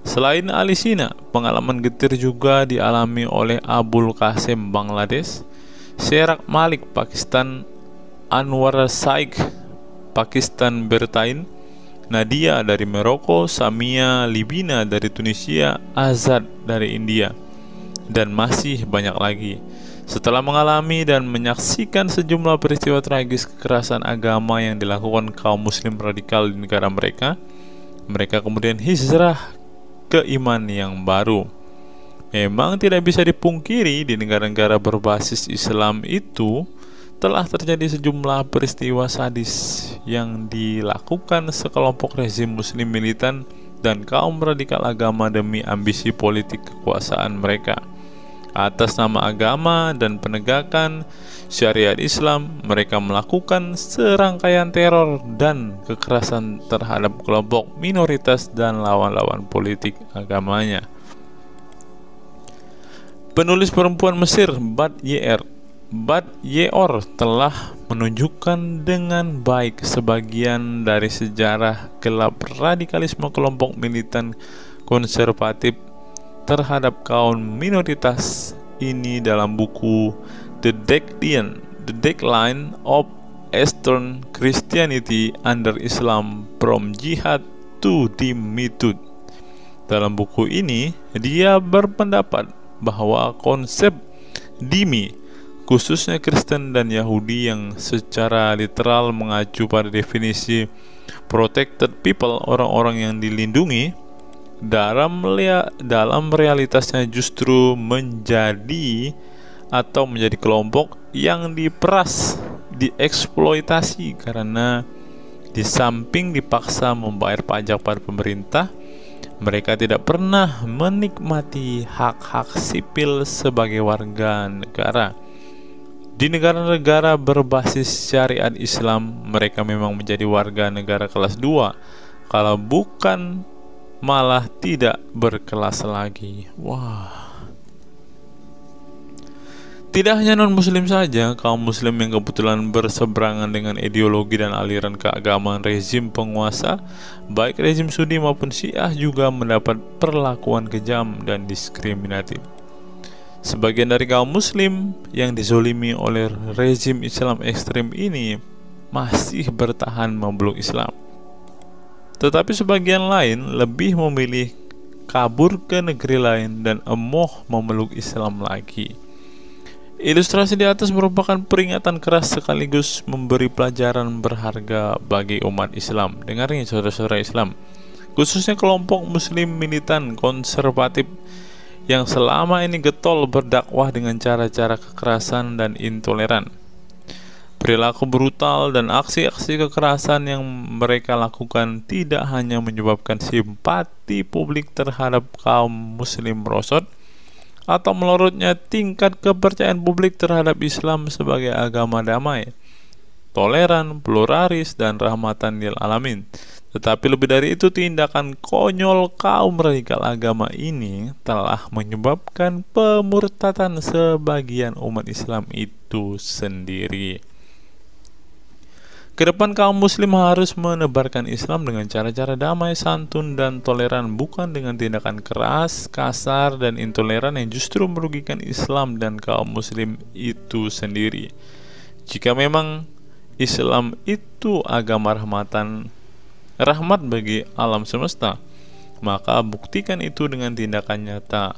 [SPEAKER 1] Selain Ali Sina, pengalaman getir juga dialami oleh Abul Qasim Bangladesh, Sherak Malik Pakistan, Anwar Saik Pakistan Bertain, Nadia dari Maroko, Samia Libina dari Tunisia, Azad dari India, dan masih banyak lagi. Setelah mengalami dan menyaksikan sejumlah peristiwa tragis kekerasan agama yang dilakukan kaum muslim radikal di negara mereka, mereka kemudian hijrah ke iman yang baru. Memang tidak bisa dipungkiri di negara-negara berbasis Islam itu telah terjadi sejumlah peristiwa sadis yang dilakukan sekelompok rezim muslim militan dan kaum radikal agama demi ambisi politik kekuasaan mereka. Atas nama agama dan penegakan syariat Islam, mereka melakukan serangkaian teror dan kekerasan terhadap kelompok minoritas dan lawan-lawan politik agamanya. Penulis perempuan Mesir Bat Ye'or telah menunjukkan dengan baik sebagian dari sejarah gelap radikalisme kelompok militan konservatif terhadap kaum minoritas ini dalam buku The Decline of Eastern Christianity Under Islam From Jihad to Dhimmitude. Dalam buku ini, dia berpendapat bahwa konsep dhimmi, khususnya Kristen dan Yahudi yang secara literal mengacu pada definisi protected people, orang-orang yang dilindungi, dalam realitasnya justru menjadi kelompok yang diperas, dieksploitasi karena di samping dipaksa membayar pajak pada pemerintah, mereka tidak pernah menikmati hak-hak sipil sebagai warga negara. Di negara-negara berbasis syariat Islam, mereka memang menjadi warga negara kelas 2, kalau bukan malah tidak berkelas lagi. Wah. Tidak hanya non-muslim saja, kaum muslim yang kebetulan berseberangan dengan ideologi dan aliran keagamaan rezim penguasa, baik rezim Sunni maupun Syiah, juga mendapat perlakuan kejam dan diskriminatif. Sebagian dari kaum muslim yang dizolimi oleh rezim Islam ekstrem ini masih bertahan memeluk Islam. Tetapi sebagian lain lebih memilih kabur ke negeri lain dan emoh memeluk Islam lagi. Ilustrasi di atas merupakan peringatan keras sekaligus memberi pelajaran berharga bagi umat Islam. Dengarnya saudara-saudara Islam, khususnya kelompok muslim militan konservatif yang selama ini getol berdakwah dengan cara-cara kekerasan dan intoleran. Perilaku brutal dan aksi-aksi kekerasan yang mereka lakukan tidak hanya menyebabkan simpati publik terhadap kaum muslim merosot atau melorotnya tingkat kepercayaan publik terhadap Islam sebagai agama damai, toleran, pluralis, dan rahmatan lil alamin. Tetapi lebih dari itu, tindakan konyol kaum radikal agama ini telah menyebabkan pemurtadan sebagian umat Islam itu sendiri. Kedepan kaum muslim harus menebarkan Islam dengan cara-cara damai, santun, dan toleran, bukan dengan tindakan keras, kasar, dan intoleran yang justru merugikan Islam dan kaum muslim itu sendiri. Jika memang Islam itu agama rahmat bagi alam semesta, maka buktikan itu dengan tindakan nyata.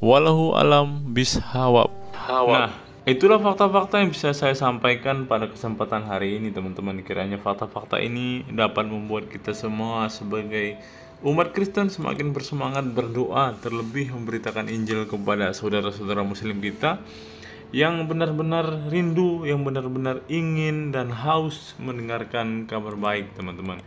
[SPEAKER 1] Wallahu alam bishawab. Nah, itulah fakta-fakta yang bisa saya sampaikan pada kesempatan hari ini, teman-teman. Kiranya fakta-fakta ini dapat membuat kita semua sebagai umat Kristen semakin bersemangat berdoa, terlebih memberitakan Injil kepada saudara-saudara muslim kita yang benar-benar rindu, yang benar-benar ingin dan haus mendengarkan kabar baik, teman-teman.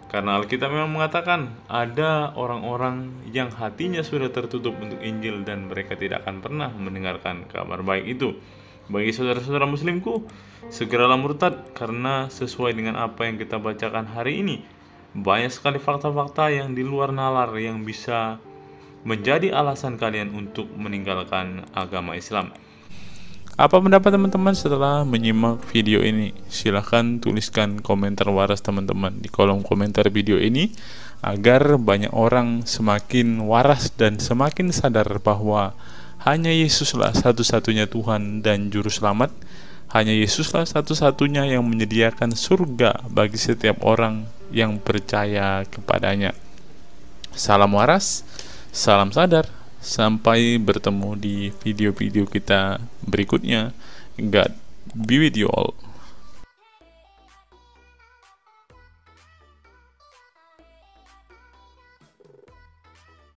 [SPEAKER 1] Karena Alkitab memang mengatakan ada orang-orang yang hatinya sudah tertutup untuk Injil dan mereka tidak akan pernah mendengarkan kabar baik itu. Bagi saudara-saudara muslimku, segeralah murtad, karena sesuai dengan apa yang kita bacakan hari ini, banyak sekali fakta-fakta yang di luar nalar yang bisa menjadi alasan kalian untuk meninggalkan agama Islam. Apa pendapat teman-teman setelah menyimak video ini? Silahkan tuliskan komentar waras teman-teman di kolom komentar video ini, agar banyak orang semakin waras dan semakin sadar bahwa hanya Yesuslah satu-satunya Tuhan dan Juru Selamat. Hanya Yesuslah satu-satunya yang menyediakan surga bagi setiap orang yang percaya kepadanya. Salam waras, salam sadar. Sampai bertemu di video-video kita berikutnya. God be with you all.